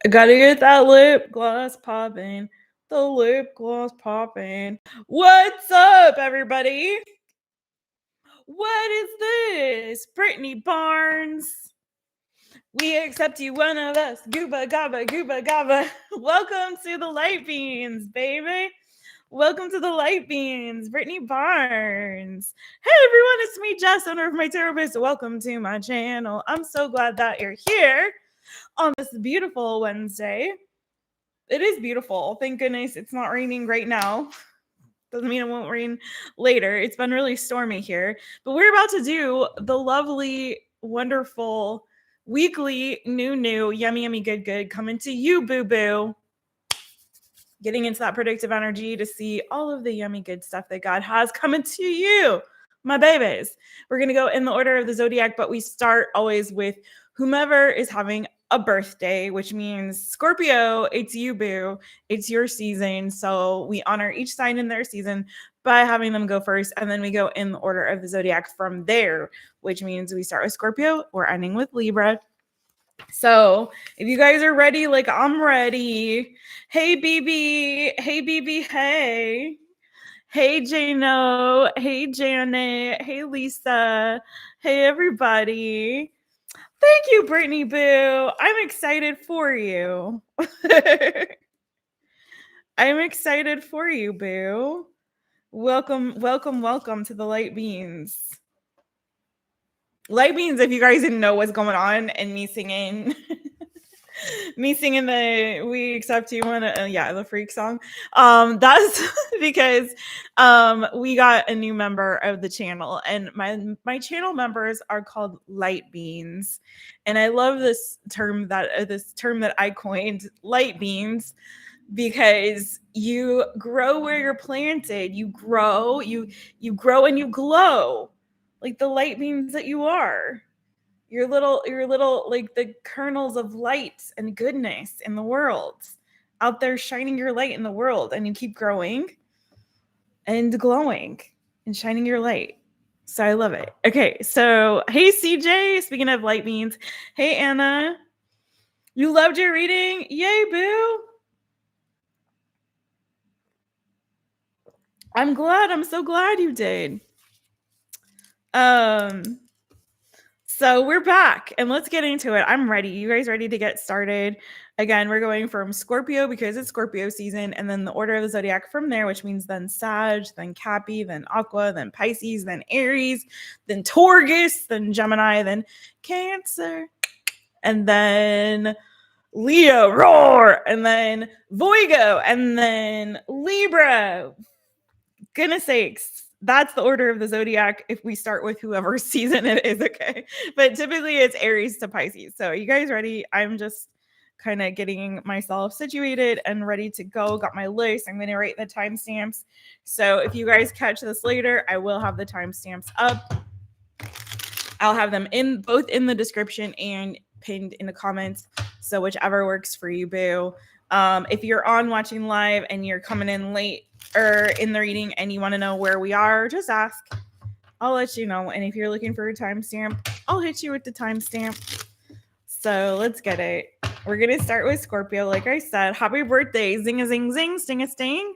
I gotta get that lip gloss popping. The lip gloss popping. What's up, everybody? What is this? Brittany Barnes. We accept you, one of us. Gooba gaba, gooba gaba. Welcome to the Light Beans, baby. Welcome to the Light Beans, Brittany Barnes. Hey everyone, it's me, Jess, owner of My Taropist. Welcome to my channel. I'm so glad that you're here on this beautiful Wednesday. It is beautiful. Thank goodness it's not raining right now. Doesn't mean it won't rain later. It's been really stormy here. But we're about to do the lovely, wonderful, weekly, new, yummy, good coming to you, boo-boo. Getting into that predictive energy to see all of the yummy good stuff that God has coming to you, my babies. We're going to go in the order of the zodiac, but we start always with whomever is having a birthday, which means Scorpio, it's you, boo. It's your season. So we honor each sign in their season by having them go first. And then we go in the order of the zodiac from there, which means we start with Scorpio. We're ending with Libra. So if you guys are ready, like I'm ready. Hey, BB. Hey, BB. Hey. Hey, Jano. Hey, Janet. Hey, Lisa. Hey, everybody. Thank you, Brittany Boo. I'm excited for you. I'm excited for you, Boo. Welcome to the Light Beans. Light Beans, if you guys didn't know what's going on, and me singing the We Accept You one, the Freak song. That's because we got a new member of the channel, and my channel members are called Light Beans, and I love this term that I coined, Light Beans, because you grow where you're planted. You grow and you glow like the light beams that you are. You're little like the kernels of light and goodness in the world, out there shining your light in the world, and you keep growing and glowing and shining your light. So I love it. Okay, so hey CJ, speaking of light beams, hey Anna, you loved your reading? Yay, boo. I'm glad. I'm so glad you did. So we're back and let's get into it. I'm ready. You guys ready to get started? Again, we're going from Scorpio because it's Scorpio season, and then the order of the zodiac from there, which means then Sag, then Cappy, then Aqua, then Pisces, then Aries, then Taurus, then Gemini, then Cancer, and then Leo, roar, and then Virgo, and then Libra. Goodness sakes. That's the order of the zodiac if we start with whoever season it is, okay? But typically it's Aries to Pisces. So you guys ready? I'm just kind of getting myself situated and ready to go. Got my list. I'm going to write the timestamps. So if you guys catch this later, I will have the timestamps up. I'll have them both in the description and pinned in the comments. So whichever works for you, boo. If you're on watching live and you're coming in late or in the reading and you want to know where we are, just ask. I'll let you know. And if you're looking for a timestamp, I'll hit you with the timestamp. So let's get it. We're going to start with Scorpio. Like I said, happy birthday. Zing a zing zing, sting a sting.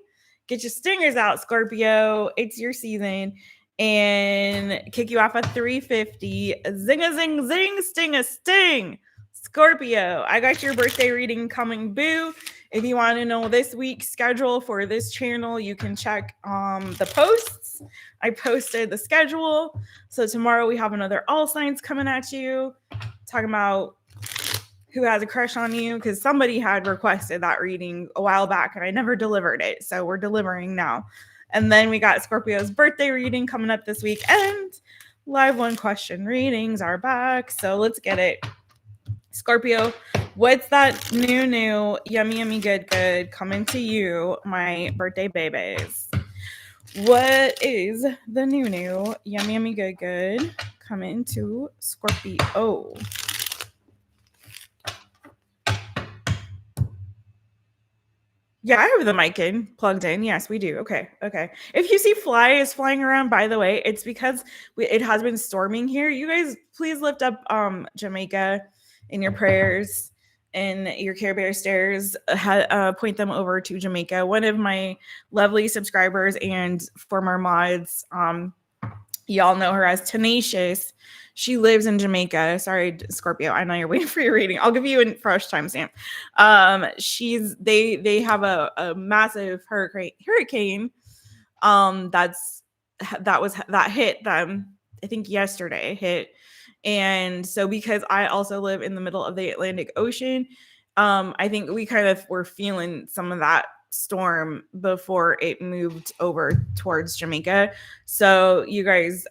Get your stingers out, Scorpio. It's your season. And kick you off at 350. Zing a zing zing, sting a sting. Scorpio, I got your birthday reading coming, boo. If you want to know this week's schedule for this channel, you can check the posts. I posted the schedule. So tomorrow we have another all signs coming at you, talking about who has a crush on you, because somebody had requested that reading a while back and I never delivered it. So we're delivering now. And then we got Scorpio's birthday reading coming up this week, and live one question readings are back. So let's get it. Scorpio, what's that new, yummy, good coming to you, my birthday babies? What is the new, yummy, good coming to Scorpio? Yeah, I have the mic plugged in. Yes, we do. Okay. If you see flies flying around, by the way, it's because it has been storming here. You guys, please lift up Jamaica in your prayers. in your Care Bear stairs, point them over to Jamaica. One of my lovely subscribers and former mods, y'all know her as Tenacious. She lives in Jamaica. Sorry, Scorpio. I know you're waiting for your reading. I'll give you a fresh timestamp. They have a massive hurricane. That hit them. I think yesterday hit. And so because I also live in the middle of the Atlantic Ocean, I think we kind of were feeling some of that storm before it moved over towards Jamaica. So you guys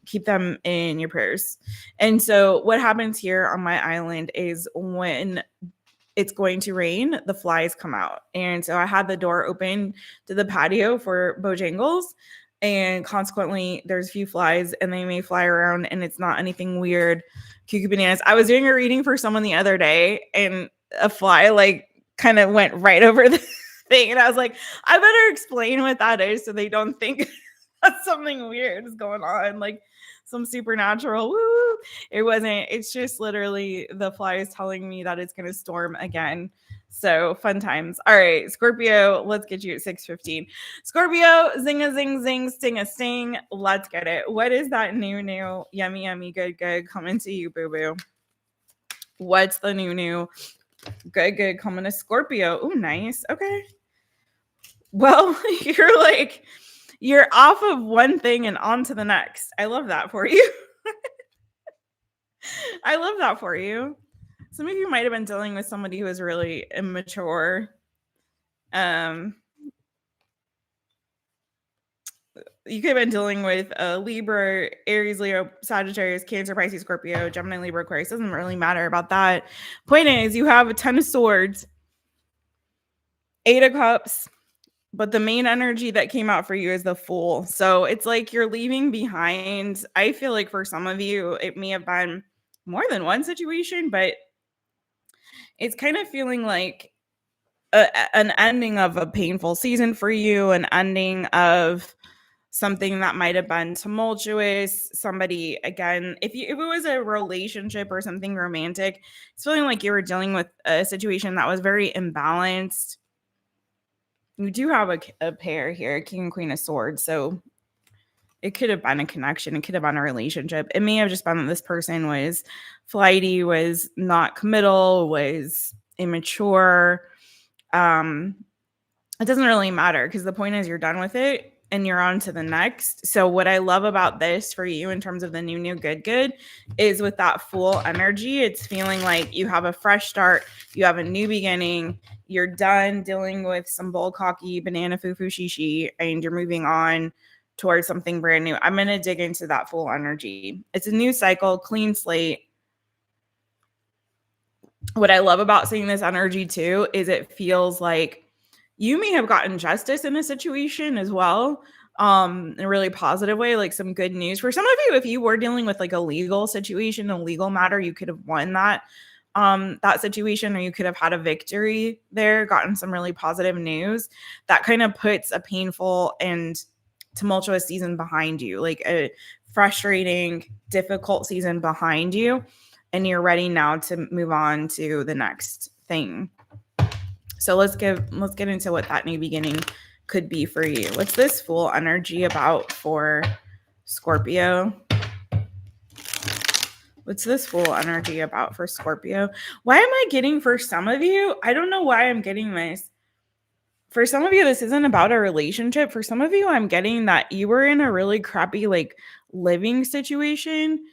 keep them in your prayers. And so what happens here on my island is when it's going to rain, the flies come out. And so I had the door open to the patio for Bojangles. And consequently, there's a few flies and they may fly around and it's not anything weird. Cuckoo bananas. I was doing a reading for someone the other day and a fly like kind of went right over the thing. And I was like, I better explain what that is so they don't think that something weird is going on. Like some supernatural woo. It wasn't. It's just literally the fly is telling me that it's going to storm again. So fun times. All right, Scorpio, let's get you at 6:15. Scorpio, zing a zing zing, sting a sting. Let's get it. What is that new, yummy, yummy, good, good coming to you, boo boo? What's the new, good, good coming to Scorpio? Oh, nice. Okay. Well, you're off of one thing and on to the next. I love that for you. I love that for you. Some of you might have been dealing with somebody who was really immature. You could have been dealing with a Libra, Aries, Leo, Sagittarius, Cancer, Pisces, Scorpio, Gemini, Libra, Aquarius. Doesn't really matter about that. Point is, you have a 10 of Swords, 8 of Cups, but the main energy that came out for you is the Fool. So it's like you're leaving behind. I feel like for some of you, it may have been more than one situation, but it's kind of feeling like an ending of a painful season for you, an ending of something that might have been tumultuous. Somebody, again, if it was a relationship or something romantic, it's feeling like you were dealing with a situation that was very imbalanced. You do have a pair here, King and Queen of Swords. So it could have been a connection. It could have been a relationship. It may have just been that this person was flighty, was not committal, was immature. It doesn't really matter because the point is you're done with it and you're on to the next. So what I love about this for you in terms of the new, good is with that Fool energy, it's feeling like you have a fresh start. You have a new beginning. You're done dealing with some bull cocky banana foo shishi and you're moving on towards something brand new. I'm going to dig into that Fool energy. It's a new cycle, clean slate. What I love about seeing this energy too is it feels like you may have gotten justice in a situation as well, in a really positive way, like some good news. For some of you, if you were dealing with like a legal situation, a legal matter, you could have won that situation, or you could have had a victory there, gotten some really positive news. That kind of puts a painful and tumultuous season behind you, like a frustrating, difficult season behind you. And you're ready now to move on to the next thing. So let's get into what that new beginning could be for you. What's this Fool energy about for Scorpio? What's this Fool energy about for Scorpio? Why am I getting, for some of you, I don't know why I'm getting this. For some of you, this isn't about a relationship. For some of you, I'm getting that you were in a really crappy like living situation.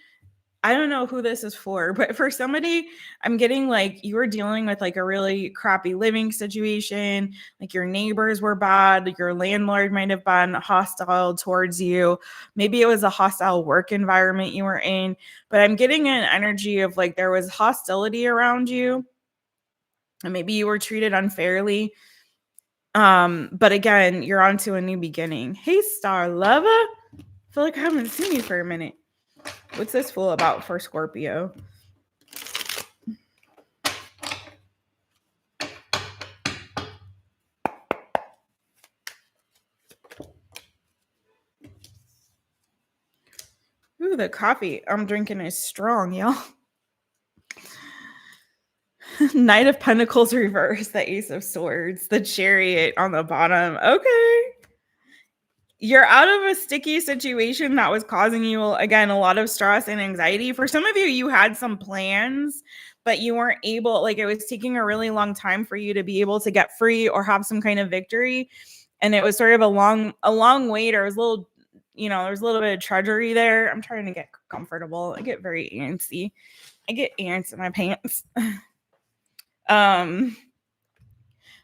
I don't know who this is for, but for somebody, I'm getting like you were dealing with like a really crappy living situation. Like your neighbors were bad. Like your landlord might have been hostile towards you. Maybe it was a hostile work environment you were in, but I'm getting an energy of like there was hostility around you. And maybe you were treated unfairly. But again, you're on to a new beginning. Hey, Star Lover. I feel like I haven't seen you for a minute. What's this Fool about for Scorpio? Ooh, the coffee I'm drinking is strong, y'all. Knight of Pentacles reverse, the Ace of Swords, the Chariot on the bottom. Okay. You're out of a sticky situation that was causing you, again, a lot of stress and anxiety. For some of you, you had some plans, but you weren't able, like it was taking a really long time for you to be able to get free or have some kind of victory. And it was sort of a long wait, or it was a little, there's a little bit of treachery there. I'm trying to get comfortable. I get very antsy. I get ants in my pants.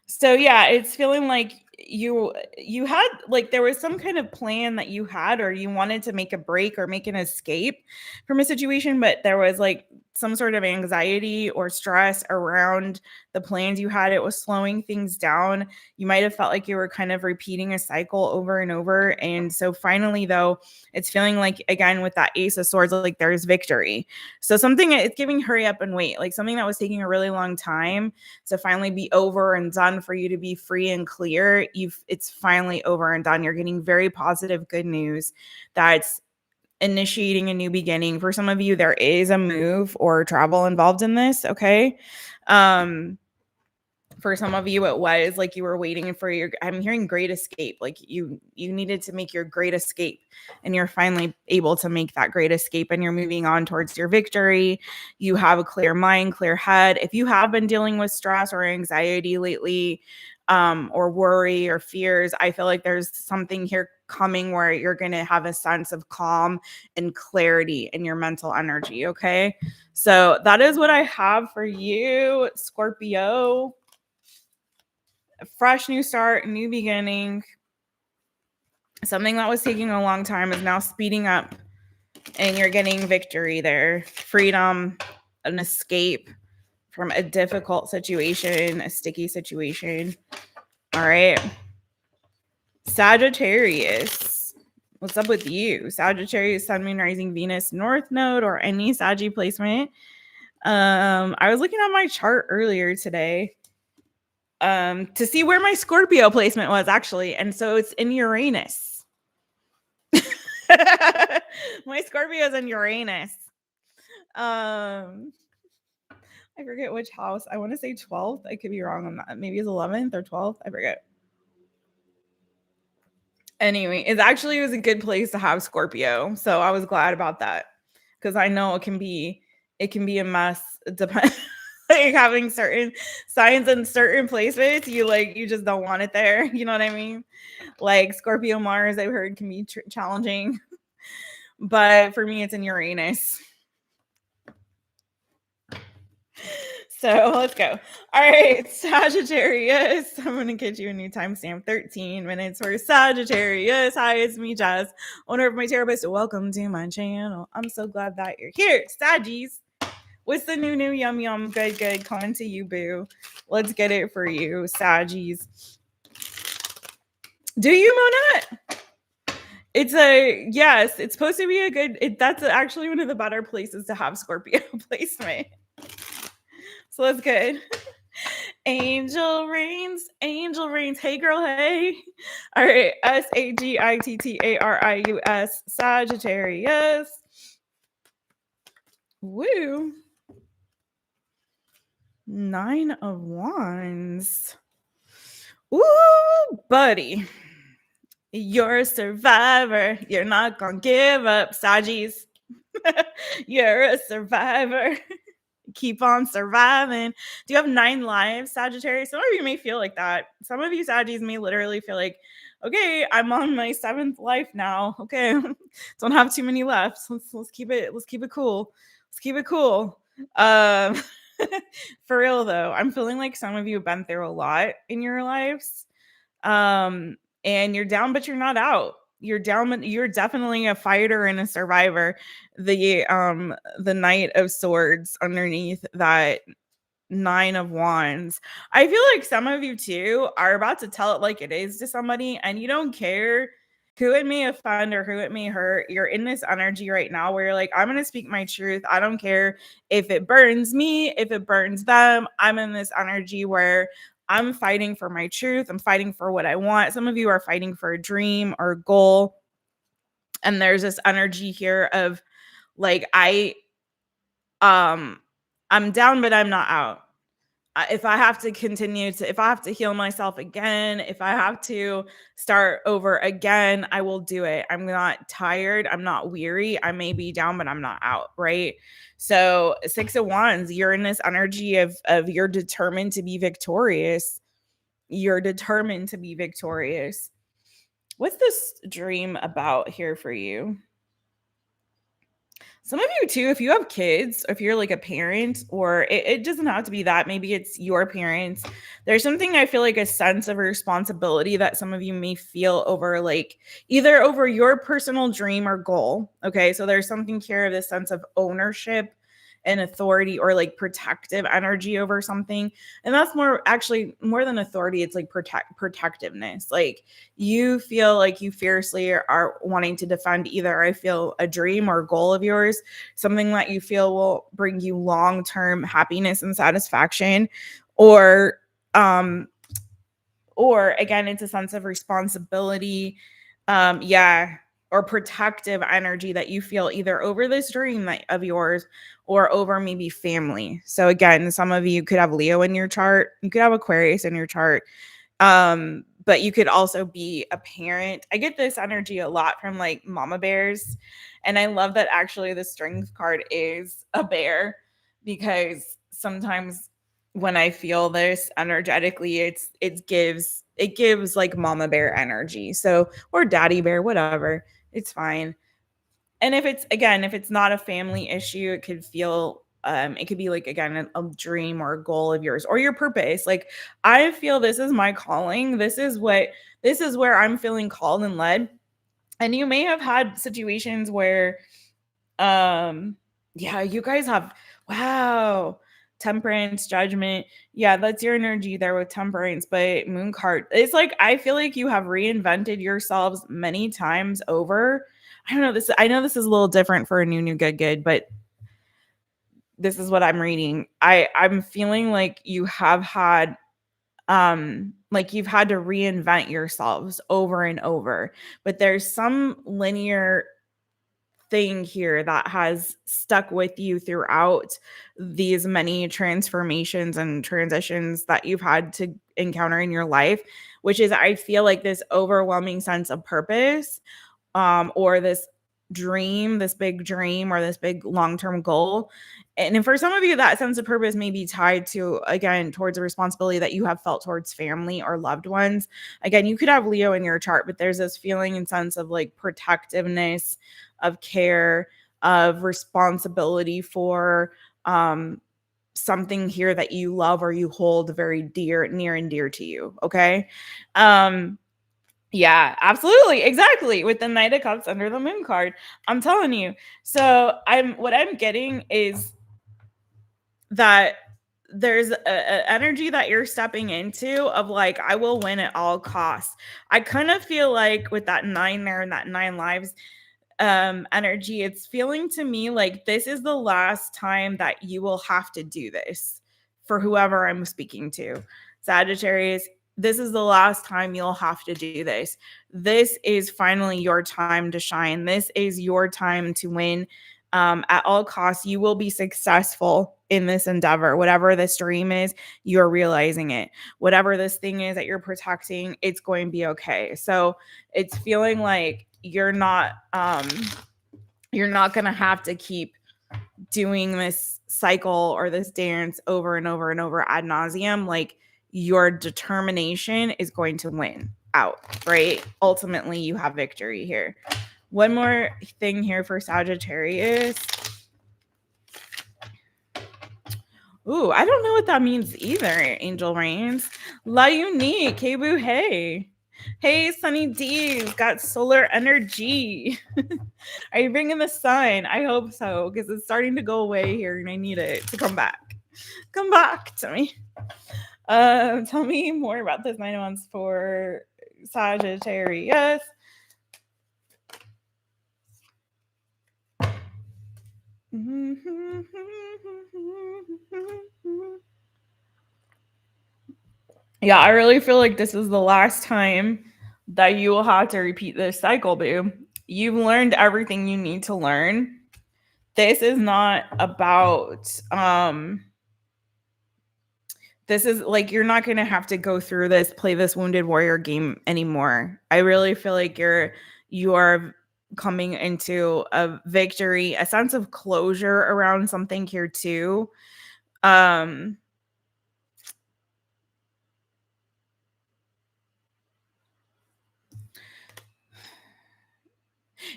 So yeah, it's feeling like you had, like, there was some kind of plan that you had, or you wanted to make a break or make an escape from a situation, but there was like some sort of anxiety or stress around the plans you had. It was slowing things down. You might have felt like you were kind of repeating a cycle over and over. And so finally, though, it's feeling like, again, with that Ace of Swords, like there's victory. So something, it's giving hurry up and wait, like something that was taking a really long time to finally be over and done, for you to be free and clear. It's finally over and done. You're getting very positive, good news that's initiating a new beginning. For some of you, there is a move or travel involved in this. Okay. For some of you, it was like you were waiting for I'm hearing great escape. Like you needed to make your great escape, and you're finally able to make that great escape, and you're moving on towards your victory. You have a clear mind, clear head. If you have been dealing with stress or anxiety lately, or worry or fears, I feel like there's something here coming where you're going to have a sense of calm and clarity in your mental energy. Okay. So that is what I have for you, Scorpio. A fresh new start, new beginning. Something that was taking a long time is now speeding up, and you're getting victory there. Freedom, an escape from a difficult situation, a sticky situation. All right. Sagittarius. What's up with you? Sagittarius, Sun, Moon, Rising, Venus, North Node, or any Saggy placement. I was looking at my chart earlier today to see where my Scorpio placement was, actually. And so it's in Uranus. My Scorpio is in Uranus. I forget which house. I want to say 12th. I could be wrong on that. Maybe it's 11th or 12th. I forget. Anyway, it was a good place to have Scorpio. So I was glad about that, because I know it can be a mess. It depends. Like having certain signs in certain placements, you just don't want it there. You know what I mean? Like Scorpio Mars, I've heard, can be challenging, but for me, it's in Uranus. So let's go. All right, Sagittarius. I'm going to get you a new timestamp, 13 minutes for Sagittarius. Hi, it's me, Jess, owner of My Taropist. Welcome to my channel. I'm so glad that you're here. Saggies. What's the new yum good coming to you, boo? Let's get it for you, Saggies. Do you, Monette? It's supposed to be a good, that's actually one of the better places to have Scorpio placement. So that's good. Angel Reigns. Hey, girl, hey. All right, Sagittarius, Sagittarius. Woo. 9 of Wands. Ooh, buddy. You're a survivor. You're not gonna give up, Saggies. You're a survivor. Keep on surviving. Do you have 9 lives, Sagittarius? Some of you may feel like that. Some of you Saggies may literally feel like, okay, I'm on my 7th life now. Okay, don't have too many left. Let's keep it cool. Let's keep it cool. For real though, I'm feeling like some of you have been through a lot in your lives. And you're down, but you're not out. You're down, but you're definitely a fighter and a survivor. The Knight of Swords underneath that 9 of Wands. I feel like some of you too are about to tell it like it is to somebody, and you don't care who it may offend or who it may hurt. You're in this energy right now where you're like, I'm going to speak my truth. I don't care if it burns me, if it burns them. I'm in this energy where I'm fighting for my truth. I'm fighting for what I want. Some of you are fighting for a dream or a goal. And there's this energy here of like, I'm down, but I'm not out. if I have to if I have to heal myself again, if I have to start over again, I will do it. I'm not tired. I'm not weary. I may be down, but I'm not out. Right. So 6 of Wands, you're in this energy of you're determined to be victorious. You're determined to be victorious. What's this dream about here for you? Some of you too, if you have kids, if you're like a parent, or it doesn't have to be that, maybe it's your parents. There's something I feel like a sense of responsibility that some of you may feel over, like either over your personal dream or goal. Okay. So there's something here of this sense of ownership and authority, or like protective energy over something. And that's more, actually more than authority, it's like protectiveness. Like you feel like you fiercely are wanting to defend either, I feel, a dream or goal of yours, something that you feel will bring you long-term happiness and satisfaction, or um or again, it's a sense of responsibility, yeah, or protective energy that you feel either over this dream of yours, or over maybe family. So again, some of you could have Leo in your chart, you could have Aquarius in your chart, but you could also be a parent. I get this energy a lot from like mama bears, and I love that actually the strength card is a bear, because sometimes when I feel this energetically, it gives like mama bear energy. So, or daddy bear, whatever, it's fine. And if it's not a family issue, it could feel it could be like, again, a dream or a goal of yours, or your purpose. Like, I feel this is my calling. This is where I'm feeling called and led. And you may have had situations where yeah, you guys have, wow, temperance, judgment. Yeah, that's your energy there with temperance. But moon card, it's like, I feel like you have reinvented yourselves many times over. I don't know, I know this is a little different for a new good, but this is what I'm reading. I'm feeling like you have had like you've had to reinvent yourselves over and over, but there's some linear thing here that has stuck with you throughout these many transformations and transitions that you've had to encounter in your life, which is, I feel like, this overwhelming sense of purpose, or this big dream, or this big long-term goal. And for some of you, that sense of purpose may be tied to, again, towards a responsibility that you have felt towards family or loved ones. Again, you could have Leo in your chart, but there's this feeling and sense of like protectiveness, of care, of responsibility for something here that you love or you hold very near and dear to you. Okay. Yeah, absolutely. Exactly. With the Knight of Cups under the Moon card. I'm telling you. So what I'm getting is that there's a energy that you're stepping into of like, I will win at all costs. I kind of feel like with that 9 there and that 9 lives energy, it's feeling to me like this is the last time that you will have to do this for whoever I'm speaking to. Sagittarius, this is the last time you'll have to do this. This is finally your time to shine. This is your time to win. At all costs, you will be successful in this endeavor. Whatever this dream is, you're realizing it. Whatever this thing is that you're protecting, it's going to be okay. So it's feeling like you're not going to have to keep doing this cycle or this dance over and over and over ad nauseum. Like, your determination is going to win out, right? Ultimately, you have victory here. One more thing here for Sagittarius. Ooh, I don't know what that means either, Angel Rains. La Unique, hey boo, hey. Hey, Sunny D's, got solar energy. Are you bringing the sun? I hope so, because it's starting to go away here and I need it to come back. Come back to me. Tell me more about this 9 months for Sagittarius. Yeah, I really feel like this is the last time that you will have to repeat this cycle, boo. You've learned everything you need to learn. This is not about this is like, you're not going to have to go through this, play this wounded warrior game anymore. I really feel like you are coming into a victory, a sense of closure around something here too.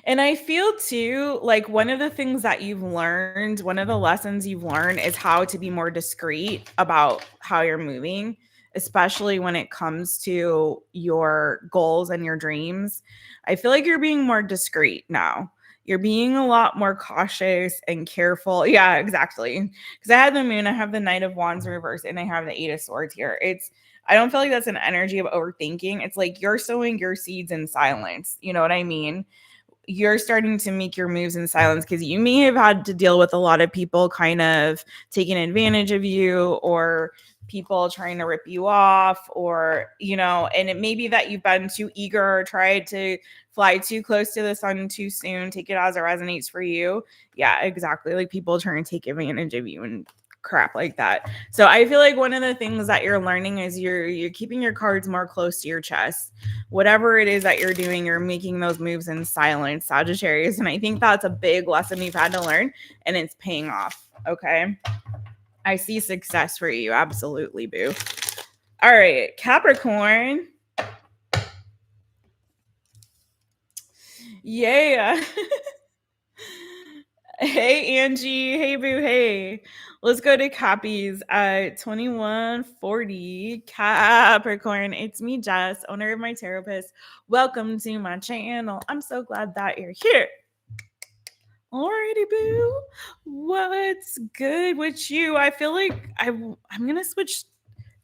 And I feel too, like one of the things that you've learned, one of the lessons you've learned is how to be more discreet about how you're moving, especially when it comes to your goals and your dreams. I feel like you're being more discreet now. You're being a lot more cautious and careful. Yeah, exactly. Because I had the moon, I have the Knight of Wands reverse, and I have the Eight of Swords here. I don't feel like that's an energy of overthinking. It's like you're sowing your seeds in silence. You know what I mean? You're starting to make your moves in silence because you may have had to deal with a lot of people kind of taking advantage of you, or people trying to rip you off, or, and it may be that you've been too eager or tried to fly too close to the sun too soon. Take it as it resonates for you. Yeah, exactly. Like people trying to take advantage of you and crap like that. So I feel like one of the things that you're learning is you're keeping your cards more close to your chest. Whatever it is that you're doing, you're making those moves in silence, Sagittarius. And I think that's a big lesson you've had to learn, and it's paying off. Okay. I see success for you. Absolutely, boo. All right, Capricorn. Yeah. Hey, Angie. Hey, boo. Hey. Let's go to Cappies at 2140. Capricorn. It's me, Jess, owner of My Taropist. Welcome to my channel. I'm so glad that you're here. Alrighty, boo. What's good with you? I feel like I'm gonna switch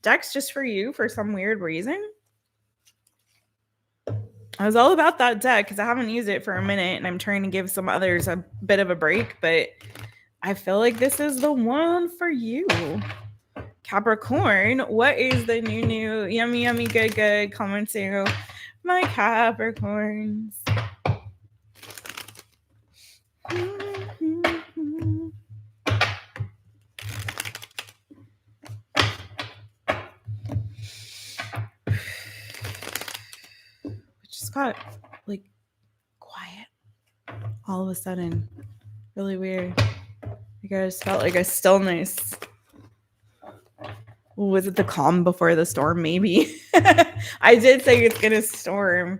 decks just for you for some weird reason. I was all about that deck because I haven't used it for a minute, and I'm trying to give some others a bit of a break, but I feel like this is the one for you. Capricorn, what is the new yummy, yummy, good coming to my Capricorns? Just got like quiet all of a sudden. Really weird. I just felt like a stillness. Was it the calm before the storm? Maybe. I did say it's gonna storm.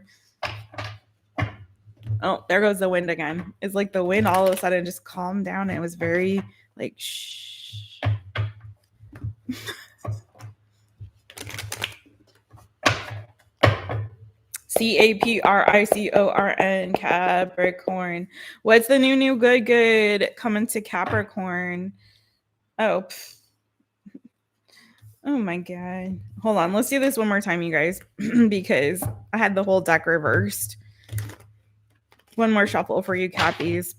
Oh, there goes the wind again. It's like the wind all of a sudden just calmed down. It was very like shh. CAPRICORN, Capricorn. What's the new good coming to Capricorn? Oh, oh my God. Hold on. Let's do this one more time, you guys, because I had the whole deck reversed. One more shuffle for you, Cappies.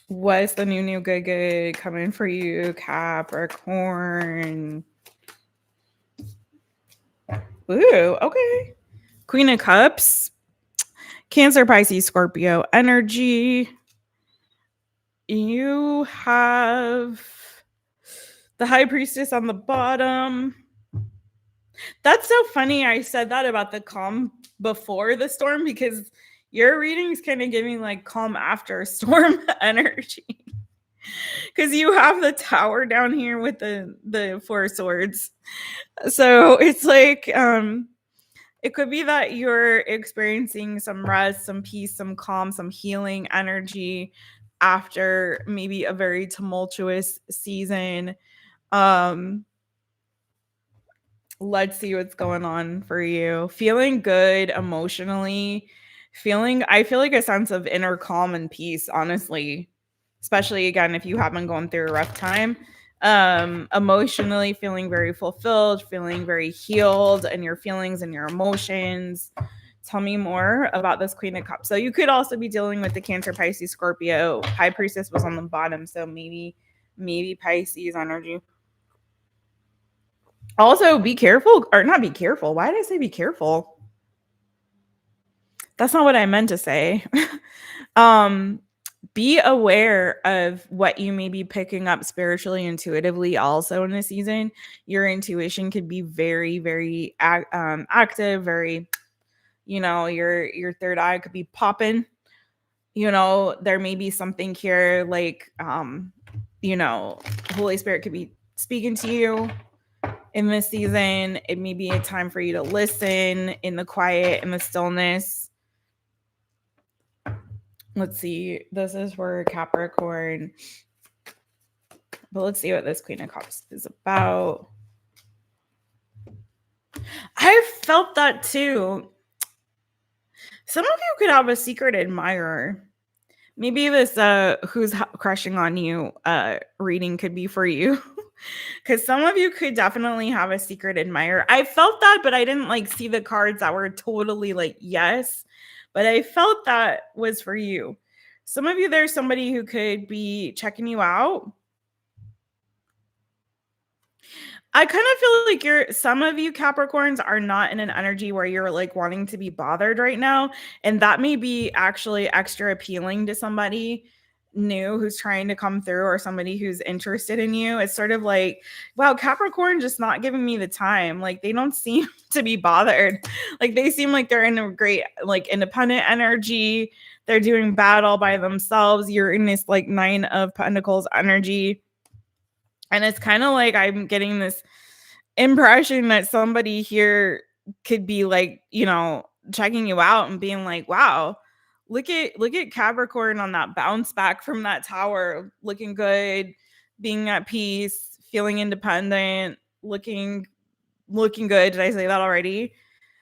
What's the new good coming for you, Capricorn? Ooh, okay. Queen of Cups, Cancer, Pisces, Scorpio energy. You have the High Priestess on the bottom. That's so funny. I said that about the calm before the storm because your reading is kind of giving like calm after storm energy. Because you have the Tower down here with the Four Swords. So it's like it could be that you're experiencing some rest, some peace, some calm, some healing energy after maybe a very tumultuous season. Let's see what's going on for you. Feeling good emotionally. I feel like a sense of inner calm and peace, honestly. Especially again, if you have been going through a rough time. Emotionally feeling very fulfilled, feeling very healed in your feelings and your emotions. Tell me more about this Queen of Cups. So you could also be dealing with the Cancer, Pisces, Scorpio. High Priestess was on the bottom, so maybe Pisces energy. Also, be careful, or not be careful. Why did I say be careful? That's not what I meant to say. be aware of what you may be picking up spiritually, intuitively also in this season. Your intuition could be very, very active, very, your third eye could be popping. There may be something here like, Holy Spirit could be speaking to you in this season. It may be a time for you to listen in the quiet and the stillness. Let's see. This is for Capricorn. But let's see what this Queen of Cups is about. I felt that too. Some of you could have a secret admirer. Maybe this who's crushing on you reading could be for you. Because some of you could definitely have a secret admirer. I felt that, but I didn't like see the cards that were totally like yes. But I felt that was for you. Some of you, there's somebody who could be checking you out. I kind of feel like some of you Capricorns are not in an energy where you're like wanting to be bothered right now. And that may be actually extra appealing to somebody new who's trying to come through, or somebody who's interested in you. It's sort of like, wow, Capricorn just not giving me the time. Like they don't seem to be bothered. Like they seem like they're in a great, like independent energy. They're doing battle by themselves. You're in this like 9 of Pentacles energy. And it's kind of like I'm getting this impression that somebody here could be like, checking you out and being like, wow, look at Capricorn on that bounce back from that tower, looking good, being at peace, feeling independent, looking good. Did I say that already?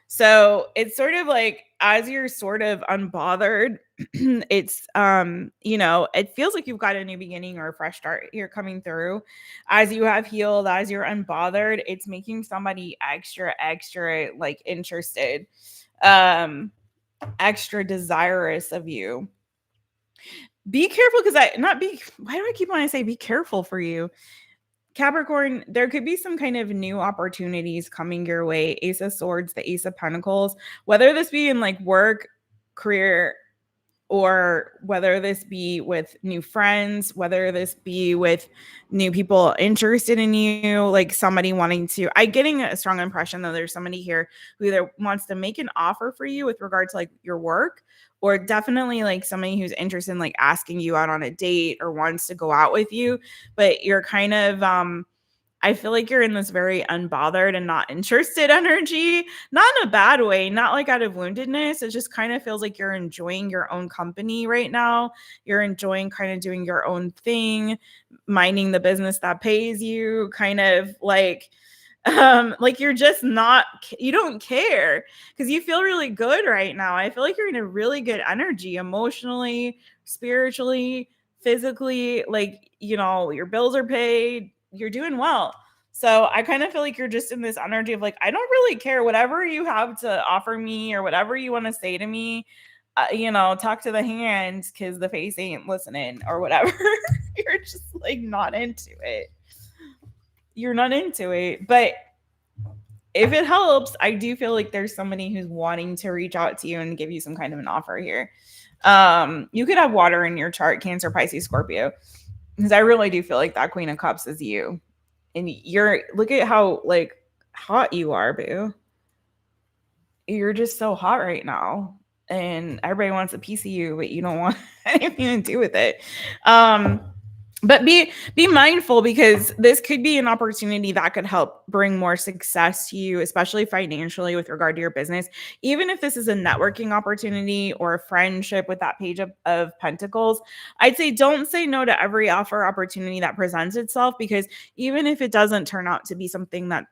So it's sort of like as you're sort of unbothered, it's it feels like you've got a new beginning or a fresh start here coming through. As you have healed, as you're unbothered, it's making somebody extra like interested, extra desirous of you. Be careful, because why do I keep wanting to say be careful for you? Capricorn, there could be some kind of new opportunities coming your way. Ace of Swords, the Ace of Pentacles, whether this be in like work, career, or whether this be with new friends, whether this be with new people interested in you, like somebody wanting to, I'm getting a strong impression that there's somebody here who either wants to make an offer for you with regard to like your work, or definitely like somebody who's interested in like asking you out on a date or wants to go out with you, but you're kind of, I feel like you're in this very unbothered and not interested energy, not in a bad way, not like out of woundedness. It just kind of feels like you're enjoying your own company right now. You're enjoying kind of doing your own thing, minding the business that pays you, kind of like you're just not, you don't care because you feel really good right now. I feel like you're in a really good energy, emotionally, spiritually, physically, like, your bills are paid, you're doing well. So I kind of feel like you're just in this energy of like, I don't really care whatever you have to offer me or whatever you want to say to me. Talk to the hands because the face ain't listening or whatever. You're just like not into it. You're not into it. But if it helps, I do feel like there's somebody who's wanting to reach out to you and give you some kind of an offer here. You could have water in your chart, Cancer, Pisces, Scorpio, because I really do feel like that Queen of Cups is you. And look at how like hot you are, boo. You're just so hot right now. And everybody wants a piece of you, but you don't want anything to do with it. But be mindful, because this could be an opportunity that could help bring more success to you, especially financially with regard to your business. Even if this is a networking opportunity or a friendship with that Page of Pentacles, I'd say don't say no to every offer opportunity that presents itself, because even if it doesn't turn out to be something that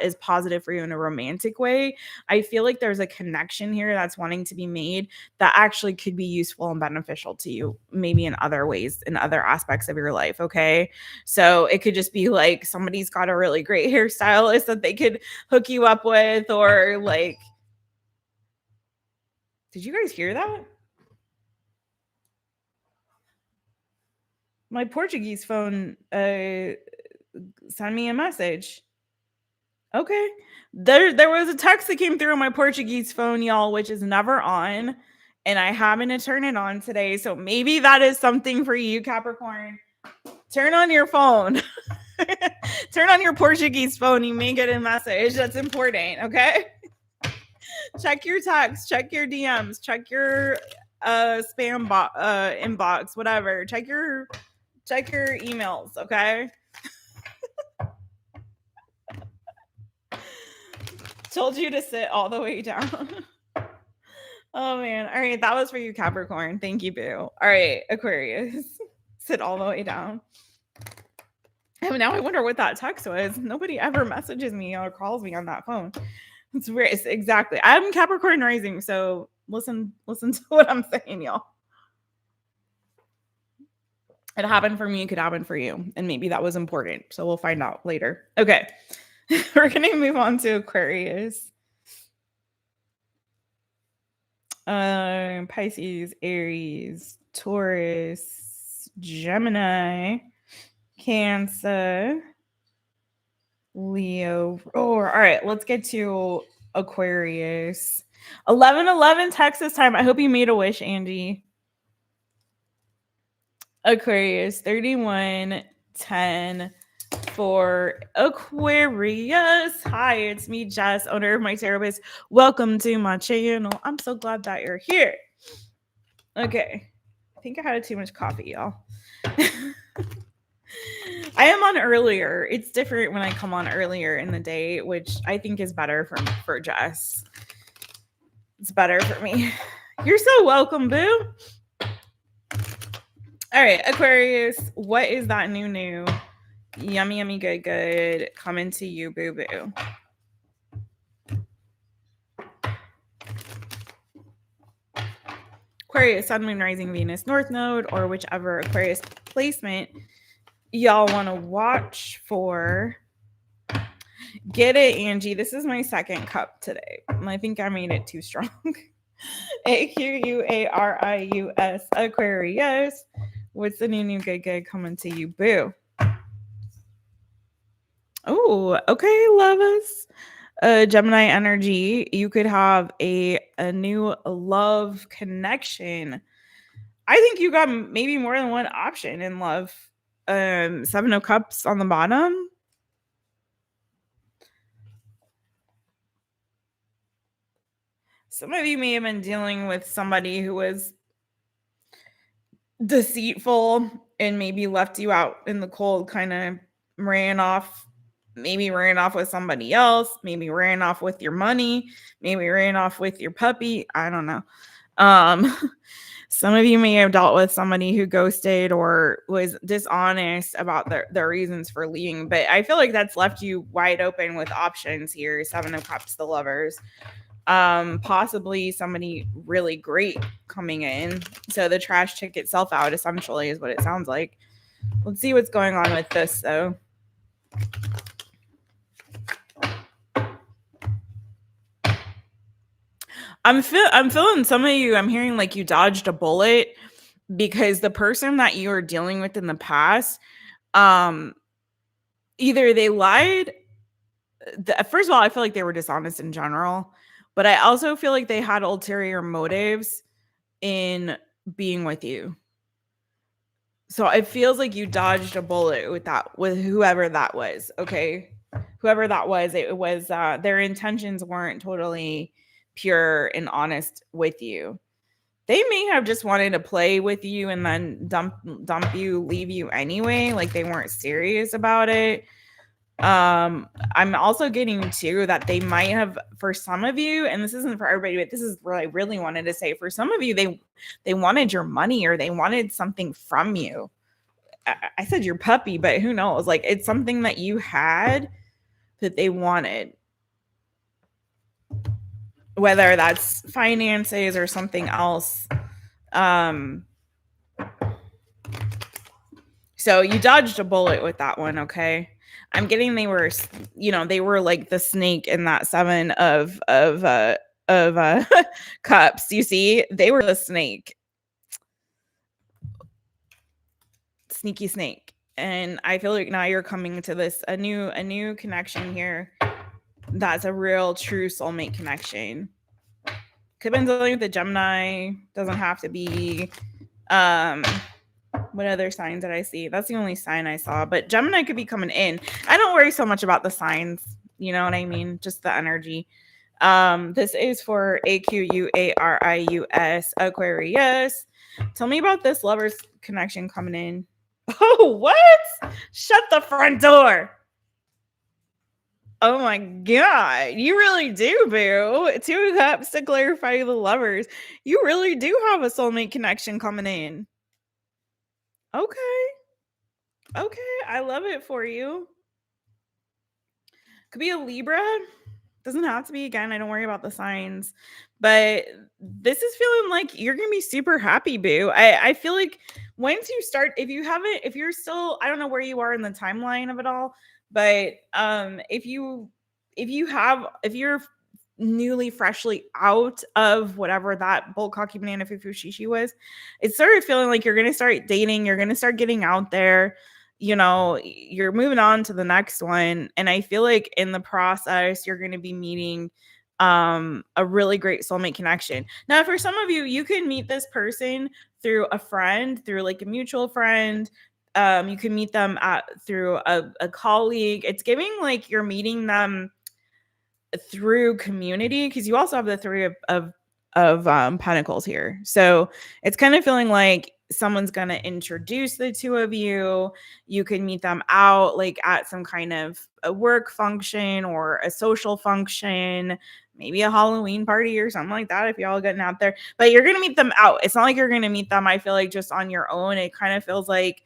is positive for you in a romantic way, I feel like there's a connection here that's wanting to be made that actually could be useful and beneficial to you, maybe in other ways, in other aspects of your life. Okay. So it could just be like somebody's got a really great hairstylist that they could hook you up with, or like, did you guys hear that? My Portuguese phone sent me a message. Okay. There was a text that came through on my Portuguese phone, y'all, which is never on. and I happen to turn it on today. So maybe that is something for you, Capricorn. Turn on your phone. Turn on your Portuguese phone. You may get a message that's important. Okay. Check your text. Check your DMs. Check your spam inbox. Whatever. Check your emails. Okay. Told you to sit all the way down. Oh man. All right. That was for you, Capricorn. Thank you, boo. All right, Aquarius. Sit all the way down. And now I wonder what that text was. Nobody ever messages me or calls me on that phone. It's weird. It's exactly. I'm Capricorn rising, so listen to what I'm saying, y'all. It happened for me, it could happen for you. And maybe that was important. So we'll find out later. Okay. We're gonna move on to Aquarius. Pisces, Aries, Taurus, Gemini, Cancer, Leo. Oh, all right, let's get to Aquarius. 11:11 Texas time. I hope you made a wish, Angie. Aquarius, 31:10 for Aquarius. Hi, it's me, Jess, owner of My Taropist. Welcome to my channel. I'm so glad that you're here. Okay. I think I had too much coffee, y'all. I am on earlier. It's different when I come on earlier in the day, which I think is better for Jess. It's better for me. You're so welcome, boo. All right, Aquarius, what is that new? Yummy, yummy, good coming to you, boo boo. Aquarius, Sun, Moon, Rising, Venus, North Node, or whichever Aquarius placement y'all want to watch for. Get it, Angie. This is my second cup today. I think I made it too strong. AQUARIUS, Aquarius. What's the new good coming to you, boo? Oh, okay, lovers. Gemini energy. You could have a new love connection. I think you got maybe more than one option in love. 7 of Cups on the bottom. Some of you may have been dealing with somebody who was deceitful and maybe left you out in the cold, kind of ran off with somebody else, maybe ran off with your money, maybe ran off with your puppy. I don't know. Some of you may have dealt with somebody who ghosted or was dishonest about their reasons for leaving, but I feel like that's left you wide open with options here. 7 of Cups, the Lovers. Possibly somebody really great coming in. So the trash took itself out, essentially, is what it sounds like. Let's see what's going on with this, though. I'm feeling some of you, I'm hearing like you dodged a bullet because the person that you were dealing with in the past, either they lied. First of all, I feel like they were dishonest in general, but I also feel like they had ulterior motives in being with you. So it feels like you dodged a bullet with whoever that was. Okay. Whoever that was, it was, their intentions weren't totally pure and honest with you. They may have just wanted to play with you and then dump you, leave you anyway. Like they weren't serious about it. I'm also getting too that they might have, for some of you, and this isn't for everybody, but this is what I really wanted to say. For some of you, they wanted your money or they wanted something from you. I said your puppy, but who knows? Like it's something that you had that they wanted. Whether that's finances or something else. So you dodged a bullet with that one, okay? I'm getting they were like the snake in that 7 of cups. You see, they were the snake. Sneaky snake. And I feel like now you're coming to this a new connection here. That's a real true soulmate connection. Could have been dealing with the Gemini. Doesn't have to be. What other signs did I see? That's the only sign I saw. But Gemini could be coming in. I don't worry so much about the signs. You know what I mean? Just the energy. This is for AQUARIUS Aquarius. Tell me about this lovers connection coming in. Oh, what? Shut the front door. Oh my God. You really do, boo. 2 of Cups to clarify the lovers. You really do have a soulmate connection coming in. Okay. Okay. I love it for you. Could be a Libra. Doesn't have to be. Again, I don't worry about the signs. But this is feeling like you're going to be super happy, boo. I feel like once you start, if you're still, I don't know where you are in the timeline of it all, but if you're newly freshly out of whatever that bullcocky banana fufushishi was, it started feeling like you're going to start dating, you're going to start getting out there, you're moving on to the next one. And I feel like in the process, you're going to be meeting a really great soulmate connection. Now, for some of you, you can meet this person through a friend, through like a mutual friend. You can meet them through a colleague. It's giving like you're meeting them through community, because you also have the 3 of Pentacles here. So it's kind of feeling like someone's going to introduce the 2 of you. You can meet them out like at some kind of a work function or a social function, maybe a Halloween party or something like that if y'all getting out there. But you're going to meet them out. It's not like you're going to meet them, I feel like, just on your own. It kind of feels like,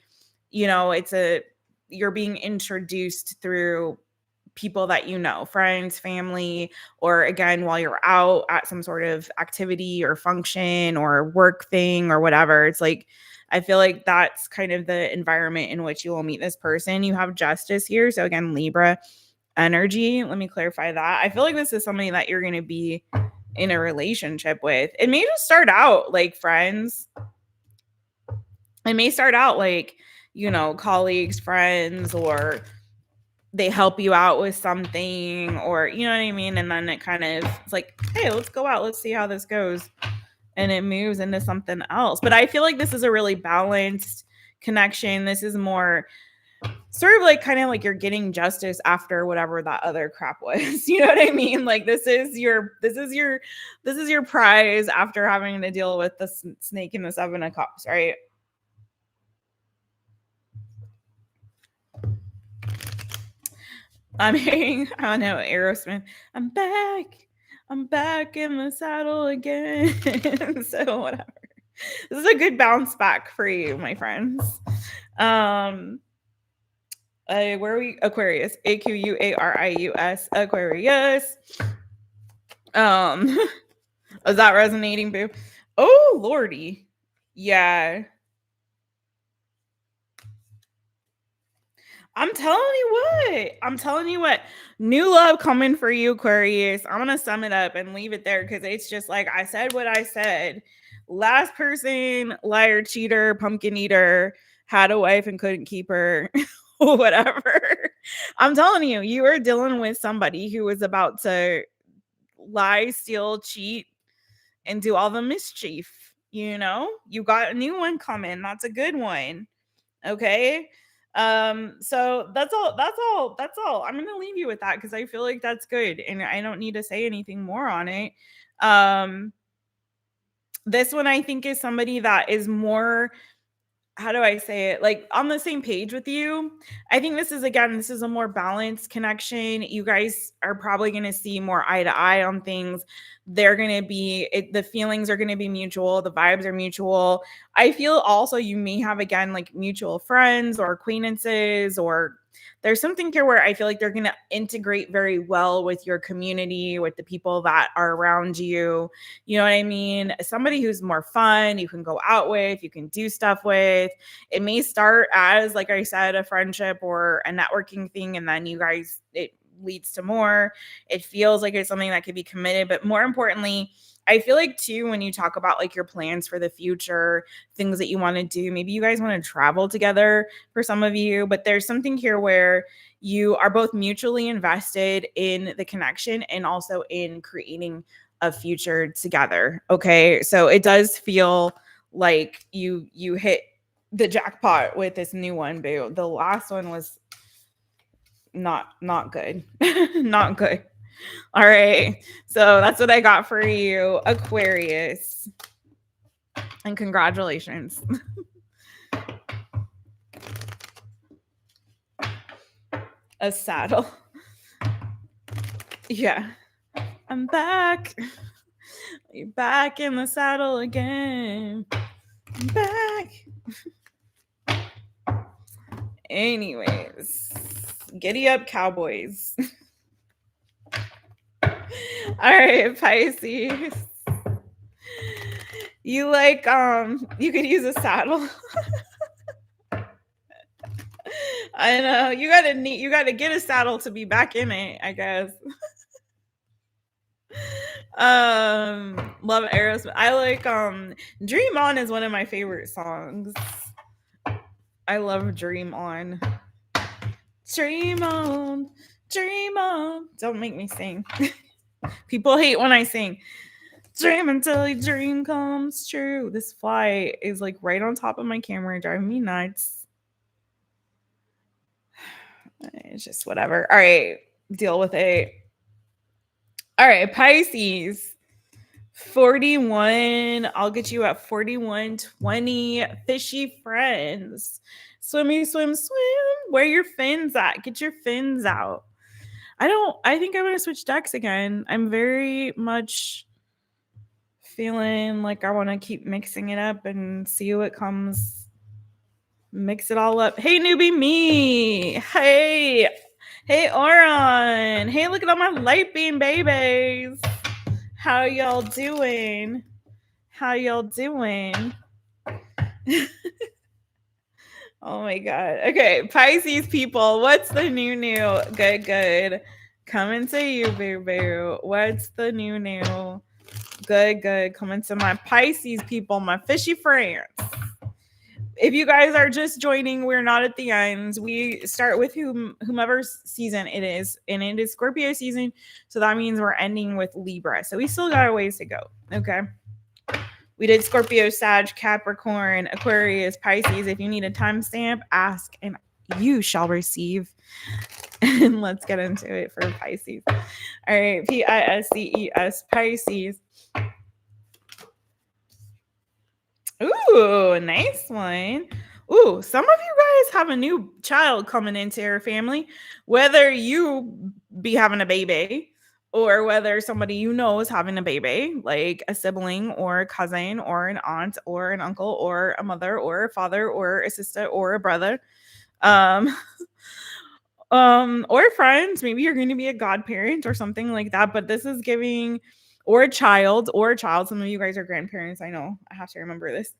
you're being introduced through people that friends, family, or again, while you're out at some sort of activity or function or work thing or whatever. It's like, I feel like that's kind of the environment in which you will meet this person. You have Justice here. So again, Libra energy. Let me clarify that. I feel like this is somebody that you're going to be in a relationship with. It may just start out like friends. It may start out like, colleagues, friends, or they help you out with something, or you know what I mean? And then it kind of, it's like, hey, let's go out. Let's see how this goes. And it moves into something else. But I feel like this is a really balanced connection. This is more sort of like kind of like you're getting justice after whatever that other crap was. You know what I mean? Like this is your prize after having to deal with the snake in the 7 of Cups, right? I'm hearing, I don't know, Aerosmith. I'm back in the saddle again. So whatever. This is a good bounce back for you, my friends. Where are we? Aquarius. AQUARIUS. Aquarius. Is that resonating, boo? Oh, Lordy. Yeah. I'm telling you what, new love coming for you, Aquarius. I'm going to sum it up and leave it there, because it's just like I said what I said. Last person, liar, cheater, pumpkin eater, had a wife and couldn't keep her, whatever. I'm telling you, you are dealing with somebody who is about to lie, steal, cheat, and do all the mischief. You got a new one coming. That's a good one. Okay. So that's all I'm gonna leave you with that, because I feel like that's good and I don't need to say anything more on it. This one I think is somebody that is more, how do I say it, like on the same page with you. I think this is a more balanced connection. You guys are probably going to see more eye to eye on things. They're going to be, the feelings are going to be mutual. The vibes are mutual. I feel also you may have, again, like mutual friends or acquaintances, or there's something here where I feel like they're going to integrate very well with your community, with the people that are around you. You know what I mean? Somebody who's more fun, you can go out with, you can do stuff with. It may start as, like I said, a friendship or a networking thing, and then it leads to more. It feels like it's something that could be committed, but more importantly, I feel like too, when you talk about like your plans for the future, things that you want to do, maybe you guys want to travel together for some of you, but there's something here where you are both mutually invested in the connection and also in creating a future together. Okay. So it does feel like you hit the jackpot with this new one, boo. The last one was not good. Not good. All right. So that's what I got for you, Aquarius. And congratulations. A saddle. Yeah. I'm back. You're back in the saddle again. I'm back. Anyways, giddy up, cowboys. All right, Pisces. You like you could use a saddle. I know you gotta get a saddle to be back in it, I guess. Love Aerosmith. I like Dream On is one of my favorite songs. I love Dream On. Dream on, dream on. Don't make me sing. People hate when I sing. Dream until your dream comes true. This fly is like right on top of my camera, driving me nuts. It's just whatever. All right, deal with it. All right, Pisces. 41. I'll get you at 41.20. Fishy friends. Swimmy, swim, swim. Where are your fins at? Get your fins out. I think I'm going to switch decks again. I'm very much feeling like I want to keep mixing it up and see what comes. Mix it all up. Hey, newbie me. Hey, Oron. Hey, look at all my light beam babies. How y'all doing? Oh my God. Okay, Pisces people, what's the new? Good. Coming to you, boo. What's the new? Good. Coming to my Pisces people, my fishy friends. If you guys are just joining, we're not at the end. We start with whomever's season it is, and it is Scorpio season. So that means we're ending with Libra. So we still got a ways to go. Okay. We did Scorpio, Sag, Capricorn, Aquarius, Pisces. If you need a timestamp, ask and you shall receive. And let's get into it for Pisces. All right. PISCES, Pisces. Ooh, nice one. Ooh, some of you guys have a new child coming into your family, whether you be having a baby or whether somebody you know is having a baby, like a sibling or a cousin or an aunt or an uncle or a mother or a father or a sister or a brother. Or friends. Maybe you're going to be a godparent or something like that, but this is giving or a child. Some of you guys are grandparents. I know. I have to remember this.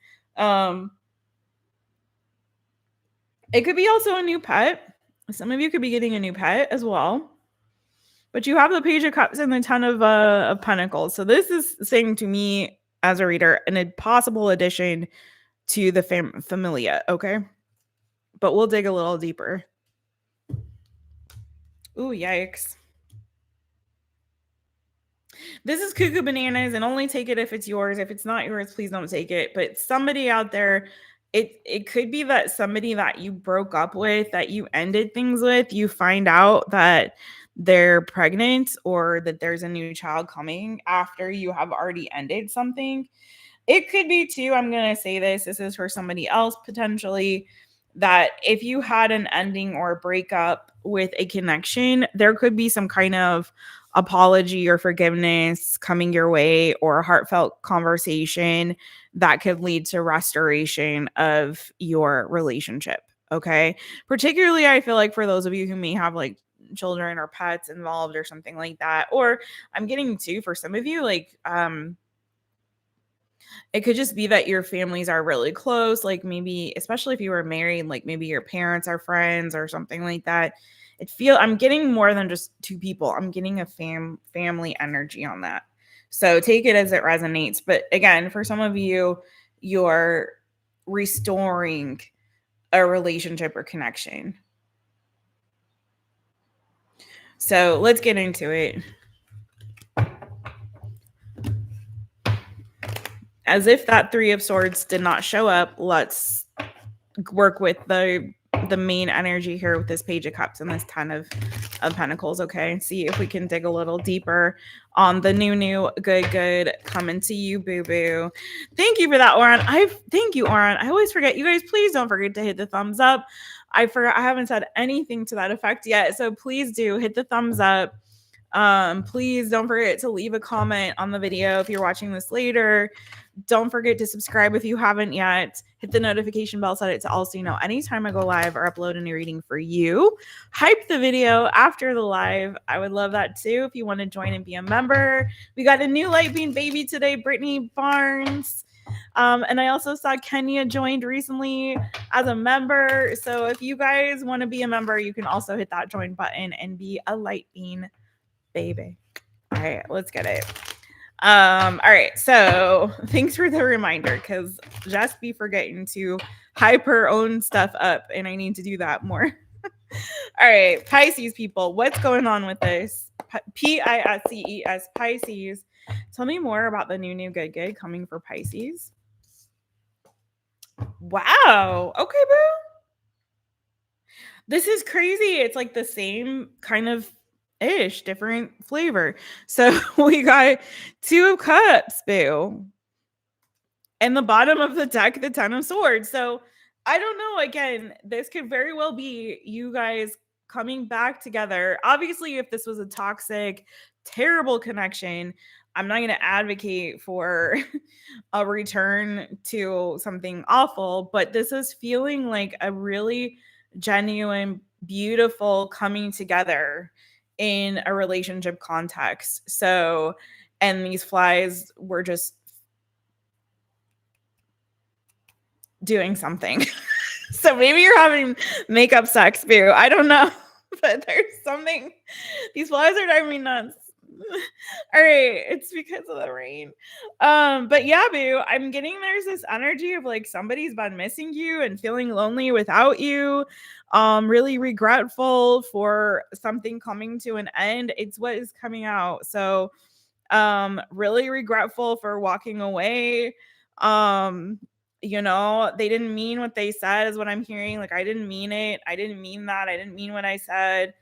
It could be also a new pet. Some of you could be getting a new pet as well. But you have the Page of Cups and the Ten of Pentacles. So this is saying to me as a reader an possible addition to the familia, okay? But we'll dig a little deeper. Ooh, yikes. This is cuckoo bananas, and only take it if it's yours. If it's not yours, please don't take it. But somebody out there, it could be that somebody that you broke up with, that you ended things with, you find out that they're pregnant or that there's a new child coming after you have already ended something. It could be too, I'm going to say this is for somebody else potentially, that if you had an ending or a breakup with a connection, there could be some kind of apology or forgiveness coming your way or a heartfelt conversation that could lead to restoration of your relationship. Okay. Particularly, I feel like for those of you who may have like children or pets involved or something like that, or I'm getting to for some of you, like, it could just be that your families are really close, like maybe, especially if you were married, like maybe your parents are friends or something like that. I'm getting more than just two people. I'm getting a family energy on that. So take it as it resonates. But again, for some of you, you're restoring a relationship or connection. So let's get into it. as if that Three of Swords did not show up, let's work with the main energy here with this Page of Cups and this Ten of Pentacles, okay? See if we can dig a little deeper on the new good coming to you, boo-boo. Thank you for that, Oran. Thank you, Oran. I always forget. You guys, please don't forget to hit the thumbs up. I forgot. I haven't said anything to that effect yet, so please do hit the thumbs up. Please don't forget to leave a comment on the video if you're watching this later. Don't forget to subscribe if you haven't yet. Hit the notification bell, set it to all so you know anytime I go live or upload a new reading for you. Hype the video after the live. I would love that too if you want to join and be a member. We got a new light beam baby today, Brittany Barnes. And I also saw Kenya joined recently as a member. So if you guys want to be a member, you can also hit that join button and be a light beam baby. All right, let's get it. All right, so thanks for the reminder, because Jess be forgetting to hype her own stuff up, and I need to do that more. All right, Pisces people, what's going on with this? Pisces, Pisces. Tell me more about the new good coming for Pisces. Wow. Okay, boo. This is crazy. It's like the same kind of ish, different flavor. So we got Two of Cups, boo. And the bottom of the deck, the Ten of Swords. So I don't know. Again, this could very well be you guys coming back together. Obviously, if this was a toxic, terrible connection, I'm not going to advocate for a return to something awful, but this is feeling like a really genuine, beautiful coming together in a relationship context. So, and these flies were just doing something. So maybe you're having makeup sex, boo. I don't know, but there's something. These flies are driving me nuts. All right, it's because of the rain. But yeah, boo, I'm getting there's this energy of like somebody's been missing you and feeling lonely without you. Really regretful for something coming to an end. It's what is coming out. So really regretful for walking away. You know, they didn't mean what they said is what I'm hearing. Like, I didn't mean it. I didn't mean that. I didn't mean what I said.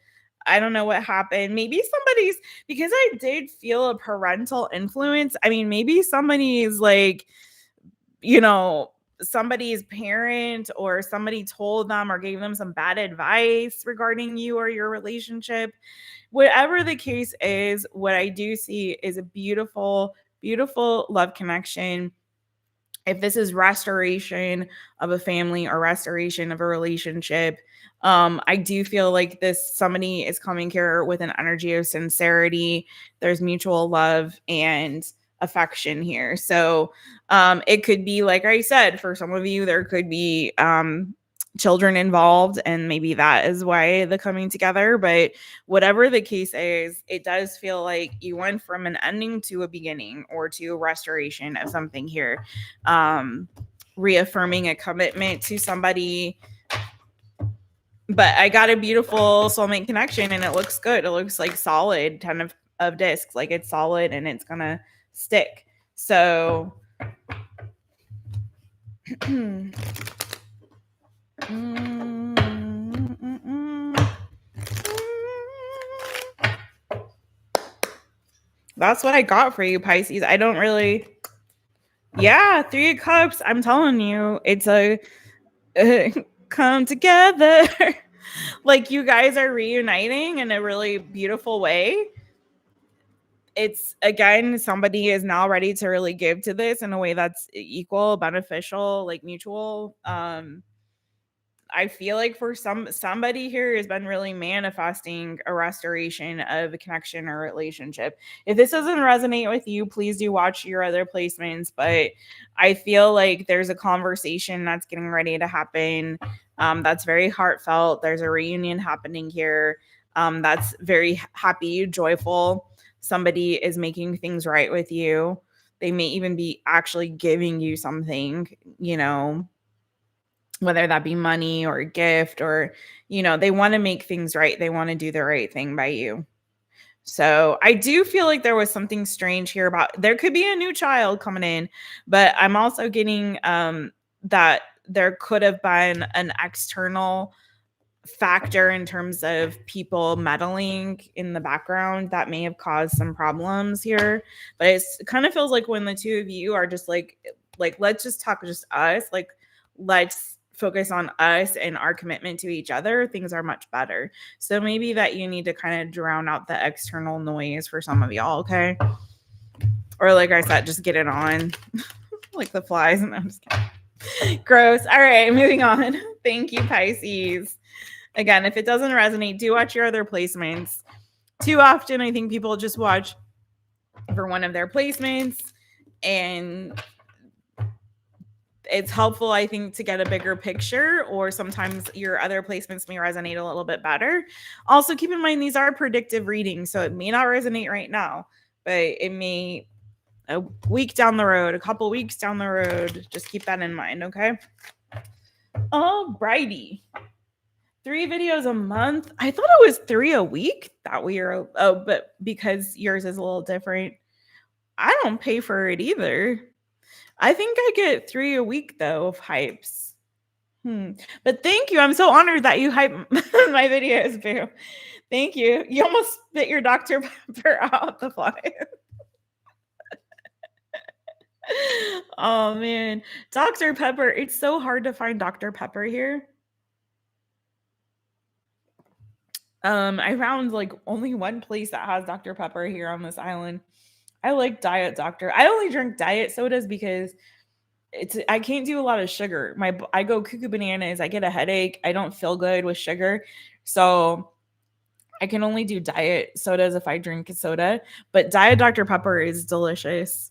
I don't know what happened. Maybe somebody's, because I did feel a parental influence. I mean, maybe somebody's like, you know, somebody's parent or somebody told them or gave them some bad advice regarding you or your relationship. Whatever the case is, what I do see is a beautiful, beautiful love connection. If this is restoration of a family or restoration of a relationship, I do feel like this somebody is coming here with an energy of sincerity. There's mutual love and affection here. So it could be, like I said, for some of you, there could be children involved, and maybe that is why the coming together. But whatever the case is, it does feel like you went from an ending to a beginning or to a restoration of something here. Reaffirming a commitment to somebody. But I got a beautiful soulmate connection, and it looks good. It looks like solid, Ten of discs, like it's solid and it's gonna stick. So that's what I got for you, Pisces. I don't really. Yeah, Three of Cups. I'm telling you, it's a come together. Like, you guys are reuniting in a really beautiful way. It's, again, somebody is now ready to really give to this in a way that's equal, beneficial, like mutual. I feel like for somebody here has been really manifesting a restoration of a connection or relationship. If this doesn't resonate with you, please do watch your other placements. But I feel like there's a conversation that's getting ready to happen. That's very heartfelt. There's a reunion happening here. That's very happy, joyful. Somebody is making things right with you. They may even be actually giving you something, you know, whether that be money or a gift, or, you know, they want to make things right. They want to do the right thing by you. So I do feel like there was something strange here about there could be a new child coming in, but I'm also getting that there could have been an external factor in terms of people meddling in the background that may have caused some problems here. But it kind of feels like when the two of you are just like let's just talk just us, like let's focus on us and our commitment to each other, things are much better. So maybe that you need to kind of drown out the external noise for some of y'all, okay? Or like I said, just get it on. Like the flies. And I'm just kidding. Gross. All right, moving on. Thank you, Pisces. Again, if it doesn't resonate, do watch your other placements. Too often, I think people just watch for one of their placements, and it's helpful, I think, to get a bigger picture, or sometimes your other placements may resonate a little bit better. Also, keep in mind, these are predictive readings, so it may not resonate right now, but it may a week down the road, a couple weeks down the road. Just keep that in mind, okay? Alrighty. 3 videos a month. I thought it was 3 a week. That weird. Oh, but because yours is a little different, I don't pay for it either. I think I get 3 a week though of hypes. But thank you. I'm so honored that you hype my videos, boo. Thank you. You almost spit your Dr. Pepper out the fly. Oh man, Dr. Pepper. It's so hard to find Dr. Pepper here. I found like only one place that has Dr. Pepper here on this island. I like Diet Dr. I only drink diet sodas because I can't do a lot of sugar. I go cuckoo bananas. I get a headache. I don't feel good with sugar. So I can only do diet sodas if I drink a soda. But Diet Dr. Pepper is delicious.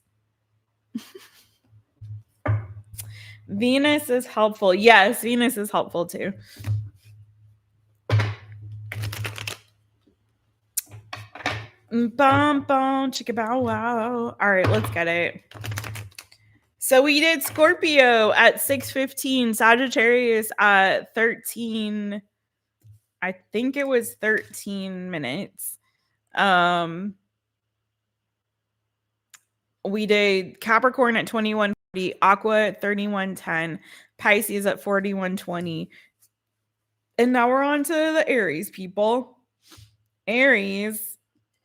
Venus is helpful. Yes, Venus is helpful too. Bum bum chicka bow wow. All right, let's get it. So we did Scorpio at 6:15, Sagittarius at 13. I think it was 13 minutes. We did Capricorn at 21:40, Aqua at 31:10, Pisces at 41:20. And now we're on to the Aries people. Aries,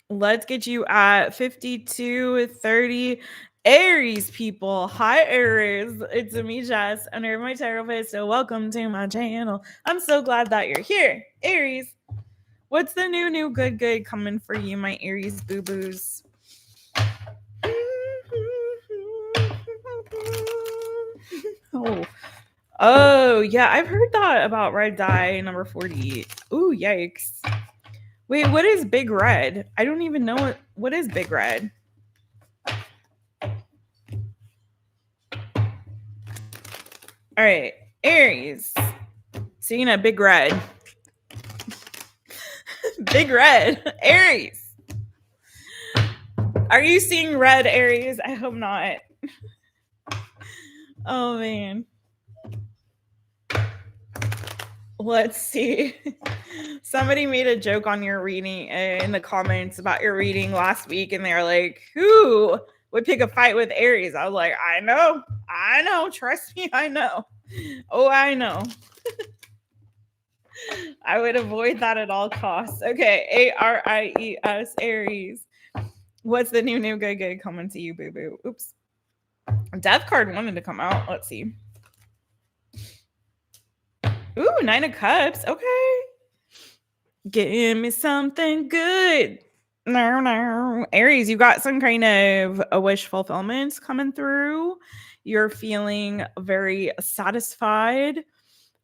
let's get you at 52:30. Aries people, hi Aries, it's me Jess, under My Taropist, so welcome to my channel. I'm so glad that you're here. Aries, what's the new good coming for you, my Aries boo-boos? Oh yeah, I've heard that about red dye number 48. Ooh, yikes. Wait, what is big red? I don't even know what is big red. All right, Aries. Seeing a big red. Big red. Aries. Are you seeing red, Aries? I hope not. Oh, man. Let's see. Somebody made a joke on your reading in the comments about your reading last week, and they're like, who would pick a fight with Aries? I was like, I know. Trust me, I know. Oh, I know. I would avoid that at all costs. Okay, ARIES, Aries. What's the new good coming to you, boo-boo? Oops. Death card wanted to come out. Let's see. Ooh, 9 of Cups. Okay. Give me something good. No. Aries, you got some kind of a wish fulfillment coming through. You're feeling very satisfied.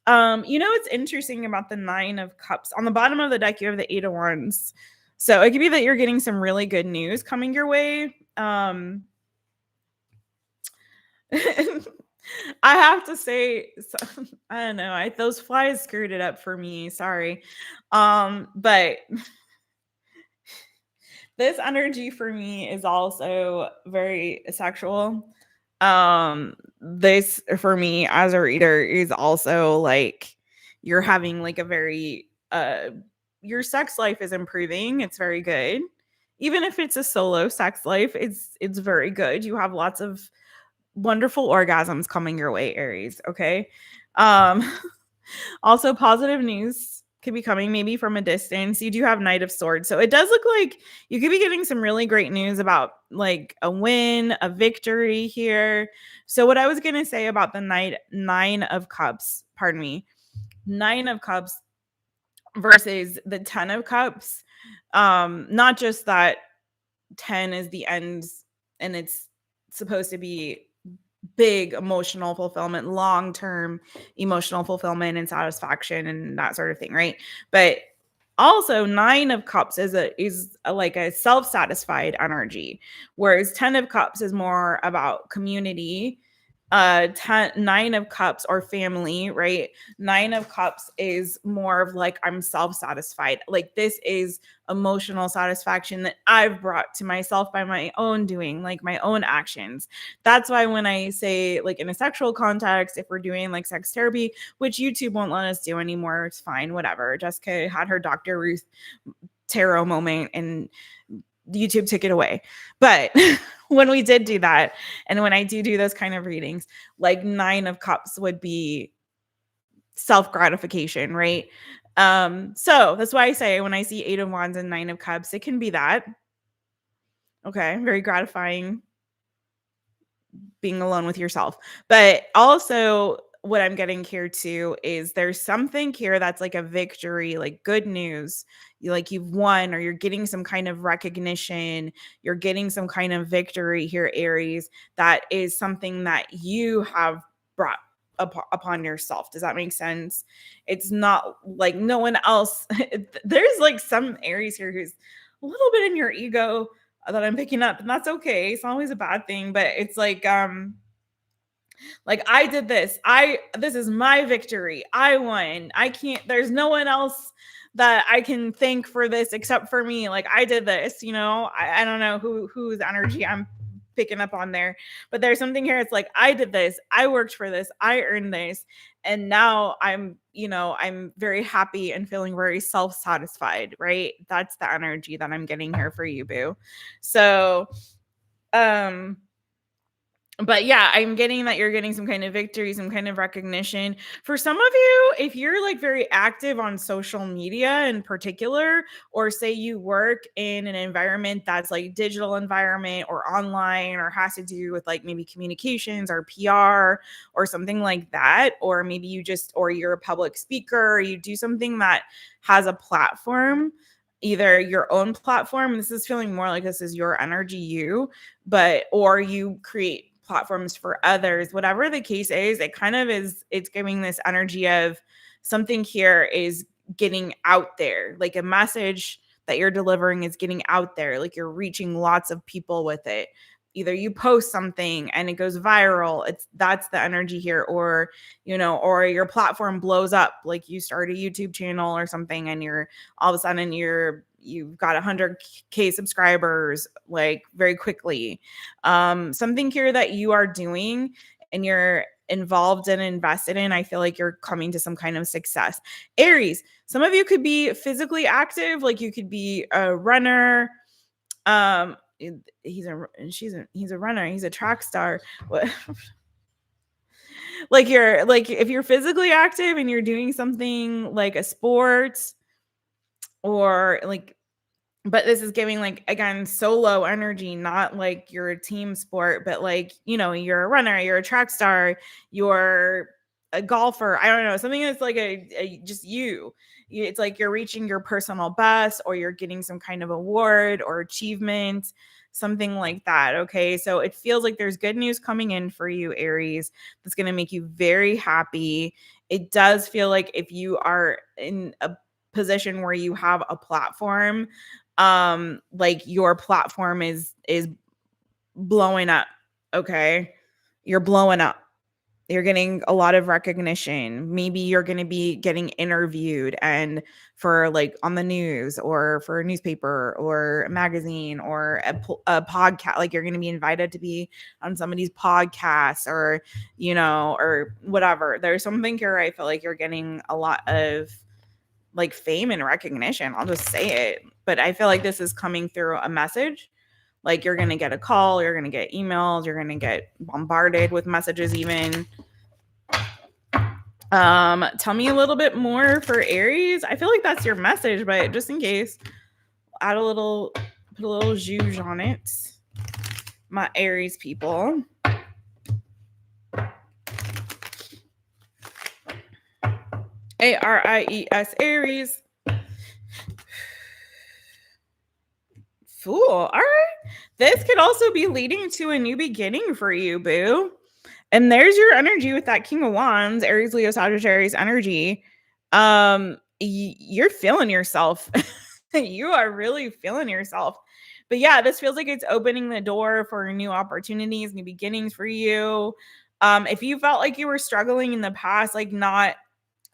What's interesting about the 9 of Cups? On the bottom of the deck, you have the 8 of Wands. So it could be that you're getting some really good news coming your way. I have to say, I don't know. Those flies screwed it up for me. Sorry. But this energy for me is also very sexual. This for me as a reader is also like you're having like a very your sex life is improving. It's very good. even if it's a solo sex life, it's very good. You have lots of wonderful orgasms coming your way, Aries. Okay. Um, Also, positive news could be coming maybe from a distance. You do have Knight of Swords. So it does look like you could be getting some really great news about like a win, a victory here. So what I was going to say about the Nine of Cups, pardon me, Nine of Cups versus the 10 of Cups. Not just that 10 is the end and it's supposed to be big emotional fulfillment, long-term emotional fulfillment and satisfaction and that sort of thing, right? But also 9 of Cups is like a self-satisfied energy, whereas 10 of Cups is more about community. 9 of Cups or family, right? 9 of Cups is more of like I'm self-satisfied. Like this is emotional satisfaction that I've brought to myself by my own doing, like my own actions. That's why when I say like in a sexual context, if we're doing like sex therapy, which YouTube won't let us do anymore, it's fine, whatever. Jessica had her Dr. Ruth tarot moment and YouTube took it away. But when we did do that, and when I do those kind of readings, like 9 of Cups would be self-gratification, right? So that's why I say when I see 8 of Wands and 9 of Cups, it can be that. Okay, very gratifying being alone with yourself. But also what I'm getting here too is there's something here that's like a victory, like good news. Like you've won or you're getting some kind of recognition, you're getting some kind of victory here, Aries, that is something that you have brought upon yourself. Does that make sense? It's not like no one else. There's like some Aries here who's a little bit in your ego that I'm picking up, and that's okay. It's not always a bad thing, but it's like I did this. This is my victory. I won. I can't there's no one else that I can thank for this except for me. Like I did this, you know. I don't know whose energy I'm picking up on there, but there's something here. It's like I did this. I worked for this. I earned this. And now I'm very happy and feeling very self-satisfied, right? That's the energy that I'm getting here for you, boo. So but yeah, I'm getting that you're getting some kind of victory, some kind of recognition. For some of you, if you're like very active on social media in particular, or say you work in an environment that's like digital environment or online or has to do with like maybe communications or PR or something like that, or maybe or you're a public speaker, or you do something that has a platform, either your own platform, this is feeling more like this is your energy, or you create platforms for others, whatever the case is, it's giving this energy of something here is getting out there, like a message that you're delivering is getting out there, like you're reaching lots of people with it. Either you post something and it goes viral, that's the energy here, or or your platform blows up, like you start a YouTube channel or something and you're all of a sudden you've got 100K subscribers like very quickly. Something here that you are doing and you're involved and invested in, I feel like you're coming to some kind of success. Aries, some of you could be physically active, like you could be a runner. He's a runner, he's a track star. What? Like if you're physically active and you're doing something like a sport or like, but this is giving like again solo energy, not like you're a team sport, but like you're a runner, you're a track star, you're a golfer, I don't know, something that's like just it's like you're reaching your personal best or you're getting some kind of award or achievement, something like that. Okay, so it feels like there's good news coming in for you, Aries, that's going to make you very happy. It does feel like if you are in a position where you have a platform, like your platform is blowing up. Okay, you're blowing up, you're getting a lot of recognition. Maybe you're going to be getting interviewed and for like on the news or for a newspaper or a magazine or a podcast, like you're going to be invited to be on somebody's podcast or or whatever. There's something here I feel like you're getting a lot of like fame and recognition. I'll just say it. But I feel like this is coming through a message. Like you're going to get a call, you're going to get emails, you're going to get bombarded with messages even. Tell me a little bit more for Aries. I feel like that's your message, but just in case, put a little zhuzh on it. My Aries people. ARIES, Aries. Fool. All right. This could also be leading to a new beginning for you, boo. And there's your energy with that King of Wands, Aries, Leo, Sagittarius energy. You're feeling yourself. You are really feeling yourself. But yeah, this feels like it's opening the door for new opportunities, new beginnings for you. If you felt like you were struggling in the past, like not,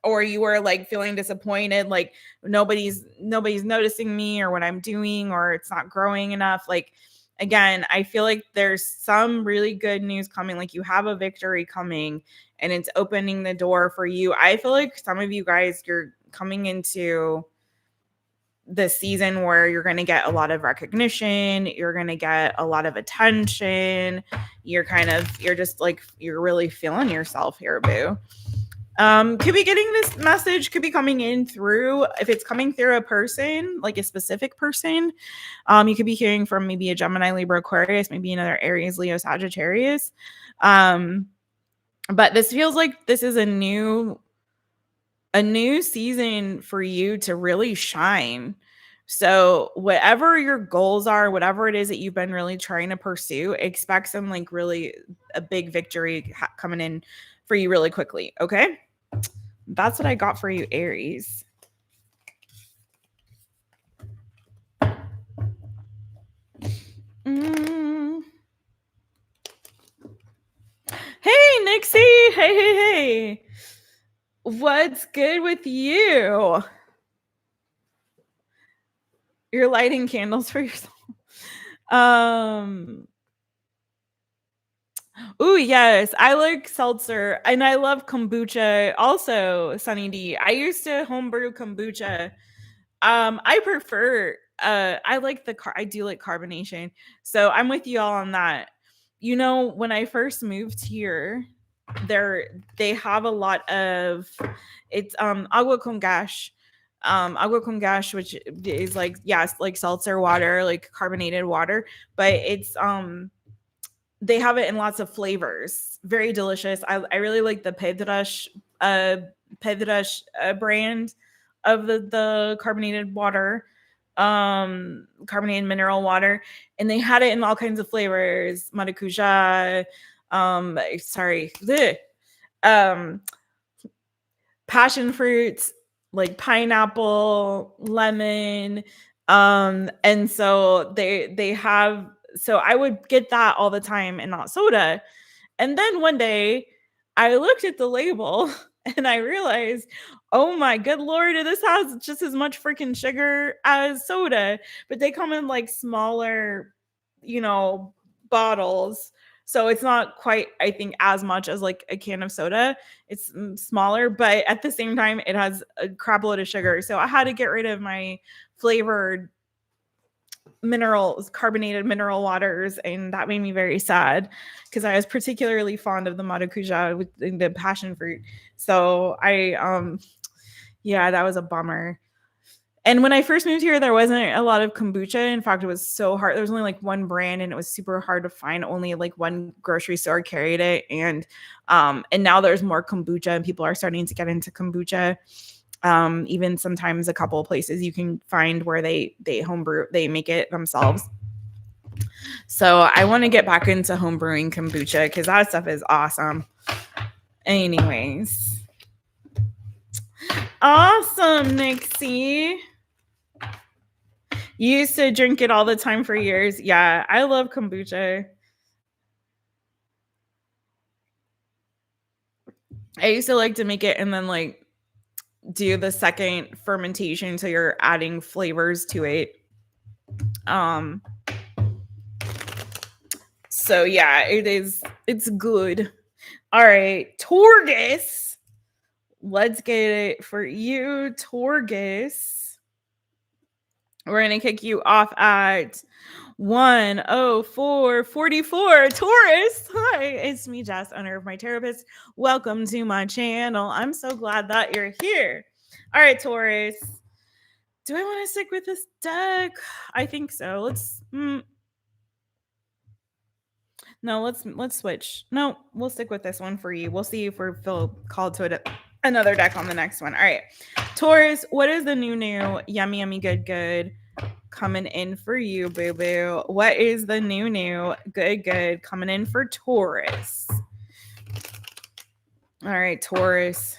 or you were like feeling disappointed, like nobody's noticing me or what I'm doing, or it's not growing enough, like again, I feel like there's some really good news coming. Like you have a victory coming and it's opening the door for you. I feel like some of you guys, you're coming into the season where you're going to get a lot of recognition. You're going to get a lot of attention. You're just like, you're really feeling yourself here, boo. Could be getting this message, could be coming in through, if it's coming through a person, like a specific person, you could be hearing from maybe a Gemini, Libra, Aquarius, maybe another Aries, Leo, Sagittarius. But this feels like this is a new season for you to really shine. So whatever your goals are, whatever it is that you've been really trying to pursue, expect some like really a big victory coming in for you really quickly. Okay. That's what I got for you, Aries. Hey, Nixie. Hey. What's good with you? You're lighting candles for yourself. Oh, yes. I like seltzer and I love kombucha. Also, Sunny D. I used to homebrew kombucha. I prefer I like I do like carbonation. So I'm with you all on that. You know, when I first moved here, they have a lot of it's agua con gas. Agua con gas, which is like, yes, like seltzer water, like carbonated water, but it's they have it in lots of flavors. Very delicious. I really like the Pedras brand of the carbonated water, carbonated mineral water, and they had it in all kinds of flavors. Maracuja, passion fruits, like pineapple, lemon, and so they have. So I would get that all the time and not soda. And then one day I looked at the label and I realized, oh my good Lord, this has just as much freaking sugar as soda, but they come in like smaller, bottles. So it's not quite, I think, as much as like a can of soda. It's smaller, but at the same time, it has a crap load of sugar. So I had to get rid of my flavored carbonated mineral waters, and that made me very sad because I was particularly fond of the maracuja with the passion fruit. So that was a bummer. And when I first moved here, there wasn't a lot of kombucha. In fact, it was so hard. There was only like one brand, and it was super hard to find. Only like one grocery store carried it, and now there's more kombucha, and people are starting to get into kombucha. Even sometimes a couple of places you can find where they homebrew, they make it themselves. So I want to get back into homebrewing kombucha because that stuff is awesome. Anyways. Awesome, Nixie. You used to drink it all the time for years. Yeah, I love kombucha. I used to like to make it and then like do the second fermentation, so you're adding flavors to it. So yeah, it's good. All right, Taurus, let's get it for you, Taurus. We're going to kick you off at 104.44. Taurus. Hi, it's me, Jess, owner of My Taropist. Welcome to my channel. I'm so glad that you're here. All right, Taurus. Do I want to stick with this deck? I think so. Let's switch. No, we'll stick with this one for you. We'll see if we're feel called to another deck on the next one. All right, Taurus, what is the new yummy good coming in for you, boo boo? What is the new good coming in for Taurus? All right, Taurus,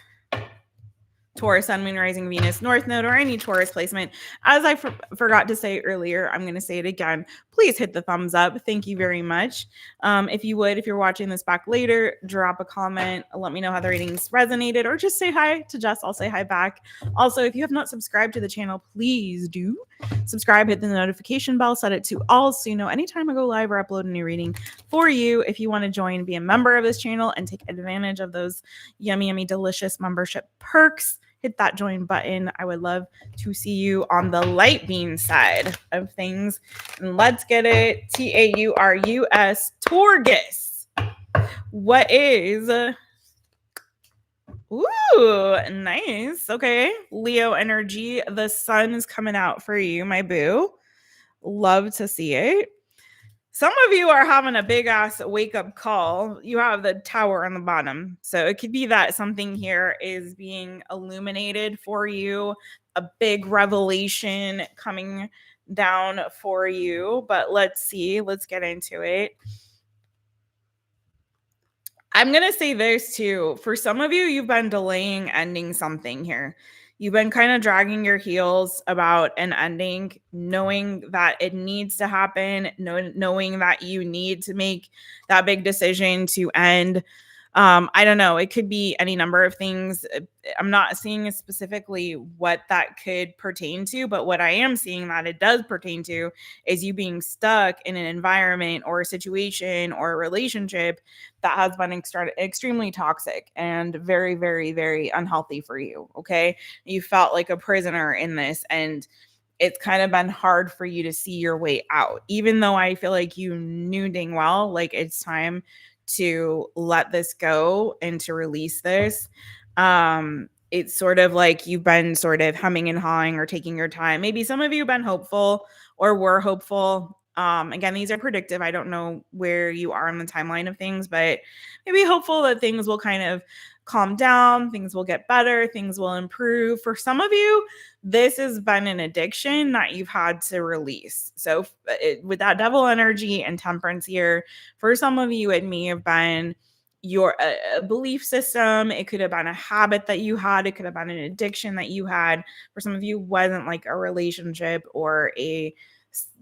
Sun, Moon, Rising, Venus, North Node, or any Taurus placement. As I forgot to say earlier, I'm going to say it again. Please hit the thumbs up. Thank you very much. If you're watching this back later, drop a comment. Let me know how the readings resonated, or just say hi to Jess. I'll say hi back. Also, if you have not subscribed to the channel, please do subscribe, hit the notification bell, set it to all so you know anytime I go live or upload a new reading for you. If you want to join, be a member of this channel and take advantage of those yummy, delicious membership perks, hit that join button. I would love to see you on the light beam side of things. And let's get it. TAURUS, Taurus. What is... Ooh, nice. Okay. Leo energy. The sun is coming out for you, my boo. Love to see it. Some of you are having a big ass wake up call. You have the tower on the bottom. So it could be that something here is being illuminated for you, a big revelation coming down for you. But let's see. Let's get into it. I'm going to say this too. For some of you, you've been delaying ending something here. You've been kind of dragging your heels about an ending, knowing that it needs to happen, knowing that you need to make that big decision to end. I don't know. It could be any number of things. I'm not seeing specifically what that could pertain to, but what I am seeing that it does pertain to is you being stuck in an environment or a situation or a relationship that has been extremely toxic and very, very, very unhealthy for you. Okay. You felt like a prisoner in this, and it's kind of been hard for you to see your way out, even though I feel like you knew dang well, like it's time to let this go and to release this. It's sort of like you've been sort of humming and hawing or taking your time. Maybe some of you have been hopeful or were hopeful. Again, these are predictive. I don't know where you are in the timeline of things, but maybe hopeful that things will kind of calm down, things will get better, things will improve. For some of you, this has been an addiction that you've had to release. So with that devil energy and temperance here, for some of you, it may have been your belief system. It could have been a habit that you had. It could have been an addiction that you had. For some of you, wasn't like a relationship or a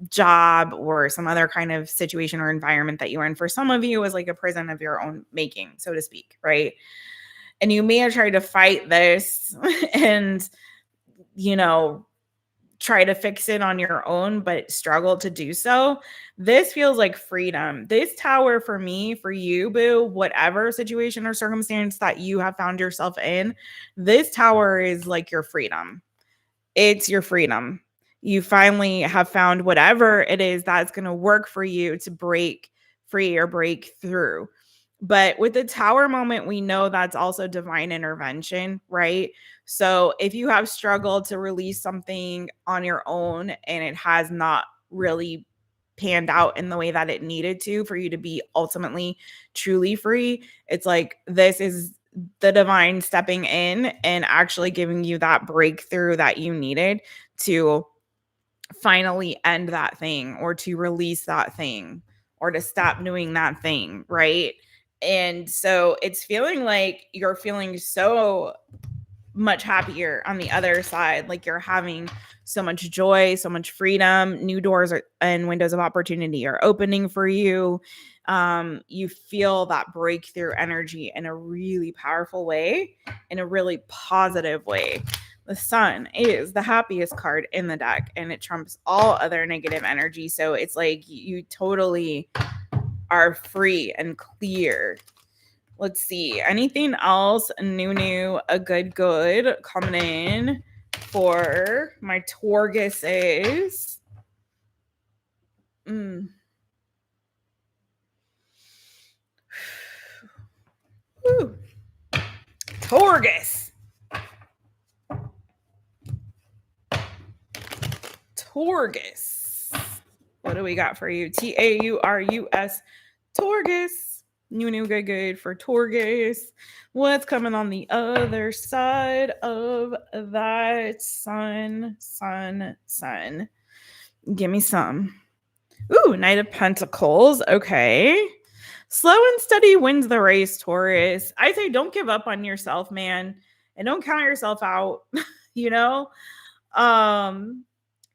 job or some other kind of situation or environment that you were in. For some of you, it was like a prison of your own making, so to speak, right? And you may have tried to fight this and, try to fix it on your own, but struggle to do so. This feels like freedom. This tower for me, for you, boo, whatever situation or circumstance that you have found yourself in, this tower is like your freedom. It's your freedom. You finally have found whatever it is that's going to work for you to break free or break through. But with the tower moment, we know that's also divine intervention, right? So if you have struggled to release something on your own and it has not really panned out in the way that it needed to for you to be ultimately truly free, it's like this is the divine stepping in and actually giving you that breakthrough that you needed to finally end that thing or to release that thing or to stop doing that thing, right? And so it's feeling like you're feeling so much happier on the other side. Like you're having so much joy, so much freedom. New doors and windows of opportunity are opening for you. You feel that breakthrough energy in a really powerful way, in a really positive way. The sun is the happiest card in the deck, and it trumps all other negative energy. So it's like you totally are free and clear. Let's see. Anything else new, a good coming in for my Tauruses? Ooh. Taurus. Taurus. What do we got for you? TAURUS. Taurus. New, good for Taurus. What's coming on the other side of that? Sun. Give me some. Ooh, Knight of Pentacles. Okay. Slow and steady wins the race, Taurus. I say don't give up on yourself, man. And don't count yourself out. You know?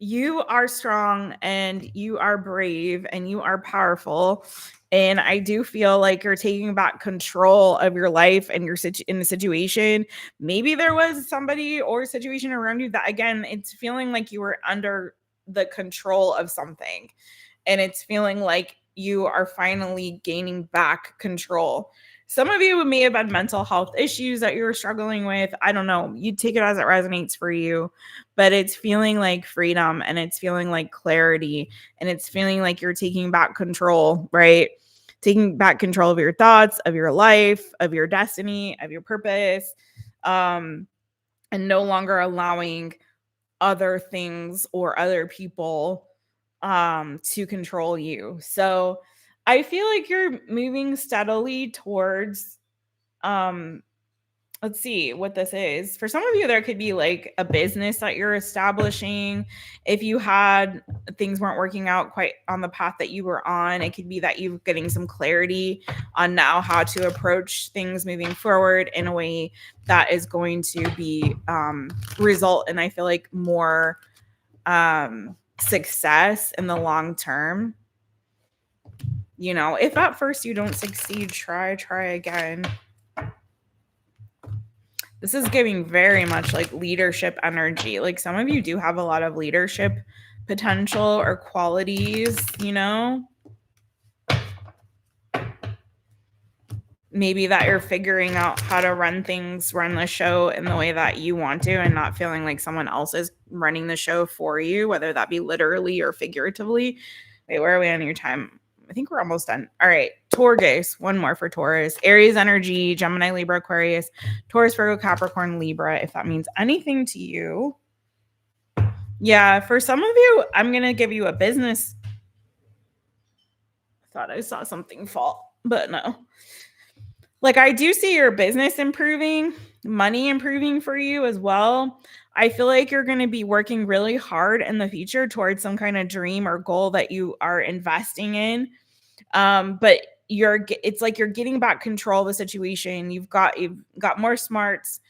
You are strong and you are brave and you are powerful. And I do feel like you're taking back control of your life and your in the situation. Maybe there was somebody or situation around you that, again, it's feeling like you were under the control of something. And it's feeling like you are finally gaining back control. Some of you may have had mental health issues that you were struggling with. I don't know. You take it as it resonates for you, but it's feeling like freedom and it's feeling like clarity and it's feeling like you're taking back control, right? Taking back control of your thoughts, of your life, of your destiny, of your purpose, and no longer allowing other things or other people to control you. So I feel like you're moving steadily towards let's see what this is. For some of you, there could be like a business that you're establishing. If you had things weren't working out quite on the path that you were on, it could be that you're getting some clarity on now how to approach things moving forward in a way that is going to be result in, I feel like, more success in the long term. You know, if at first you don't succeed, try again. This is giving very much like leadership energy. Like some of you do have a lot of leadership potential or qualities, you know? Maybe that you're figuring out how to run the show in the way that you want to and not feeling like someone else is running the show for you, whether that be literally or figuratively. Wait, where are we on your time? I think we're almost done. All right. Taurus. One more for Taurus. Aries energy, Gemini, Libra, Aquarius, Taurus, Virgo, Capricorn, Libra, if that means anything to you. Yeah, for some of you, I'm going to give you a business. I thought I saw something fall, but no. Like I do see your business improving, money improving for you as well. I feel like you're going to be working really hard in the future towards some kind of dream or goal that you are investing in. But it's like you're getting back control of the situation. You've got more smarts.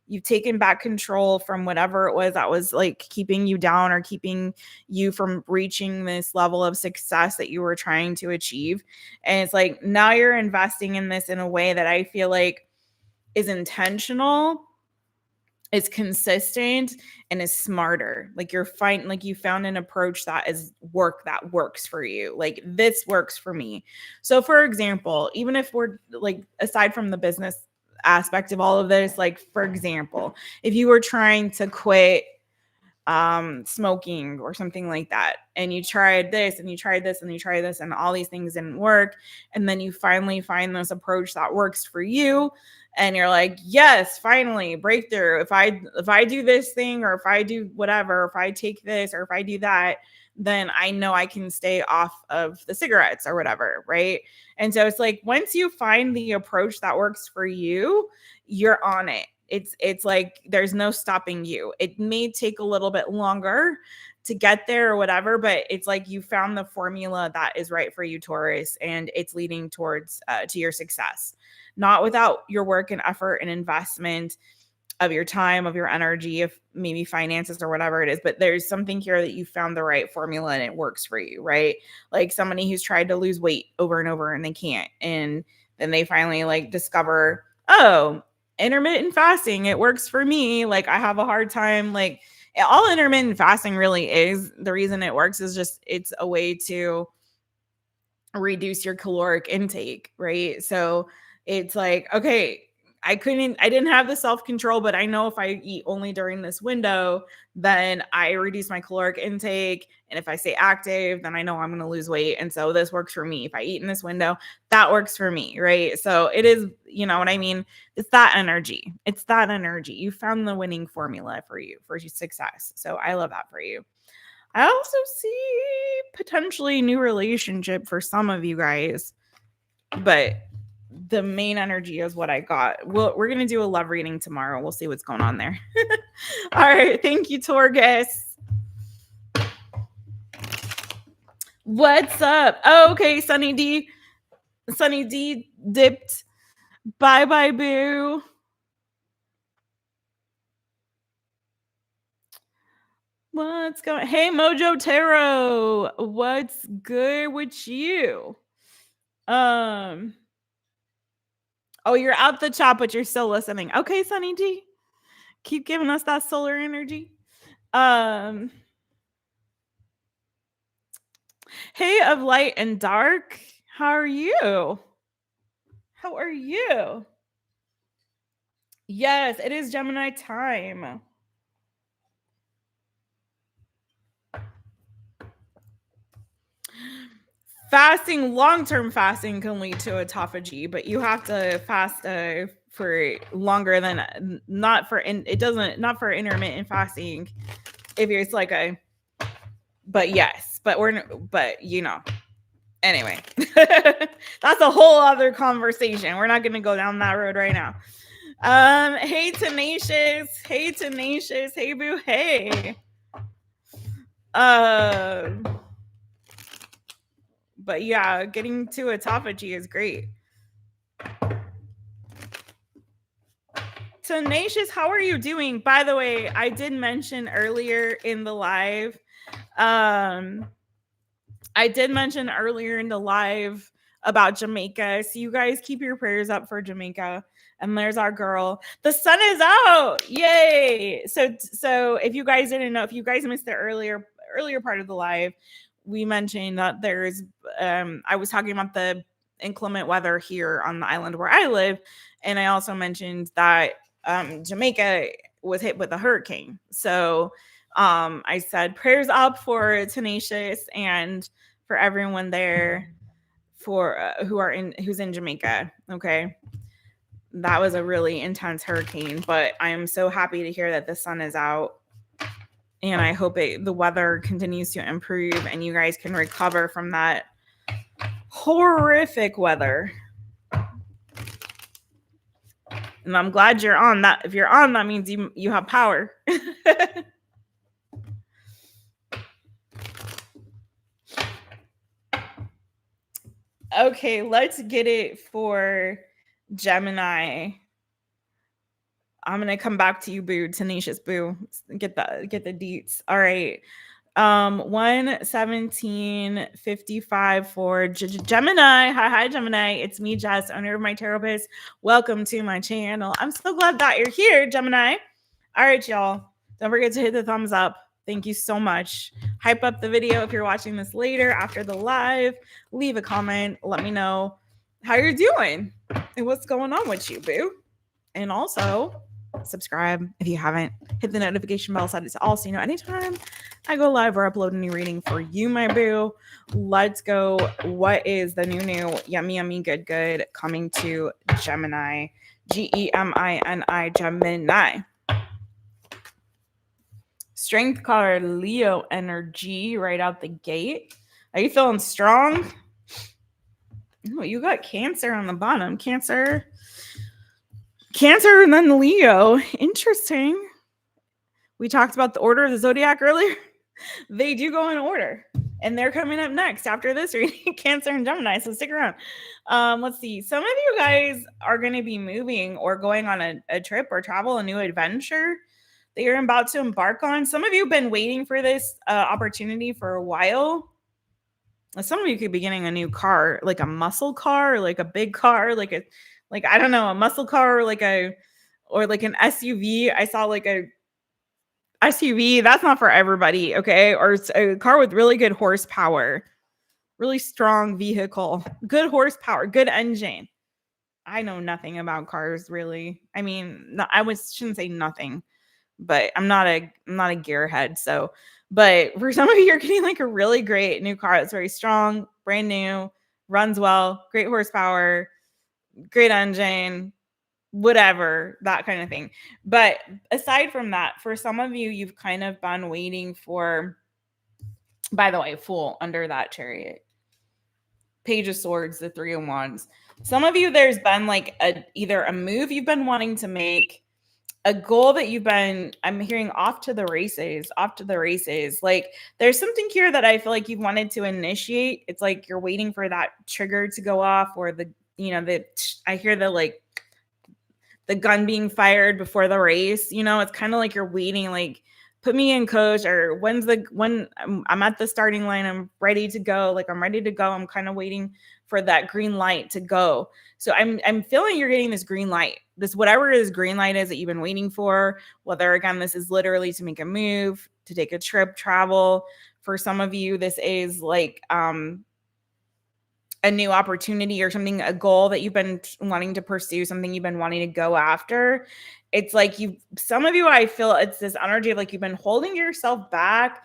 You've taken back control from whatever it was that was like keeping you down or keeping you from reaching this level of success that you were trying to achieve. And it's like now you're investing in this in a way that I feel like is intentional, is consistent, and is smarter. Like you found an approach that works for you. Like this works for me. So for example, even if we're like, aside from the business aspect of all of this, like for example, if you were trying to quit smoking or something like that, and you tried this and you tried this and you tried this and all these things didn't work, and then you finally find this approach that works for you, and you're like, yes, finally breakthrough. If I do this thing, or if I do whatever, if I take this or if I do that, then I know I can stay off of the cigarettes or whatever, right? And so it's like once you find the approach that works for you, you're on it. It's like there's no stopping you. It may take a little bit longer to get there or whatever, but it's like you found the formula that is right for you, Taurus, and it's leading towards to your success. Not without your work and effort and investment of your time, of your energy, of maybe finances or whatever it is, but there's something here that you found the right formula and it works for you, right? Like somebody who's tried to lose weight over and over and they can't, and then they finally like discover, oh, intermittent fasting, it works for me. Like I have a hard time, like all intermittent fasting really is, the reason it works is just it's a way to reduce your caloric intake, right? So It's like, okay, I didn't have the self-control, but I know if I eat only during this window, then I reduce my caloric intake. And if I stay active, then I know I'm going to lose weight. And so this works for me. If I eat in this window, that works for me. Right. So it is, you know what I mean? It's that energy. It's that energy. You found the winning formula for you, for your success. So I love that for you. I also see potentially new relationship for some of you guys, but the main energy is what I got. We're going to do a love reading tomorrow. We'll see what's going on there. All right. Thank you, Torgus. What's up? Oh, okay. Sunny D dipped. Bye, boo. What's going? Hey, Mojo Tarot. What's good with you? Oh, you're out the chat, but you're still listening. Okay, Sunny D. Keep giving us that solar energy. Hey, of light and dark. How are you? How are you? Yes, it is Gemini time. Fasting, long-term fasting can lead to autophagy, but you have to fast for longer than not for intermittent fasting. If it's like but yes, but you know. Anyway, that's a whole other conversation. We're not going to go down that road right now. Hey, Tenacious. Hey, Tenacious. Hey, boo. Hey. But yeah, getting to autophagy is great. Tenacious, how are you doing? By the way, I did mention earlier in the live, about Jamaica. So you guys keep your prayers up for Jamaica. And there's our girl. The sun is out. Yay. So if you guys didn't know, if you guys missed the earlier part of the live, we mentioned that there's I was talking about the inclement weather here on the island where I live. And I also mentioned that Jamaica was hit with a hurricane. So I said prayers up for Tenacious and for everyone there for who's in Jamaica. Okay. That was a really intense hurricane, but I am so happy to hear that the sun is out. And I hope the weather continues to improve and you guys can recover from that horrific weather. And I'm glad you're on that. If you're on, that means you have power. Okay, let's get it for Gemini. I'm gonna come back to you, boo. Tenacious boo. Get the deets. All right. 11755 for Gemini. Hi, Gemini. It's me, Jess, owner of My Taropist. Welcome to my channel. I'm so glad that you're here, Gemini. All right, y'all. Don't forget to hit the thumbs up. Thank you so much. Hype up the video if you're watching this later after the live. Leave a comment. Let me know how you're doing and what's going on with you, boo. And also, subscribe if you haven't. Hit the notification bell so it's all so you know anytime I go live or upload a new reading for you, my boo. Let's go. What is the new yummy good coming to Gemini? Gemini, Gemini. Strength card, Leo energy right out the gate. Are you feeling strong? Oh, you got Cancer on the bottom. Cancer and then Leo. Interesting. We talked about the order of the zodiac earlier. They do go in order. And they're coming up next after this reading. Cancer and Gemini. So stick around. Let's see. Some of you guys are going to be moving or going on a trip or travel, a new adventure that you're about to embark on. Some of you have been waiting for this opportunity for a while. Some of you could be getting a new car, like a muscle car, like a big car, like I don't know, a muscle car, or like an SUV. I saw like a SUV. That's not for everybody, okay? Or it's a car with really good horsepower, really strong vehicle, good horsepower, good engine. I know nothing about cars really. I mean, shouldn't say nothing, but I'm not a gearhead. So, but for some of you, you're getting like a really great new car that's very strong, brand new, runs well, great horsepower, great engine, whatever, that kind of thing. But aside from that, for some of you, you've kind of been waiting for, by the way, Fool under that Chariot. Page of Swords, the Three of Wands. Some of you, there's been like either a move you've been wanting to make, a goal that I'm hearing off to the races. Like there's something here that I feel like you've wanted to initiate. It's like you're waiting for that trigger to go off, or I hear the gun being fired before the race. It's kind of like you're waiting, like, put me in, coach, or when I'm at the starting line, I'm ready to go. Like, I'm ready to go. I'm kind of waiting for that green light to go. So I'm feeling you're getting this green light, this whatever this green light is that you've been waiting for, whether again, this is literally to make a move, to take a trip, travel. For some of you, this is like, a new opportunity or something, a goal that you've been wanting to pursue, something you've been wanting to go after. It's like some of you, I feel it's this energy of like you've been holding yourself back,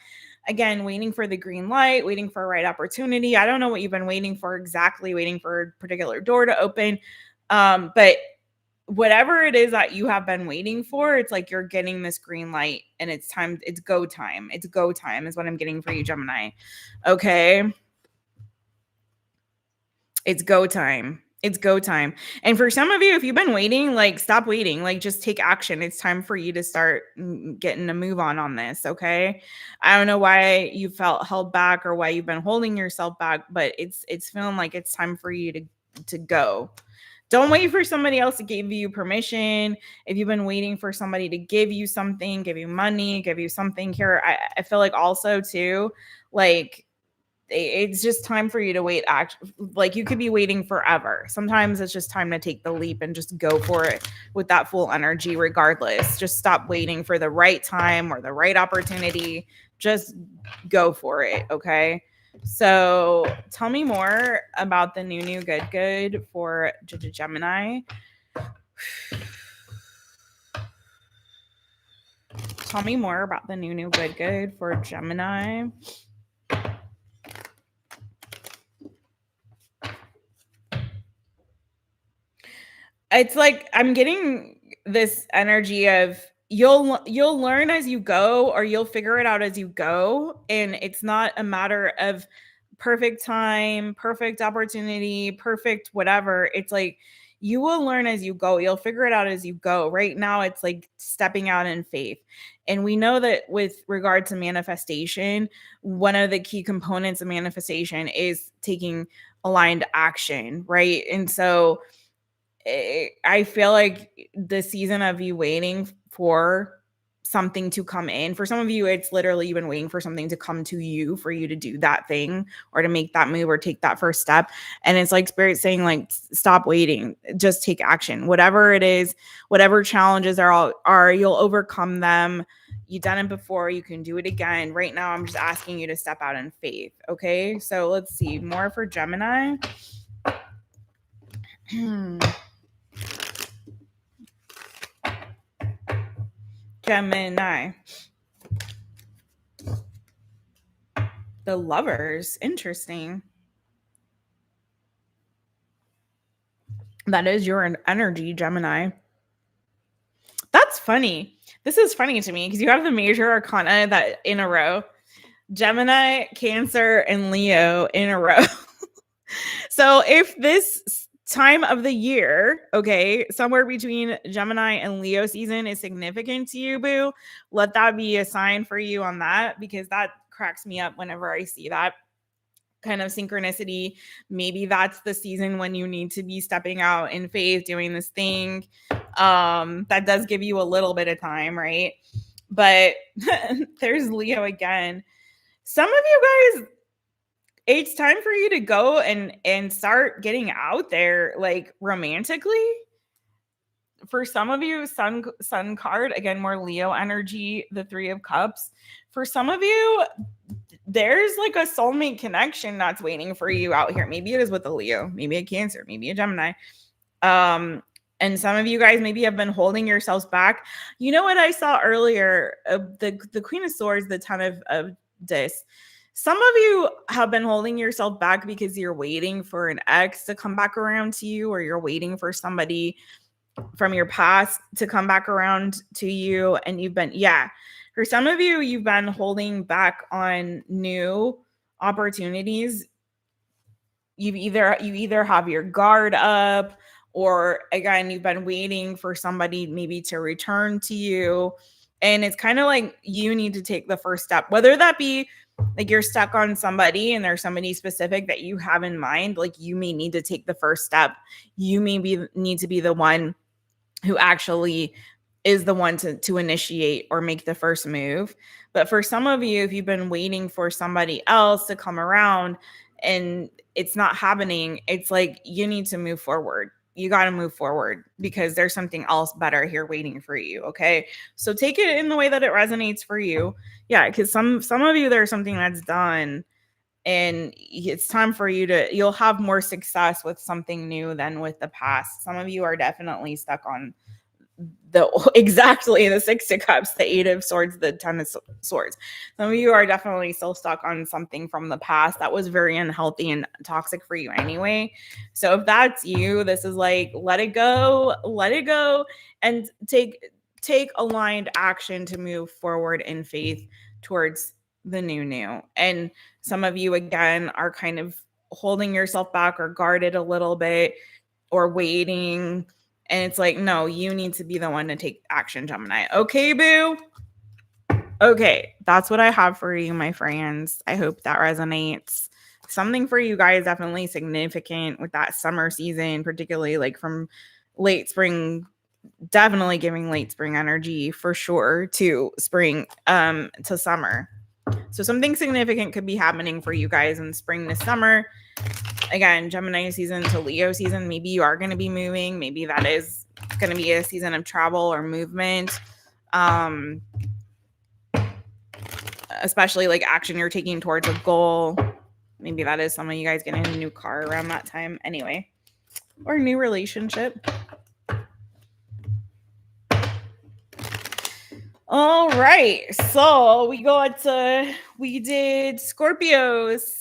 again, waiting for the green light, waiting for a right opportunity. I don't know what you've been waiting for exactly, waiting for a particular door to open. But whatever it is that you have been waiting for, it's like you're getting this green light and it's time. It's go time. It's go time is what I'm getting for you, Gemini. Okay. It's go time. It's go time. And for some of you, if you've been waiting, like, stop waiting, like, just take action. It's time for you to start getting a move on this. Okay. I don't know why you felt held back or why you've been holding yourself back, but it's feeling like it's time for you to go. Don't wait for somebody else to give you permission. If you've been waiting for somebody to give you something, give you money, give you something here, I feel like also too, like, it's just time for you to wait. Like, you could be waiting forever. Sometimes it's just time to take the leap and just go for it with that full energy regardless. Just stop waiting for the right time or the right opportunity. Just go for it. Okay. So tell me more about the new good for Gemini. Tell me more about the new good for Gemini. It's like I'm getting this energy of you'll learn as you go, or you'll figure it out as you go, and it's not a matter of perfect time, perfect opportunity, perfect whatever. It's like you will learn as you go. You'll figure it out as you go. Right now it's like stepping out in faith. And we know that with regard to manifestation, one of the key components of manifestation is taking aligned action, right? And so I feel like the season of you waiting for something to come in, for some of you, it's literally you've been waiting for something to come to you, for you to do that thing or to make that move or take that first step. And it's like Spirit saying, like, stop waiting, just take action. Whatever it is, whatever challenges are, you'll overcome them. You've done it before, you can do it again. Right now, I'm just asking you to step out in faith. Okay, so let's see more for Gemini. Gemini. The Lovers. Interesting. That is your energy, Gemini. That's funny. This is funny to me because you have the major arcana that in a row. Gemini, Cancer, and Leo in a row. So if this time of the year, okay, somewhere between Gemini and Leo season is significant to you, boo, let that be a sign for you on that, because that cracks me up whenever I see that kind of synchronicity. Maybe that's the season when you need to be stepping out in faith, doing this thing. That does give you a little bit of time, right? But there's Leo again. Some of you guys, it's time for you to go and start getting out there, like, romantically. For some of you, sun card, again, more Leo energy, the 3 of Cups. For some of you, there's like a soulmate connection that's waiting for you out here. Maybe it is with a Leo, maybe a Cancer, maybe a Gemini. And some of you guys maybe have been holding yourselves back. You know what I saw earlier? The Queen of Swords, the Ten of Dis. Some of you have been holding yourself back because you're waiting for an ex to come back around to you, or you're waiting for somebody from your past to come back around to you. And you've been, for some of you, you've been holding back on new opportunities. You either have your guard up, or again, you've been waiting for somebody maybe to return to you. And it's kind of like you need to take the first step, whether that be like you're stuck on somebody and there's somebody specific that you have in mind. Like, you may need to take the first step. You need to be the one who actually is the one to initiate or make the first move. But for some of you, if you've been waiting for somebody else to come around and it's not happening, it's like you need to move forward. You got to move forward because there's something else better here waiting for you. Okay. So take it in the way that it resonates for you. Yeah. Because some of you, there's something that's done and it's time for you'll have more success with something new than with the past. Some of you are definitely stuck on exactly the Six of Cups, the Eight of Swords, the Ten of Swords. Some of you are definitely still stuck on something from the past that was very unhealthy and toxic for you anyway. So if that's you, this is like, let it go, and take aligned action to move forward in faith towards the new. And some of you, again, are kind of holding yourself back or guarded a little bit or waiting. And it's like, no, you need to be the one to take action, Gemini. Okay, boo? Okay, that's what I have for you, my friends. I hope that resonates. Something for you guys definitely significant with that summer season, particularly like from late spring, definitely giving late spring energy for sure to spring to summer. So something significant could be happening for you guys in spring to summer. Again, Gemini season to Leo season. Maybe you are going to be moving. Maybe that is going to be a season of travel or movement. Especially like action you're taking towards a goal. Maybe that is some of you guys getting a new car around that time. Anyway, or a new relationship. All right. So we did Scorpios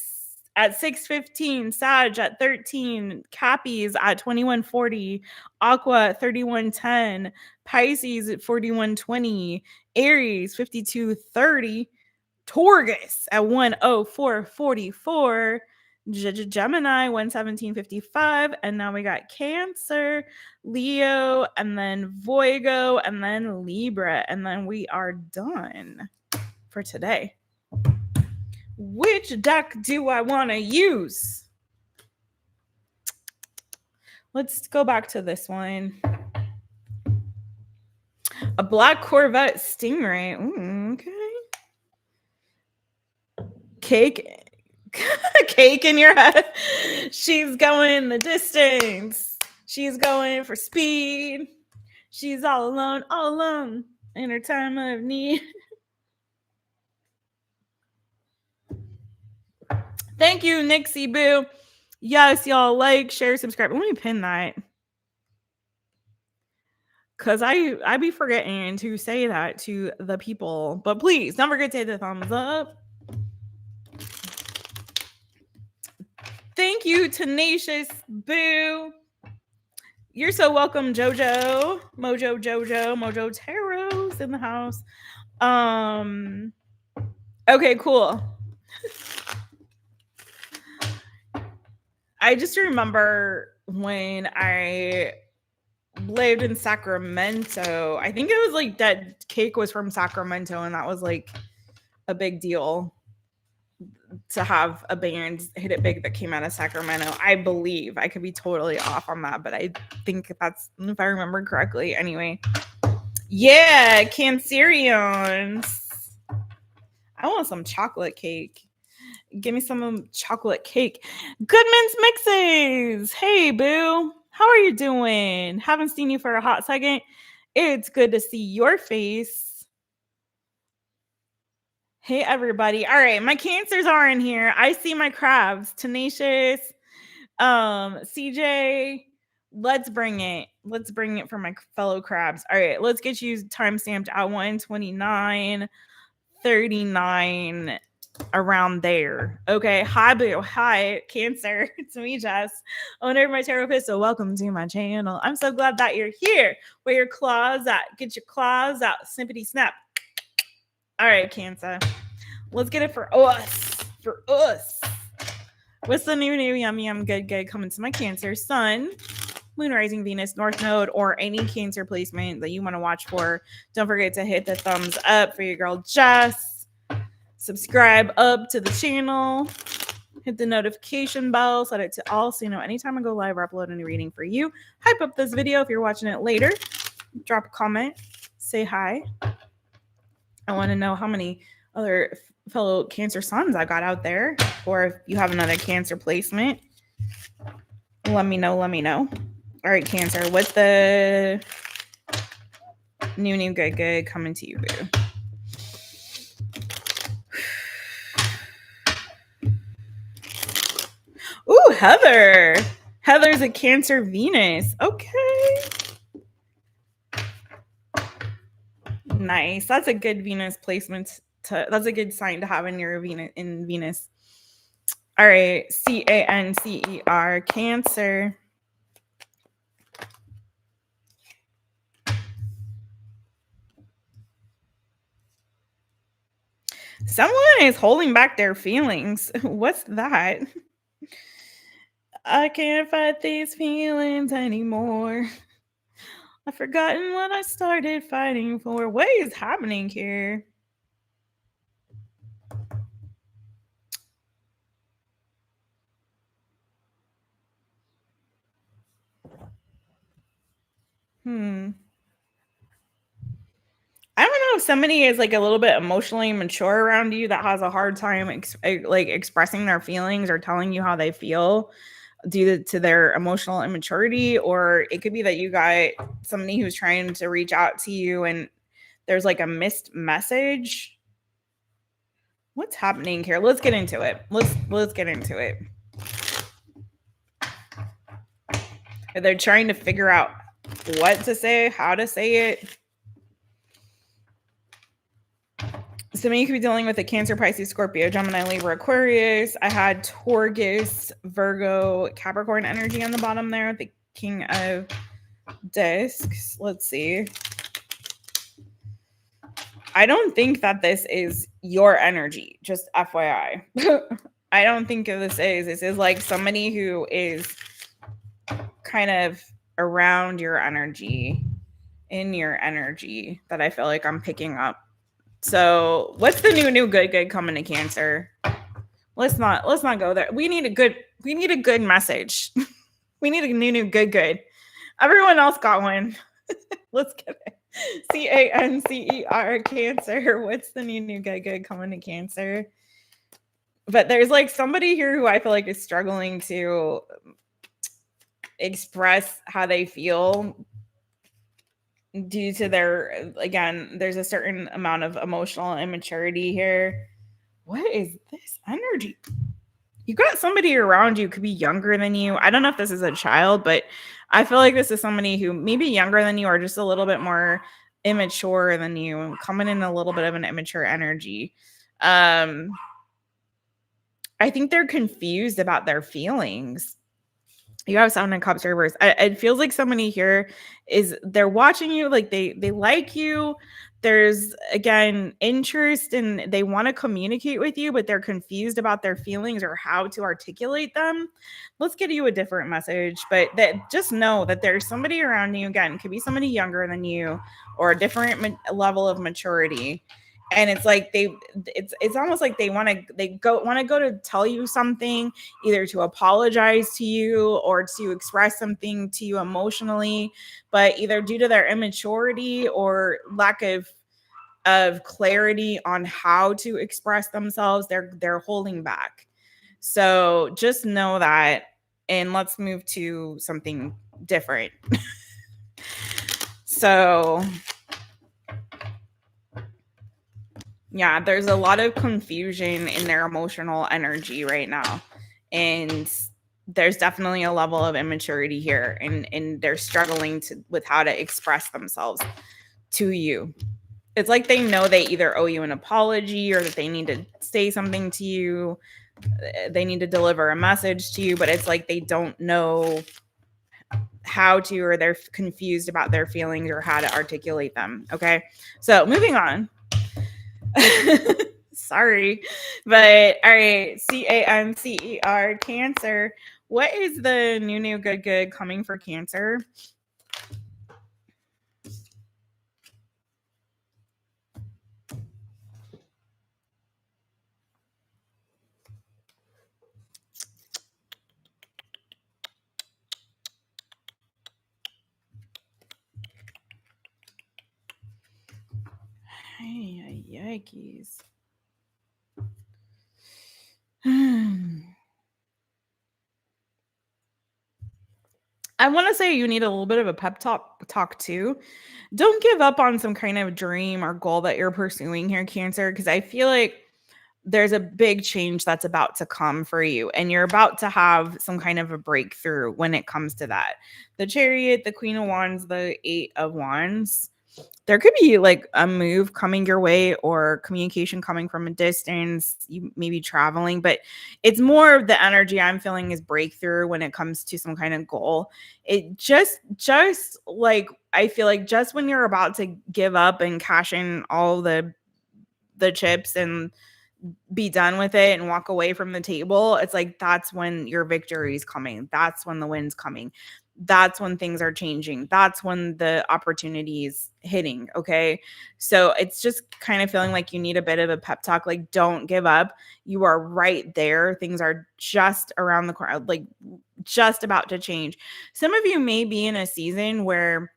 at 6:15, Sag at 13, Cappies at 21:40, Aqua at 31:10, Pisces at 41:20, Aries 52:30, Taurus at 1:04:44, Gemini 1:17:55, and now we got Cancer, Leo, and then Virgo, and then Libra, and then we are done for today. Which deck do I want to use? Let's go back to this one. A Black Corvette Stingray. Ooh, okay. Cake in your head. She's going the distance. She's going for speed. She's all alone in her time of need. Thank you, Nixie Boo. Yes, y'all like, share, subscribe. Let me pin that. Because I be forgetting to say that to the people. But please, don't forget to hit the thumbs up. Thank you, Tenacious Boo. You're so welcome, Mojo Taro's in the house. Okay, cool. I just remember when I lived in Sacramento, I think it was like that cake was from Sacramento, and that was like a big deal to have a band hit it big that came out of Sacramento. I believe. I could be totally off on that, but I think that's, if I remember correctly. Anyway, yeah, Cancerians. I want some chocolate cake. Give me some chocolate cake. Goodman's Mixes. Hey, boo. How are you doing? Haven't seen you for a hot second. It's good to see your face. Hey, everybody. All right, my Cancers are in here. I see my crabs. Tenacious, CJ, Let's bring it. Let's bring it for my fellow crabs. All right, let's get you time stamped at 129:39, around there. Okay. Hi, boo. Hi, Cancer. It's me, Jess, owner of My Taropist. So welcome to my channel. I'm so glad that you're here. Where your claws at? Get your claws out. Snippity snap. All right, Cancer. Let's get it for us. For us. What's the new yum yum good coming to my Cancer? Sun, Moon, Rising, Venus, North Node, or any Cancer placement that you want to watch for. Don't forget to hit the thumbs up for your girl Jess. Subscribe up to the channel. Hit the notification bell. Set it to all so you know anytime I go live or upload a new reading for you. Hype up this video if you're watching it later. Drop a comment. Say hi. I want to know how many other fellow Cancer suns I got out there. Or if you have another Cancer placement, let me know. Let me know. All right, Cancer. What's the new good coming to you, boo? Ooh, Heather. Heather's a Cancer Venus. Okay. Nice. That's a good Venus placement. That's a good sign to have in your Venus. All right. CANCER, Cancer. Someone is holding back their feelings. What's that? I can't fight these feelings anymore. I've forgotten what I started fighting for. What is happening here? I don't know if somebody is like a little bit emotionally mature around you that has a hard time expressing their feelings or telling you how they feel due to their emotional immaturity, or it could be that you got somebody who's trying to reach out to you and there's like a missed message. What's happening here? Let's get into it. Let's get into it. They're trying to figure out what to say, how to say it. Somebody could be dealing with a Cancer, Pisces, Scorpio, Gemini, Libra, Aquarius. I had Taurus, Virgo, Capricorn energy on the bottom there. The King of Discs. Let's see. I don't think that this is your energy. Just FYI. I don't think this is. This is like somebody who is kind of around your energy, in your energy, that I feel like I'm picking up. So what's the new good coming to Cancer? Let's not go there. We need a good message. We need a new good. Everyone else got one. Let's get it. CANCER, Cancer. What's the new good coming to Cancer? But there's like somebody here who I feel like is struggling to express how they feel due to their, again, there's a certain amount of emotional immaturity here. What is this energy? You got somebody around you, could be younger than you. I don't know if this is a child, but I feel like this is somebody who may be younger than you or just a little bit more immature than you, coming in a little bit of an immature energy. I think they're confused about their feelings. You have Seven of Cups reverse. It feels like somebody here they're watching you, like they like you. There's, again, interest and they want to communicate with you, but they're confused about their feelings or how to articulate them. Let's get you a different message, but that just know that there's somebody around you. Again, could be somebody younger than you or a different level of maturity. And it's like it's almost like they want to go to tell you something, either to apologize to you or to express something to you emotionally, but either due to their immaturity or lack of clarity on how to express themselves, they're holding back. So just know that, and let's move to something different. So yeah, there's a lot of confusion in their emotional energy right now. And there's definitely a level of immaturity here, and they're struggling with how to express themselves to you. It's like they know they either owe you an apology or that they need to say something to you. They need to deliver a message to you, but it's like they don't know how to, or they're confused about their feelings or how to articulate them. Okay. So moving on. Sorry. But all right. CANCER, Cancer. What is the new, good coming for Cancer? Hey, yikes. I want to say you need a little bit of a pep talk too. Don't give up on some kind of dream or goal that you're pursuing here, Cancer, because I feel like there's a big change that's about to come for you, and you're about to have some kind of a breakthrough when it comes to that. The Chariot, the Queen of Wands, the Eight of Wands. There could be like a move coming your way or communication coming from a distance. You may be traveling, but it's more of the energy I'm feeling is breakthrough when it comes to some kind of goal. It just like I feel like just when you're about to give up and cash in all the chips and be done with it and walk away from the table, it's like that's when your victory is coming. That's when the win's coming. That's when things are changing. That's when the opportunity is hitting. Okay. So it's just kind of feeling like you need a bit of a pep talk. Like, don't give up. You are right there. Things are just around the corner, like just about to change. Some of you may be in a season where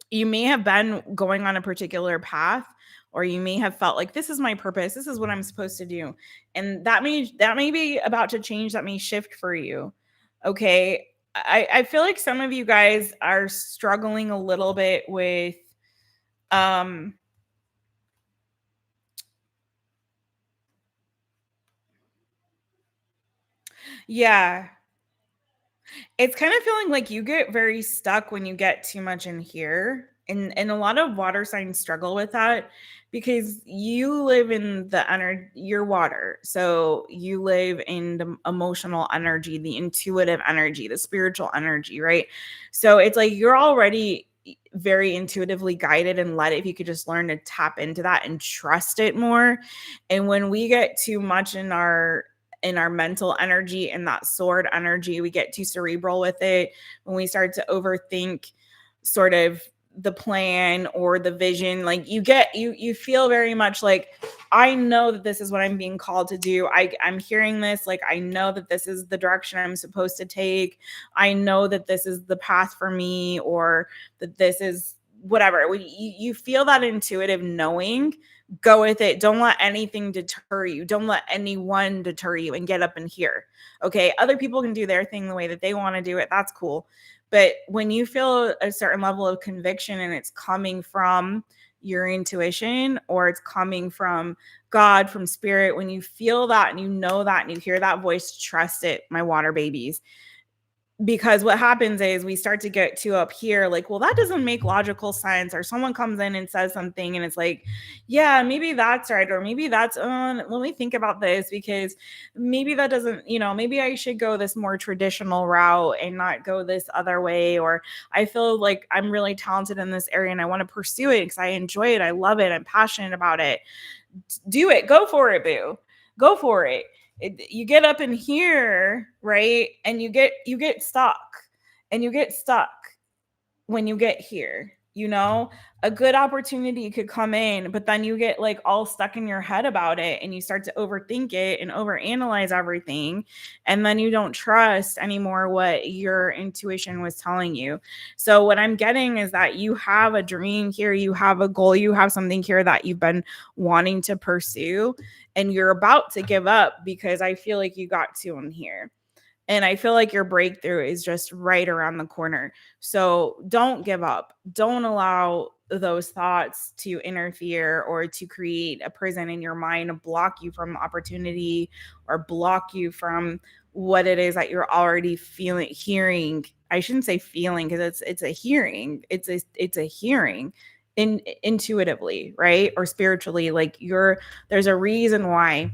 you may have been going on a particular path, or you may have felt like this is my purpose, this is what I'm supposed to do, and that may be about to change, that may shift for you. Okay. I feel like some of you guys are struggling a little bit with um yeah, it's kind of feeling like you get very stuck when you get too much in here. And a lot of water signs struggle with that because you live in the energy, you're water. So you live in the emotional energy, the intuitive energy, the spiritual energy, right? So it's like you're already very intuitively guided and led if you could just learn to tap into that and trust it more. And when we get too much in our mental energy and that sword energy, we get too cerebral with it. When we start to overthink sort of the plan or the vision, like you feel very much like, I know that this is what I'm being called to do. I'm hearing this, like I know that this is the direction I'm supposed to take. I know that this is the path for me, or that this is whatever. You feel that intuitive knowing. Go with it. Don't let anything deter you. Don't let anyone deter you, and get up in here. Okay. Other people can do their thing the way that they want to do it. That's cool. But when you feel a certain level of conviction and it's coming from your intuition, or it's coming from God, from spirit, when you feel that and you know that and you hear that voice, trust it, my water babies. Because what happens is we start to get too up here, like, well, that doesn't make logical sense, or someone comes in and says something and it's like, yeah, maybe that's right, or maybe that's let me think about this, because maybe that doesn't, maybe I should go this more traditional route and not go this other way, or I feel like I'm really talented in this area and I want to pursue it because I enjoy it, I love it, I'm passionate about it. Do it. Go for it, boo. Go for it. You get up in here, right? And you get stuck. And you get stuck when you get here. A good opportunity could come in, but then you get like all stuck in your head about it, and you start to overthink it and overanalyze everything, and then you don't trust anymore what your intuition was telling you. So what I'm getting is that you have a dream here, you have a goal, you have something here that you've been wanting to pursue, and you're about to give up because I feel like you got to in here. And I feel like your breakthrough is just right around the corner. So don't give up. Don't allow those thoughts to interfere or to create a prison in your mind, block you from opportunity or block you from what it is that you're already hearing. I shouldn't say feeling, because it's a hearing. It's a hearing intuitively, right? Or spiritually. Like there's a reason why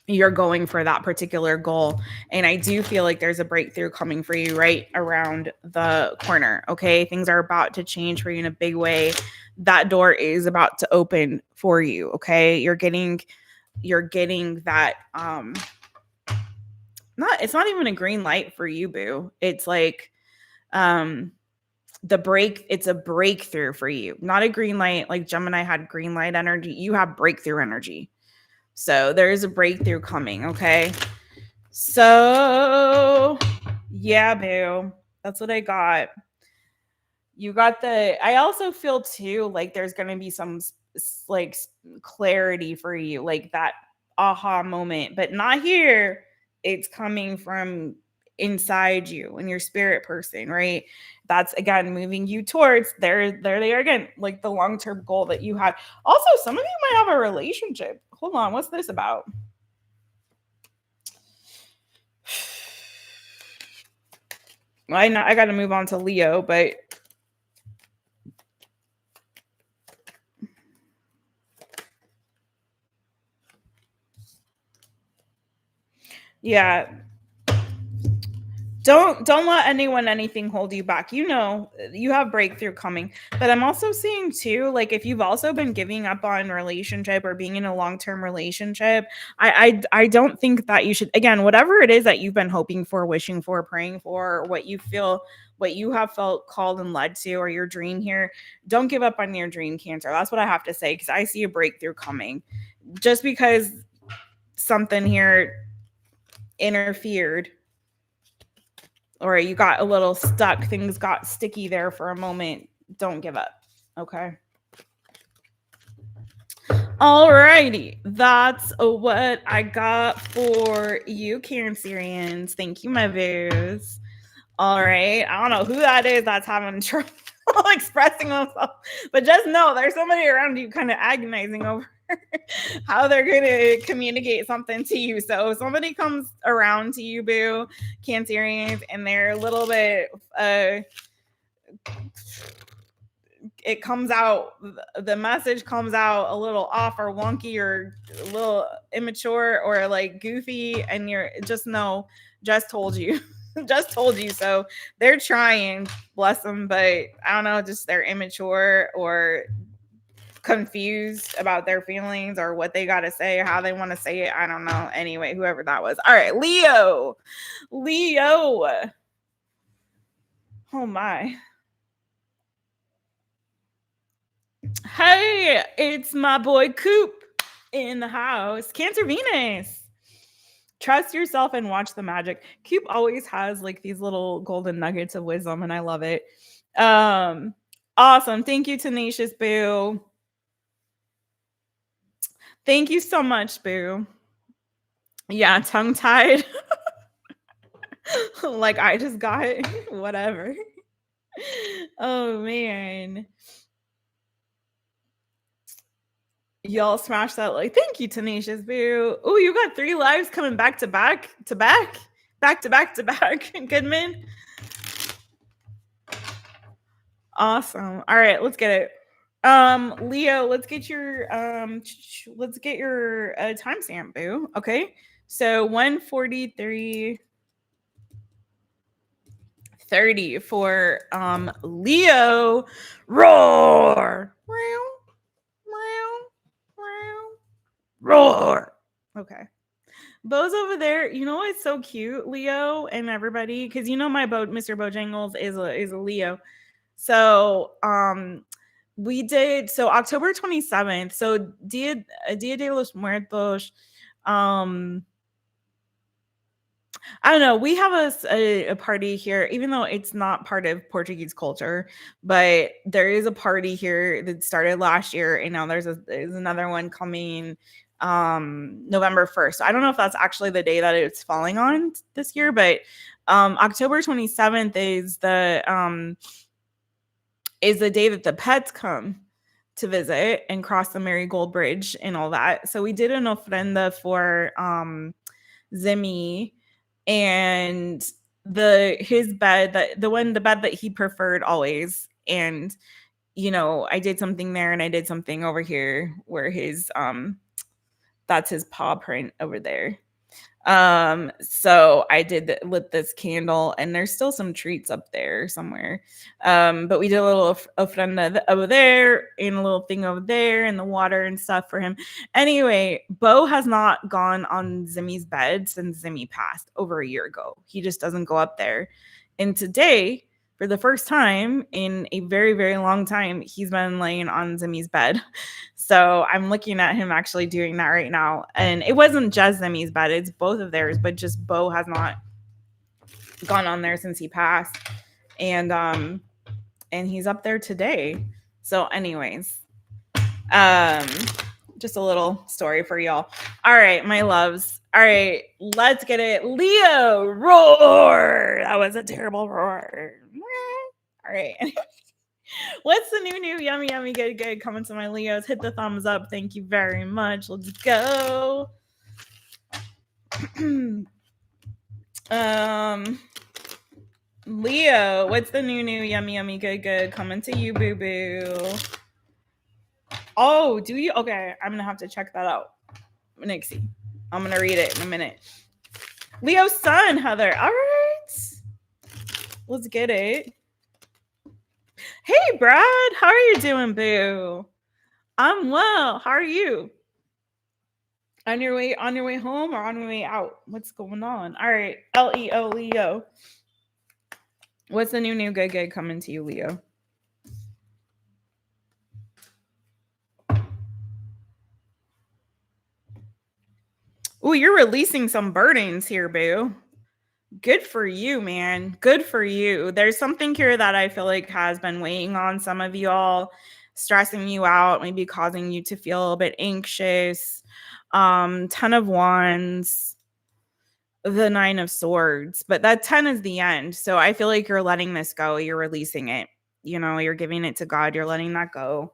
you're going for that particular goal. And I do feel like there's a breakthrough coming for you right around the corner. Okay. Things are about to change for you in a big way. That door is about to open for you. Okay. You're getting that, it's not even a green light for you, boo. It's like, it's a breakthrough for you, not a green light. Like Gemini had green light energy. You have breakthrough energy. So there's a breakthrough coming, okay? So, yeah, boo. That's what I got. You got I also feel too like there's going to be some like clarity for you, like that aha moment, but not here. It's coming from inside you and your spirit person, right? That's again moving you towards there they are again, like the long-term goal that you had. Also, some of you might have a relationship. Hold on, what's this about? I got to move on to Leo, but yeah, don't let anything hold you back. You know, you have breakthrough coming. But I'm also seeing too, like if you've also been giving up on relationship or being in a long-term relationship, I don't think that you should, again, whatever it is that you've been hoping for, wishing for, praying for, or what you have felt called and led to, or your dream here, don't give up on your dream, Cancer. That's what I have to say, because I see a breakthrough coming. Just because something here interfered, or you got a little stuck, things got sticky there for a moment, don't give up. Okay. Alrighty. That's what I got for you, Cancerians. Thank you, my boos. All right. I don't know who that is that's having trouble expressing themselves, but just know there's somebody around you kind of agonizing over how they're going to communicate something to you. So if somebody comes around to you, boo, Cancerians, and they're a little bit, it comes out, the message comes out a little off or wonky or a little immature or like goofy, and you're just know, just told you. Just told you. So they're trying, bless them, but I don't know, just they're immature or confused about their feelings or what they got to say, how they want to say it. I don't know. Anyway, whoever that was. All right, Leo. Oh my. Hey, it's my boy Coop in the house. Cancer Venus. Trust yourself and watch the magic. Coop always has like these little golden nuggets of wisdom, and I love it. Awesome. Thank you, Tenacious Boo. Thank you so much, Boo. Yeah, tongue-tied. Like I just got it. Whatever. Oh man. Y'all smash that like. Thank you, Tenacious Boo. Oh, you got 3 lives coming back to back. Goodman. Awesome. All right, let's get it. Leo, let's get your timestamp, boo. Okay. So 1:43:30 for Leo. Roar. Roar. Okay. Bo's over there. You know what's so cute, Leo and everybody, because you know my Mr. Bojangles is a Leo. So we did October 27th. So Dia de los Muertos. I don't know. We have a party here, even though it's not part of Portuguese culture, but there is a party here that started last year, and now there's another one coming November 1st. So I don't know if that's actually the day that it's falling on this year, but October 27th is the is the day that the pets come to visit and cross the Marigold Bridge and all that. So we did an ofrenda for Zimmy, and his bed, the bed that he preferred always. And I did something there and I did something over here where his that's his paw print over there. So I lit this candle, and there's still some treats up there somewhere. But we did a little ofrenda over there and a little thing over there and the water and stuff for him. Anyway, Bo has not gone on Zimmy's bed since Zimmy passed over a year ago. He just doesn't go up there. And today, for the first time in a very, very long time, he's been laying on Zimmy's bed. So I'm looking at him actually doing that right now. And it wasn't just Zimmy's bed, it's both of theirs, but just Bo has not gone on there since he passed. And he's up there today. So anyways, just a little story for y'all. All right, my loves. All right, let's get it. Leo, roar. That was a terrible roar. All right. What's the new yummy good coming to my Leos? Hit the thumbs up. Thank you very much. Let's go. Leo, what's the new yummy good coming to you, boo boo? Oh, do you? Okay, I'm gonna have to check that out. Nixie, I'm gonna read it in a minute. Leo's son, Heather. All right, let's get it. Hey, Brad, how are you doing, boo? I'm well. How are you? On your way home or on your way out? What's going on? All right, Leo. What's the new good coming to you, Leo? Oh, you're releasing some burdens here, boo. Good for you, man. Good for you. There's something here that I feel like has been weighing on some of y'all, stressing you out, maybe causing you to feel a bit anxious. 10 of Wands, the 9 of Swords, but that 10 is the end. So I feel like you're letting this go. You're releasing it. You're giving it to God. You're letting that go.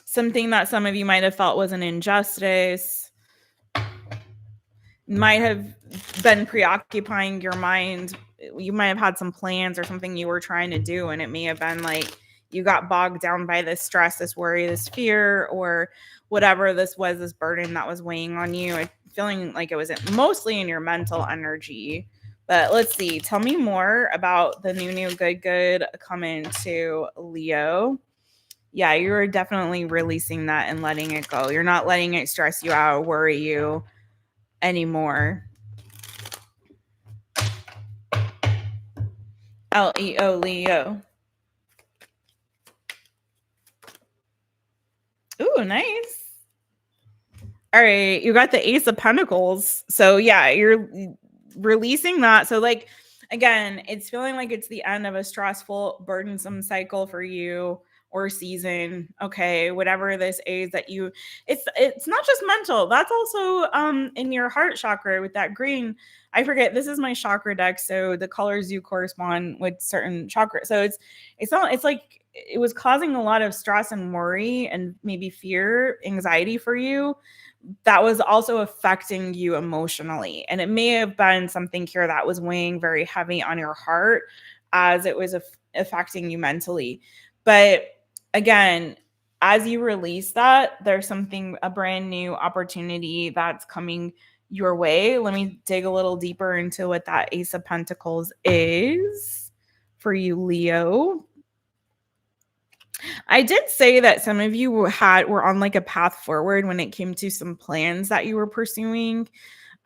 Something that some of you might have felt was an injustice might have been preoccupying your mind. You might have had some plans or something you were trying to do, and it may have been like you got bogged down by this stress, this worry, this fear, or whatever this was, this burden that was weighing on you. Feeling like it was mostly in your mental energy. But let's see. Tell me more about the new good coming to Leo. Yeah, you're definitely releasing that and letting it go. You're not letting it stress you out or worry you anymore. Leo. Ooh, nice. All right, you got the Ace of Pentacles. So yeah, you're releasing that. So like, again, it's feeling like it's the end of a stressful, burdensome cycle for you or season. Okay, whatever this is that it's not just mental. That's also in your heart chakra with that green. I forget, this is my chakra deck, so the colors do correspond with certain chakras. So it's like it was causing a lot of stress and worry and maybe fear, anxiety for you. That was also affecting you emotionally. And it may have been something here that was weighing very heavy on your heart as it was affecting you mentally. But again, as you release that, there's a brand new opportunity that's coming your way. Let me dig a little deeper into what that Ace of Pentacles is for you, Leo. I did say that some of you were on like a path forward when it came to some plans that you were pursuing.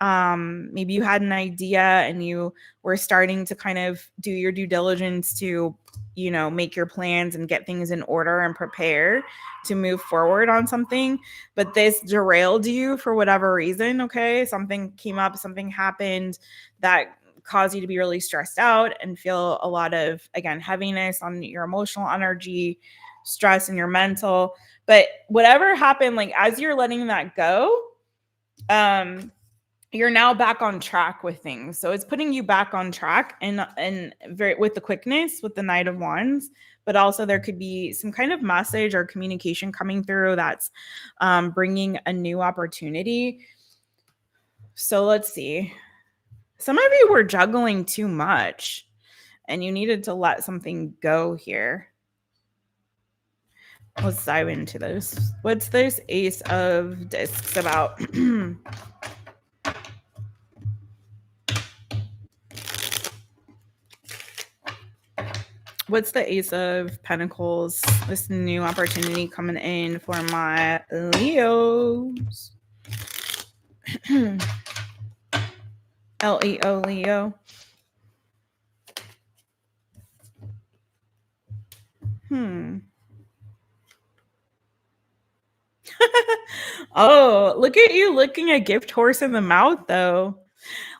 Maybe you had an idea and you were starting to kind of do your due diligence to, make your plans and get things in order and prepare to move forward on something. But this derailed you for whatever reason. Okay. Something came up, something happened that caused you to be really stressed out and feel a lot of, again, heaviness on your emotional energy, stress in your mental. But whatever happened, like as you're letting that go, you're now back on track with things. So it's putting you back on track and very with the quickness with the Knight of Wands, but also there could be some kind of message or communication coming through that's bringing a new opportunity. So let's see. Some of you were juggling too much and you needed to let something go here. Let's dive into this. What's this Ace of Discs about? What's the Ace of Pentacles? This new opportunity coming in for my Leos. Leo, Leo. Oh, look at you licking a gift horse in the mouth, though.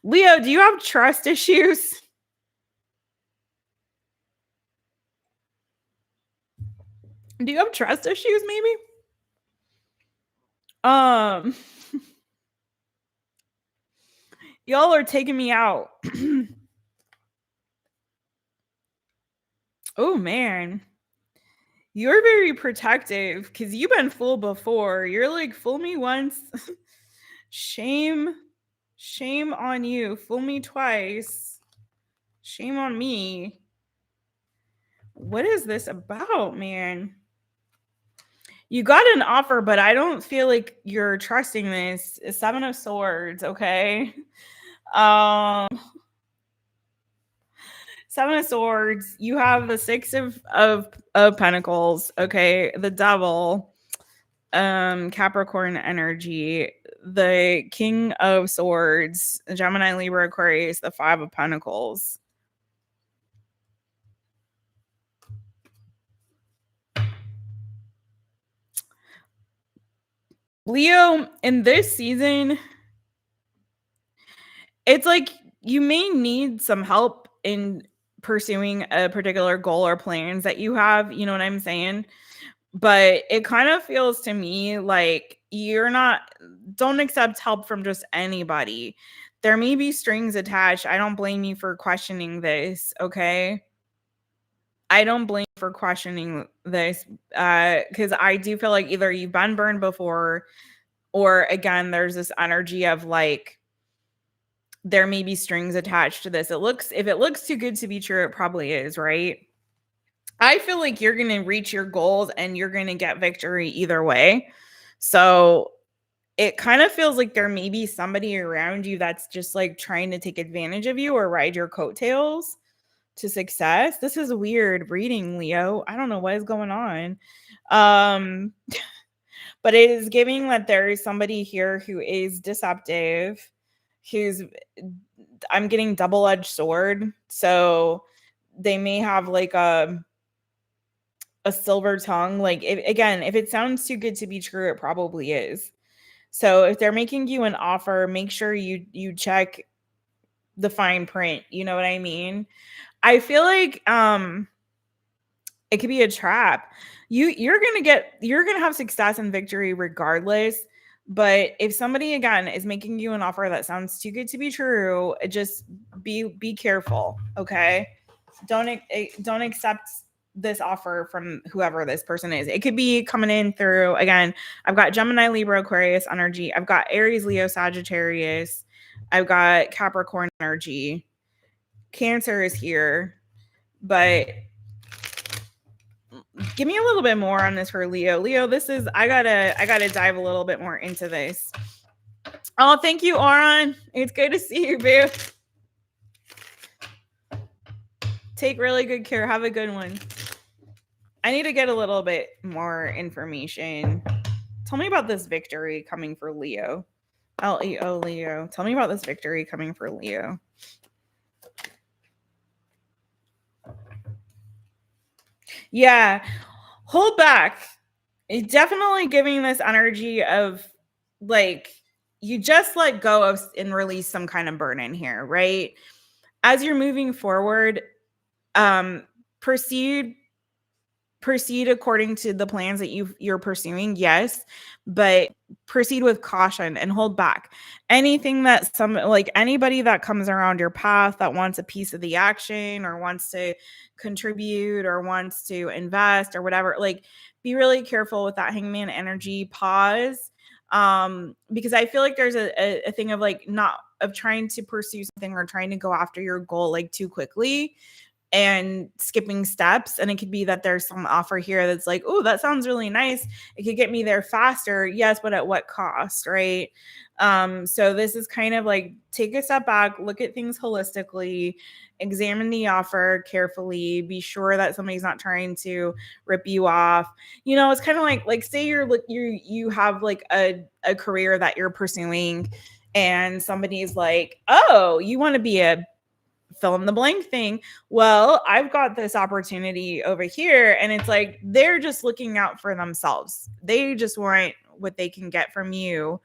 Leo, do you have trust issues? Do you have trust issues, maybe? Y'all are taking me out. Oh, man. You're very protective because you've been fooled before. You're like, fool me once. Shame on you. Fool me twice. Shame on me. What is this about, man? You got an offer, but I don't feel like you're trusting this. Seven of Swords, okay? Seven of Swords. You have the Six of Pentacles, okay? The Devil, Capricorn energy, the King of Swords, Gemini, Libra, Aquarius, the Five of Pentacles. Leo, in this season, it's like you may need some help in pursuing a particular goal or plans that you have, you know what I'm saying? But it kind of feels to me like don't accept help from just anybody. There may be strings attached. I don't blame you for questioning this, okay? I don't blame you for questioning this because I do feel like either you've been burned before or again, there's this energy of like, there may be strings attached to this. If it looks too good to be true, it probably is, right? I feel like you're going to reach your goals and you're going to get victory either way. So it kind of feels like there may be somebody around you that's just like trying to take advantage of you or ride your coattails to success. This is weird reading, Leo. I don't know what is going on. But it is giving that there is somebody here who is deceptive, I'm getting double-edged sword. So they may have like a silver tongue. Like if it sounds too good to be true, it probably is. So if they're making you an offer, make sure you check the fine print. You know what I mean? I feel like it could be a trap. You're gonna have success and victory regardless. But if somebody again is making you an offer that sounds too good to be true, just be careful, okay? Don't accept this offer from whoever this person is. It could be coming in through, again, I've got Gemini, Libra, Aquarius energy. I've got Aries, Leo, Sagittarius. I've got Capricorn energy. Cancer is here, but give me a little bit more on this for Leo. Leo, I gotta dive a little bit more into this. Oh, thank you, Auron. It's good to see you, boo. Take really good care. Have a good one. I need to get a little bit more information. Tell me about this victory coming for Leo. Leo, Leo. Tell me about this victory coming for Leo. Yeah. Hold back. It's definitely giving this energy of like you just let go of and release some kind of burden here, right? As you're moving forward, proceed proceed according to the plans that you're pursuing, yes, but proceed with caution and hold back. Anything that anybody that comes around your path that wants a piece of the action or wants to contribute or wants to invest or whatever, like, be really careful with that hangman energy. Pause. Because I feel like there's a thing of like not of trying to pursue something or trying to go after your goal like too quickly and skipping steps. And it could be that there's some offer here that's like, oh, that sounds really nice. It could get me there faster. Yes, but at what cost, right? So this is kind of like, take a step back, look at things holistically, examine the offer carefully, be sure that somebody's not trying to rip you off. You know, it's kind of like say you have like a career that you're pursuing and somebody's like, oh, you want to be a fill in the blank thing. Well, I've got this opportunity over here. And it's like, they're just looking out for themselves. They just want what they can get from you.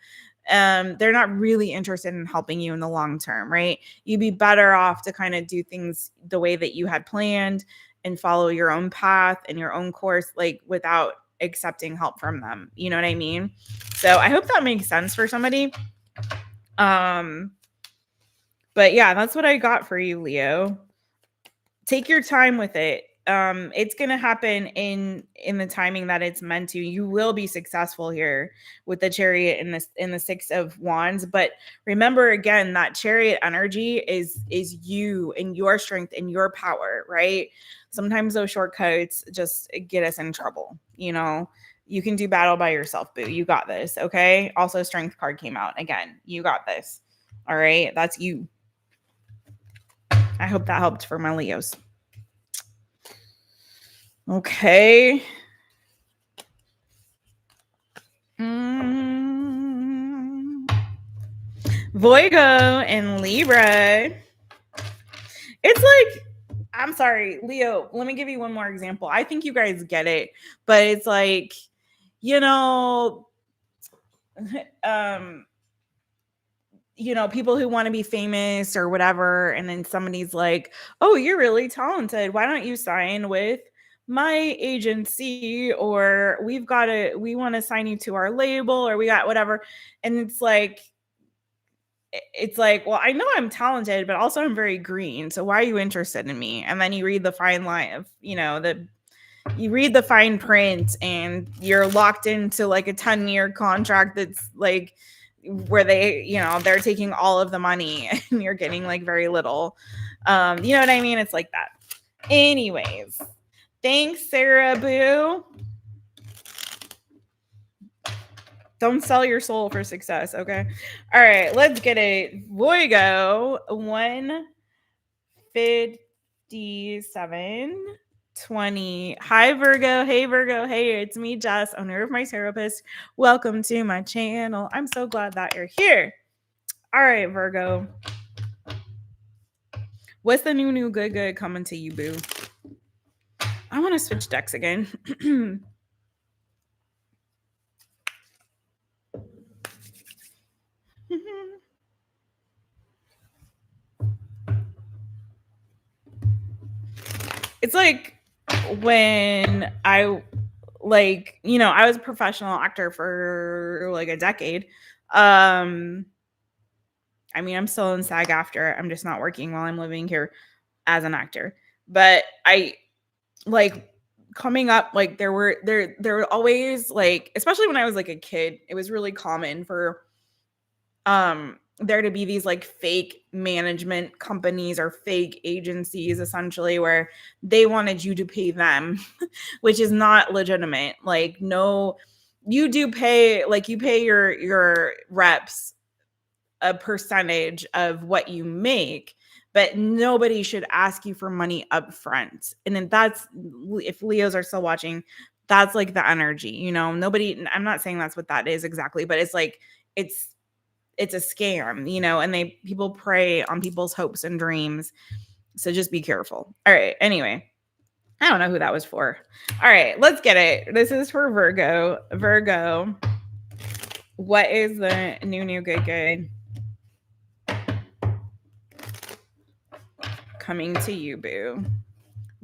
They're not really interested in helping you in the long term, right? You'd be better off to kind of do things the way that you had planned and follow your own path and your own course, like without accepting help from them. You know what I mean? So I hope that makes sense for somebody. But yeah, that's what I got for you, Leo. Take your time with it. It's going to happen in the timing that it's meant to. You will be successful here with the Chariot in the 6 of Wands. But remember, again, that Chariot energy is you and your strength and your power, right? Sometimes those shortcuts just get us in trouble. You know, you can do battle by yourself, boo. You got this, okay? Also, Strength card came out. Again, you got this. All right? That's you. I hope that helped for my Leos. Okay. Virgo and Libra. It's like, I'm sorry, Leo, let me give you one more example. I think you guys get it, but it's like, you know, people who want to be famous or whatever. And then somebody's like, oh, you're really talented. Why don't you sign with my agency? Or we want to sign you to our label, or we got whatever. And it's like, well, I know I'm talented, but also I'm very green. So why are you interested in me? And then you read the fine line of, you read the fine print and you're locked into like a 10-year contract that's like, where they, they're taking all of the money and you're getting like very little. You know what I mean? It's like that. Anyways, thanks, Sarah Boo. Don't sell your soul for success, okay? All right, let's get it. Virgo, 15720. Hi, Virgo. Hey, Virgo. Hey, it's me, Jess, owner of My Taropist. Welcome to my channel. I'm so glad that you're here. All right, Virgo. What's the new good coming to you, boo? I want to switch decks again. It's like when I was a professional actor for like a decade. I mean, I'm still in SAG-AFTRA. I'm just not working while I'm living here as an actor. But I like coming up, like there were always like, especially when I was like a kid, it was really common for there to be these like fake management companies or fake agencies essentially where they wanted you to pay them, which is not legitimate. Like, no, you do pay, like you pay your reps a percentage of what you make, but nobody should ask you for money up front. And then that's, if Leos are still watching, that's like the energy, nobody, I'm not saying that's what that is exactly, but it's like, it's a scam, and people prey on people's hopes and dreams. So just be careful. All right. Anyway, I don't know who that was for. All right, let's get it. This is for Virgo. Virgo, what is the new good coming to you, boo?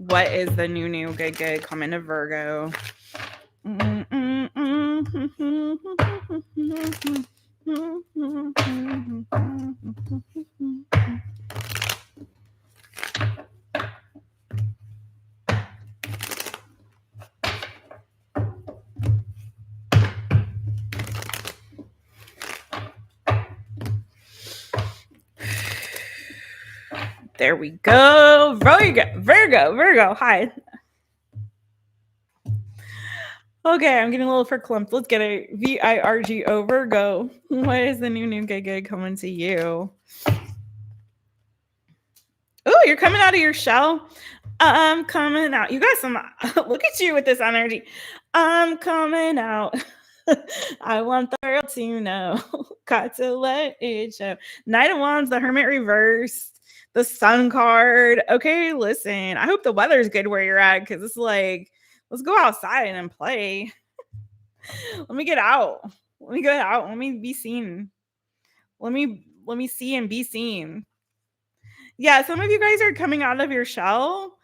What is the new good coming to Virgo? There we go. Virgo. Hi. Okay, I'm getting a little verklempt. Let's get a VIRGO Virgo. What is the new good coming to you? Oh, you're coming out of your shell. I'm coming out. You got some. Look at you with this energy. I'm coming out. I want the world to know. Got to let it show. Knight of Wands, the Hermit reversed, the Sun card. Okay, listen. I hope the weather's good where you're at because it's like, let's go outside and play. Let me get out. Let me go out. Let me be seen. Let me see and be seen. Yeah, some of you guys are coming out of your shell.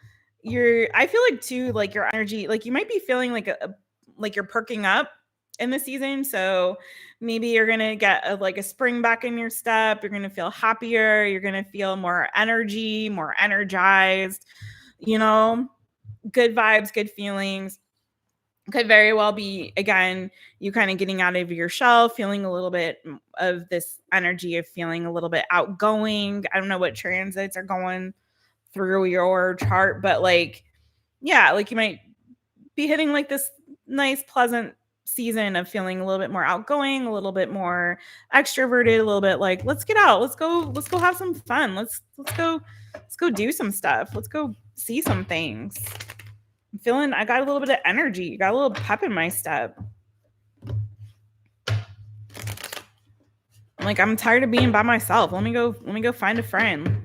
I feel like too, like your energy, like you might be feeling like you're perking up in the season. So maybe you're gonna get a spring back in your step. You're gonna feel happier. You're gonna feel more energy, more energized. You know, good vibes, good feelings. Could very well be, again, you kind of getting out of your shell, feeling a little bit of this energy of feeling a little bit outgoing. I don't know what transits are going through your chart, but like, yeah, like you might be hitting like this nice, pleasant season of feeling a little bit more outgoing, a little bit more extroverted, a little bit like, let's get out, let's go have some fun. Let's go do some stuff. Let's go see some things. I'm feeling, I got a little bit of energy, got a little pep in my step. I'm like, I'm tired of being by myself. Let me go find a friend.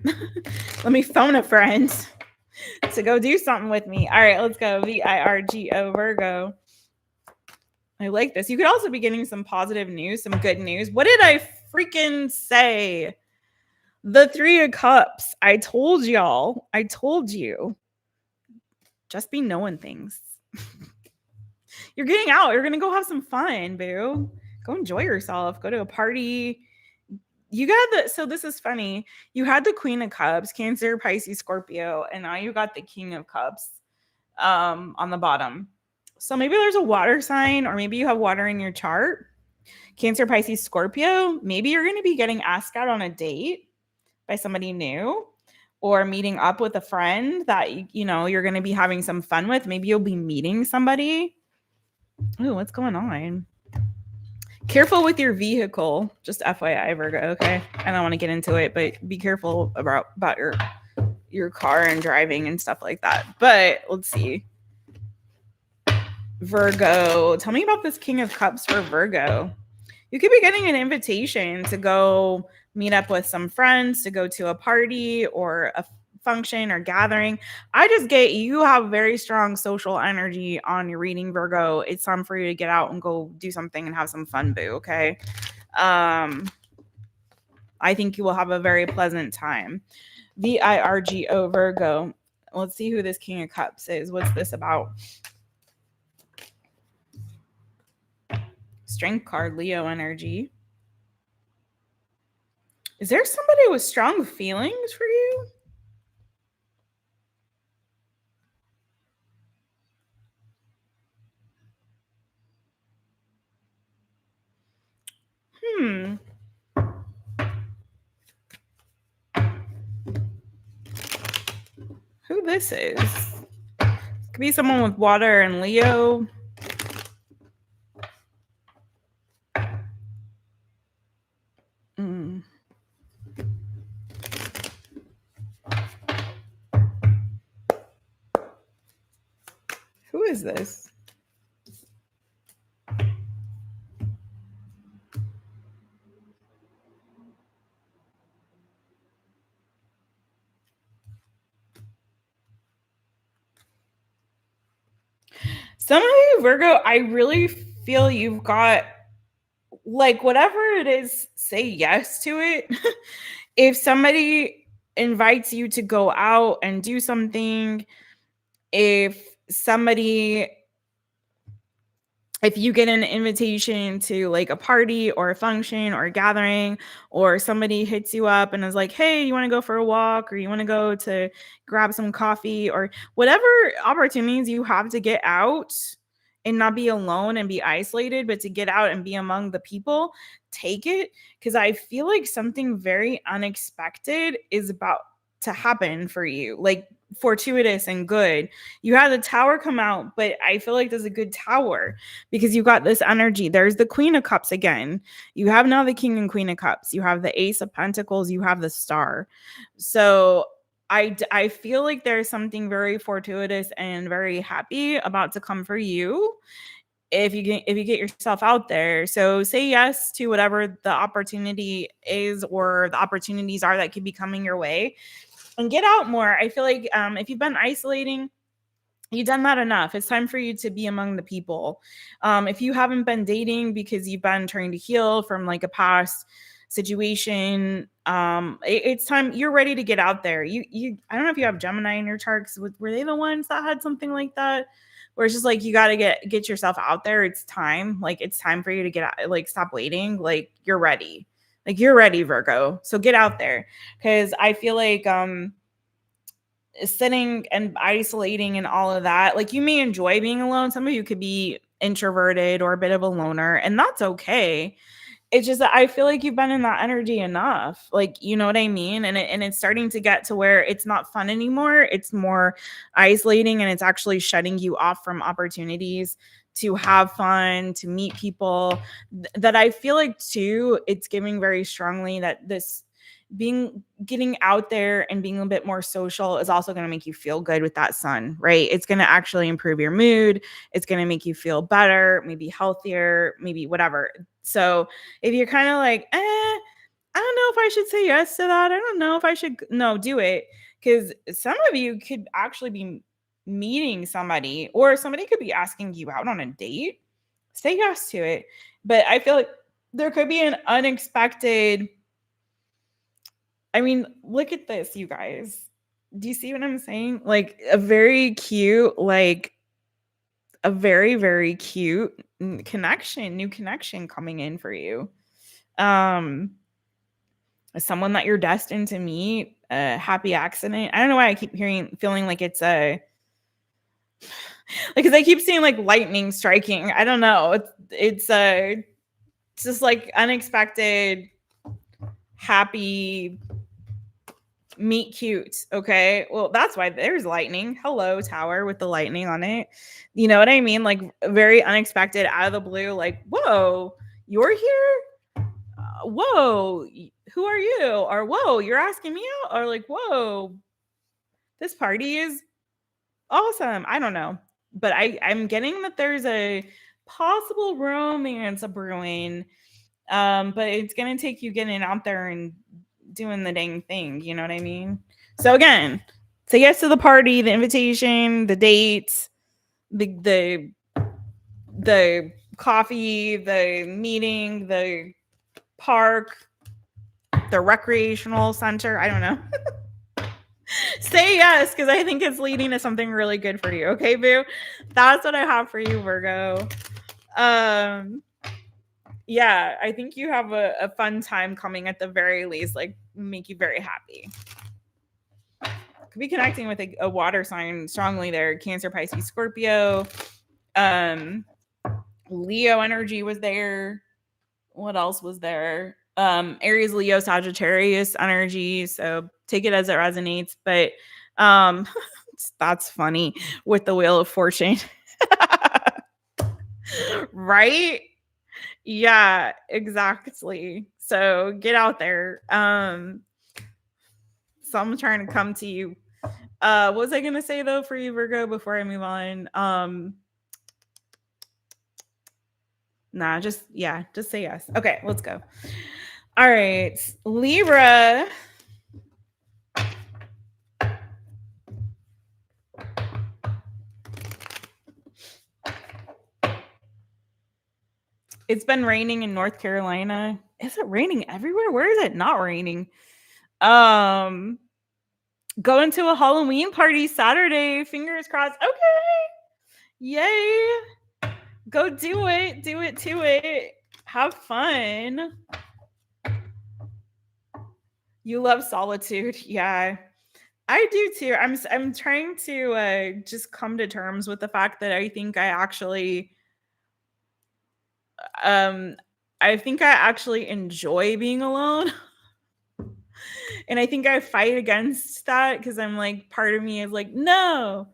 Let me phone a friend to go do something with me. All right, let's go. VIRGO Virgo. I like this. You could also be getting some positive news, some good news. What did I freaking say? The Three of Cups. I told y'all. I told you. Just be knowing things. You're getting out. You're going to go have some fun, boo. Go enjoy yourself. Go to a party. You got so this is funny. You had the Queen of Cups, Cancer, Pisces, Scorpio, and now you got the King of Cups on the bottom. So maybe there's a water sign, or maybe you have water in your chart. Cancer, Pisces, Scorpio. Maybe you're going to be getting asked out on a date by somebody new, or meeting up with a friend that you're going to be having some fun with. Maybe you'll be meeting somebody. Ooh, what's going on? Careful with your vehicle. Just FYI, Virgo. Okay, I don't want to get into it, but be careful about your car and driving and stuff like that. But let's see. Virgo, tell me about this King of Cups for Virgo. You could be getting an invitation to go meet up with some friends, to go to a party or a function or gathering. I just get you have very strong social energy on your reading, Virgo. It's time for you to get out and go do something and have some fun, boo. Okay. I think you will have a very pleasant time. VIRGO Virgo. Let's see who this King of Cups is. What's this about? Strength card, Leo energy. Is there somebody with strong feelings for you? Who this is? Could be someone with water and Leo. Who is this? Some of you, Virgo, I really feel you've got, like, whatever it is, say yes to it. If somebody invites you to go out and do something, if you get an invitation to like a party or a function or a gathering, or somebody hits you up and is like, hey, you want to go for a walk, or you want to go to grab some coffee, or whatever opportunities you have to get out and not be alone and be isolated, but to get out and be among the people, take it. Because I feel like something very unexpected is about to happen for you, like fortuitous and good. You had the tower come out, but I feel like there's a good tower because you got this energy. There's the Queen of Cups again. You have now the King and Queen of Cups. You have the Ace of Pentacles. You have the Star. So I feel like there's something very fortuitous and very happy about to come for you if you get yourself out there. So say yes to whatever the opportunity is or the opportunities are that could be coming your way, and get out more. I feel like if you've been isolating, you've done that enough. It's time for you to be among the people. If you haven't been dating because you've been trying to heal from like a past situation, it's time. You're ready to get out there. I don't know if you have Gemini in your chart, 'cause were they the ones that had something like that, where it's just like you got to get yourself out there. It's time. Like it's time for you to get out. Like stop waiting. Like you're ready. Like you're ready, Virgo. So get out there, because I feel like sitting and isolating and all of that, like you may enjoy being alone. Some of you could be introverted or a bit of a loner, and that's okay. It's just that I feel like you've been in that energy enough. Like, you know what I mean? And it's starting to get to where it's not fun anymore. It's more isolating, and it's actually shutting you off from opportunities to have fun, to meet people. That I feel like too, it's giving very strongly that this getting out there and being a bit more social is also going to make you feel good with that sun, right? It's going to actually improve your mood. It's going to make you feel better, maybe healthier, maybe whatever. So if you're kind of like, I don't know if I should say yes to that. I don't know if I should. No, do it. Because some of you could actually be meeting somebody, or somebody could be asking you out on a date. Say yes to it. But I feel like there could be an unexpected. I mean, look at this, you guys. Do you see what I'm saying? Like a very cute, like a very, very cute connection, new connection coming in for you. Someone that you're destined to meet, a happy accident. I don't know why I keep feeling like it's a, like, cause I keep seeing like lightning striking. I don't know. It's just like unexpected, happy, meet cute. Okay, well that's why there's lightning. Hello, tower with the lightning on it. You know what I mean? Like very unexpected, out of the blue. Like, whoa, you're here. Whoa, who are you? Or whoa, you're asking me out. Or like, whoa, this party is awesome. I don't know, but I'm getting that there's a possible romance brewing. But it's gonna take you getting out there and doing the dang thing. You know what I mean? So again, say yes to the party, the invitation, the dates, the coffee, the meeting, the park, the recreational center. I don't know. Say yes, because I think it's leading to something really good for you. Okay, boo? That's what I have for you, Virgo. Yeah, I think you have a fun time coming at the very least, like make you very happy. Could be connecting with a water sign strongly there. Cancer, Pisces, Scorpio. Leo energy was there. What else was there? Aries, Leo, Sagittarius energy. So take it as it resonates. But that's funny with the Wheel of Fortune. Right? Yeah, exactly. So get out there. Someone's trying to come to you. What was I gonna say though for you, Virgo, before I move on? Nah, just say yes. Okay, let's go. All right, Libra. It's been raining in North Carolina. Is it raining everywhere? Where is it not raining? Going to a Halloween party Saturday. Fingers crossed. Okay. Yay. Go do it. Do it to it. Have fun. You love solitude. Yeah. I do too. I'm trying to just come to terms with the fact that um I think I actually enjoy being alone. And I think I fight against that because I'm like, part of me is like, no,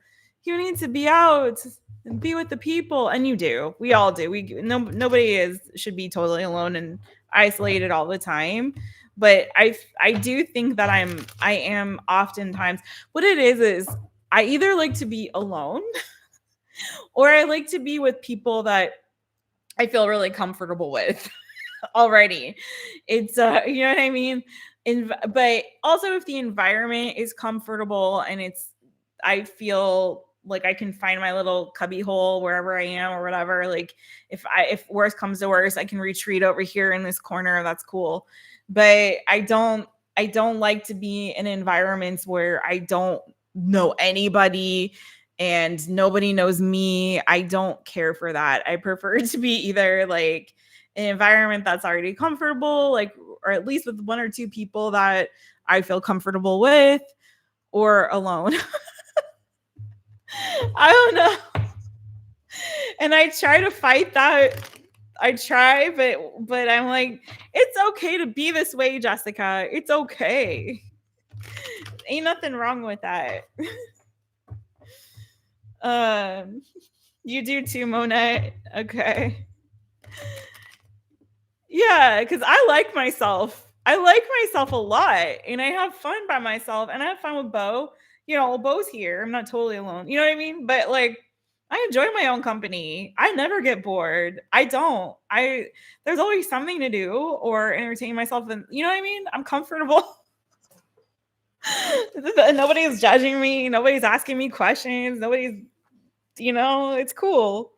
you need to be out and be with the people. And you do. We all do. Nobody should be totally alone and isolated all the time. But I do think that I am oftentimes, what it is I either like to be alone or I like to be with people that I feel really comfortable with already. It's you know what I mean? But also if the environment is comfortable and I feel like I can find my little cubby hole wherever I am or whatever. Like if worse comes to worse, I can retreat over here in this corner. That's cool. But I don't like to be in environments where I don't know anybody and nobody knows me. I don't care for that. I prefer to be either like an environment that's already comfortable, like, or at least with one or two people that I feel comfortable with, or alone. I don't know. And I try to fight that. I try, but I'm like, it's okay to be this way, Jessica. It's okay. Ain't nothing wrong with that. You do too, Monet. Okay. Yeah, because I like myself. I like myself a lot, and I have fun by myself, and I have fun with Bo. You know, Bo's here. I'm not totally alone. You know what I mean? But like, I enjoy my own company. I never get bored. I don't. There's always something to do or entertain myself, and you know what I mean? I'm comfortable. Nobody's judging me. Nobody's asking me questions. Nobody's, it's cool.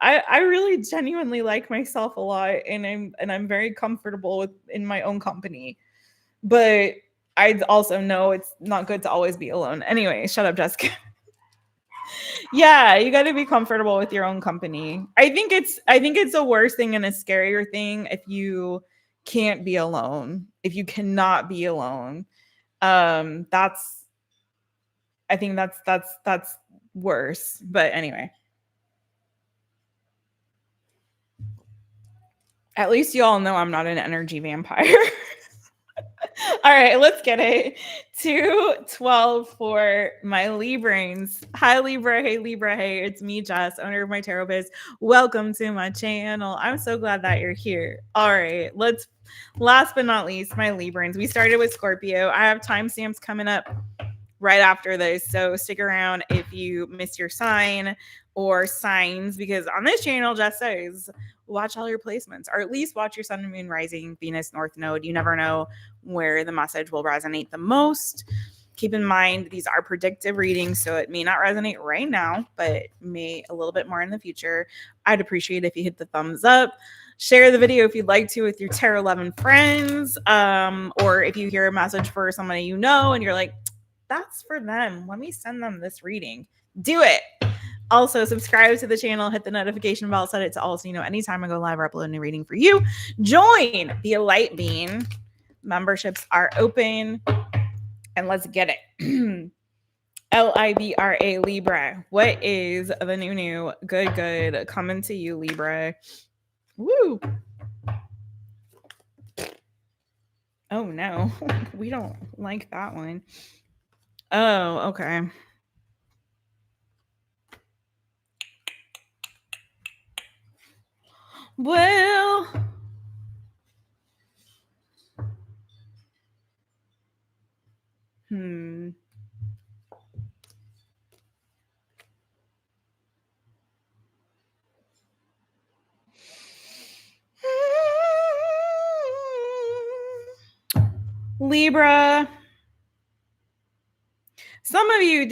I really genuinely like myself a lot, and I'm very comfortable in my own company. But I also know it's not good to always be alone. Anyway, shut up, Jessica. Yeah, you got to be comfortable with your own company. I think it's a worse thing and a scarier thing if you can't be alone. If you cannot be alone. That's I think that's worse. But anyway. At least you all know I'm not an energy vampire. All right, let's get it. 212 for my Librans. Hi, Libra. Hey, Libra. Hey, it's me, Jess, owner of My Taropist. Welcome to my channel. I'm so glad that you're here. All right, last but not least, my Librans. We started with Scorpio. I have timestamps coming up right after this. So stick around if you miss your sign or signs, because on this channel, Jess says, watch all your placements, or at least watch your sun and moon, rising, Venus, North Node. You never know where the message will resonate the most. Keep in mind, these are predictive readings, so it may not resonate right now, but may a little bit more in the future. I'd appreciate if you hit the thumbs up. Share the video if you'd like to with your tarot loving friends, or if you hear a message for somebody you know and you're like, that's for them, let me send them this reading. Do it. Also, subscribe to the channel, hit the notification bell, set it to all so you know anytime I go live or upload a new reading for you. Join the Light Bean. Memberships are open, and let's get it. LIBRA, Libra. What is the new? Good. Coming to you, Libra. Woo. Oh, no. We don't like that one. Oh, okay. Well, Libra. Some of you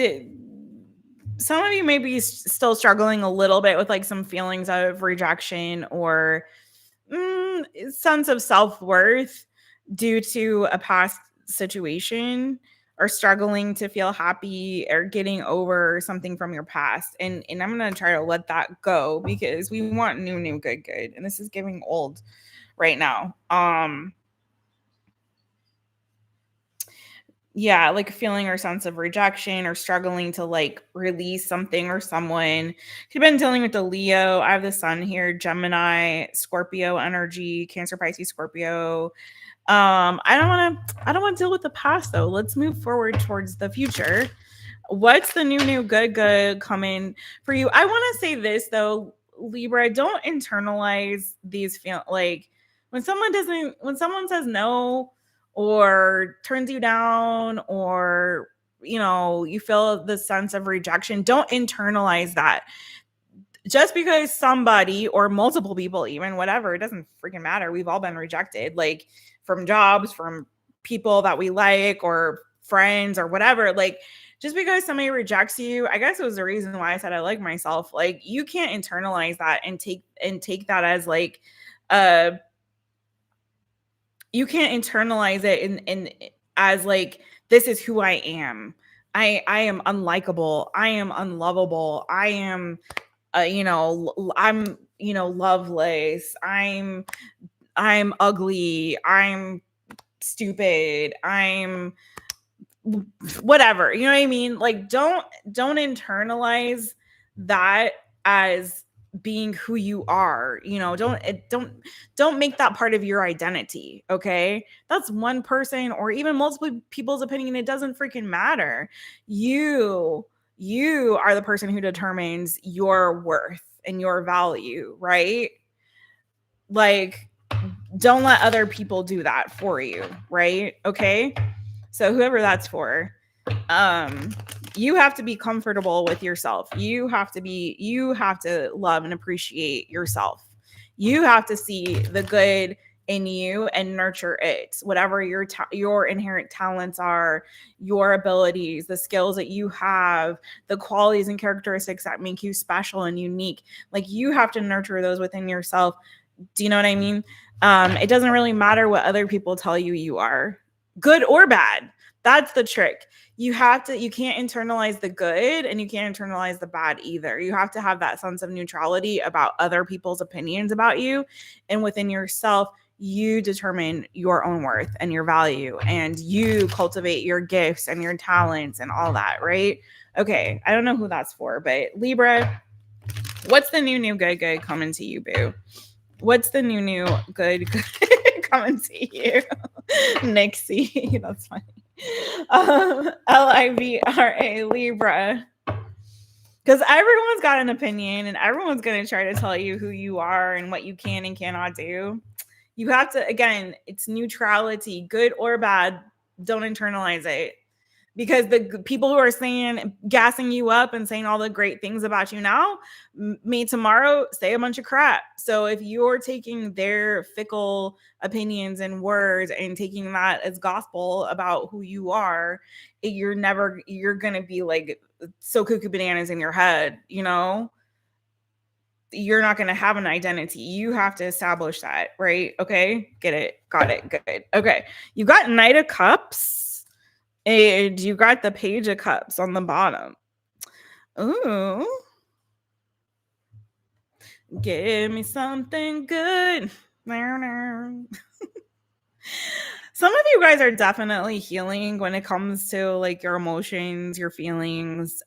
may be still struggling a little bit with like some feelings of rejection or sense of self-worth due to a past situation. or struggling to feel happy or getting over something from your past. And I'm going to try to let that go because we want new, good. And this is giving old right now. Yeah, like a feeling or sense of rejection or struggling to like release something or someone. Could have been dealing with the Leo. I have the sun here, Gemini, Scorpio energy, Cancer, Pisces, Scorpio. I don't want to deal with the past though. Let's move forward towards the future. What's the new good coming for you? I want to say this though, Libra, don't internalize these like when someone says no or turns you down, or you feel the sense of rejection, don't internalize that. Just because somebody or multiple people, even whatever, it doesn't freaking matter. We've all been rejected, like from jobs, from people that we like, or friends, or whatever. Like, just because somebody rejects you, I guess it was the reason why I said I like myself. Like, you can't internalize that and take that as like, you can't internalize it and as like, this is who I am. I am unlikable. I am unlovable. I am I'm loveless. I'm ugly. I'm stupid. I'm whatever. You know what I mean? Like, don't internalize that as being who you are. Don't make that part of your identity. Okay, that's one person or even multiple people's opinion. It doesn't freaking matter. You are the person who determines your worth and your value, right? Like, don't let other people do that for you, right? Okay, so whoever that's for, you have to be comfortable with yourself. You have to love and appreciate yourself. You have to see the good in you and nurture it. Whatever your inherent talents are, your abilities, the skills that you have, the qualities and characteristics that make you special and unique. Like, you have to nurture those within yourself. Do you know what I mean? It doesn't really matter what other people tell you are, good or bad. That's the trick. You can't internalize the good and you can't internalize the bad either. You have to have that sense of neutrality about other people's opinions about you, and within yourself, you determine your own worth and your value, and you cultivate your gifts and your talents and all that, right? Okay, I don't know who that's for, but Libra, what's the new good coming to you, boo? What's the new good coming to you? Nixie, that's funny. LIBRA, Libra. Because everyone's got an opinion and everyone's going to try to tell you who you are and what you can and cannot do. You have to, again, it's neutrality, good or bad. Don't internalize it. Because the people who are gassing you up and saying all the great things about you now may tomorrow say a bunch of crap. So if you're taking their fickle opinions and words and taking that as gospel about who you are, you're going to be like so cuckoo bananas in your head, you're not going to have an identity. You have to establish that, right? Okay, get it, got it, good. Okay, you got Knight of Cups. And you got the Page of Cups on the bottom. Ooh. Give me something good. Some of you guys are definitely healing when it comes to like your emotions, your feelings.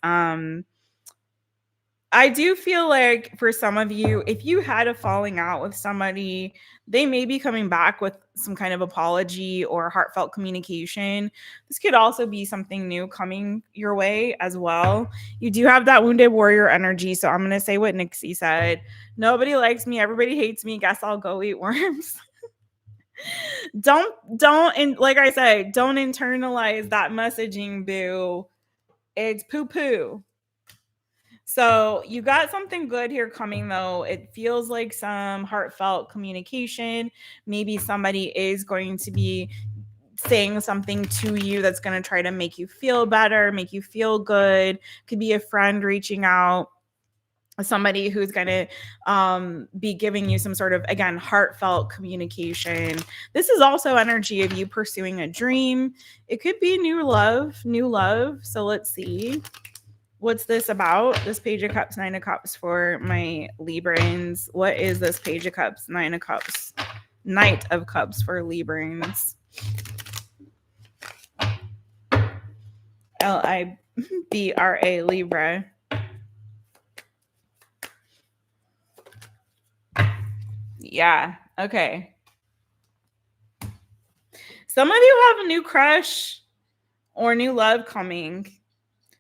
I do feel like for some of you, if you had a falling out with somebody, they may be coming back with some kind of apology or heartfelt communication. This could also be something new coming your way as well. You do have that wounded warrior energy. So I'm going to say what Nixie said. Nobody likes me. Everybody hates me. Guess I'll go eat worms. And like I said, don't internalize that messaging, boo. It's poo-poo. So you got something good here coming, though. It feels like some heartfelt communication. Maybe somebody is going to be saying something to you that's going to try to make you feel better, make you feel good. Could be a friend reaching out. somebody who's going to be giving you some sort of, again, heartfelt communication. This is also energy of you pursuing a dream. It could be new love. So let's see. What's this about? This Page of Cups, Nine of Cups for my Librans. What is this Page of Cups, Nine of Cups, Knight of Cups for Librans? LIBRA, Libra. Yeah. Okay. Some of you have a new crush or new love coming.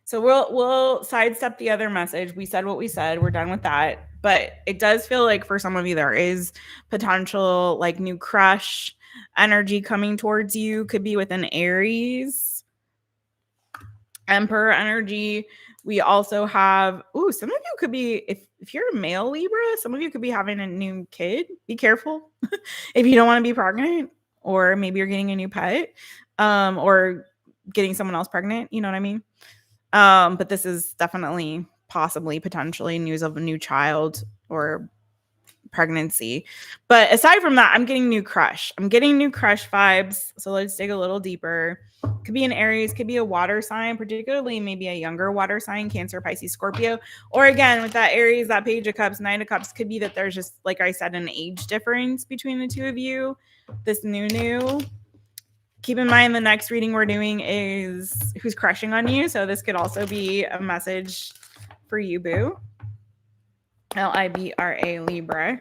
So we'll sidestep the other message. We said what we said. We're done with that. But it does feel like for some of you there is potential like new crush energy coming towards you. Could be with an Aries. Emperor energy. We also have, some of you could be, if you're a male Libra, some of you could be having a new kid. Be careful if you don't want to be pregnant, or maybe you're getting a new pet, or getting someone else pregnant. You know what I mean? But this is definitely possibly potentially news of a new child or pregnancy. But aside from that, I'm getting new crush. I'm getting new crush vibes. So let's dig a little deeper. Could be an Aries, could be a water sign, particularly maybe a younger water sign, Cancer, Pisces, Scorpio. Or again, with that Aries, that Page of Cups, Nine of Cups, could be that there's just, like I said, an age difference between the two of you. This new. Keep in mind the next reading we're doing is who's crushing on you. So this could also be a message for you, boo. LIBRA, Libra.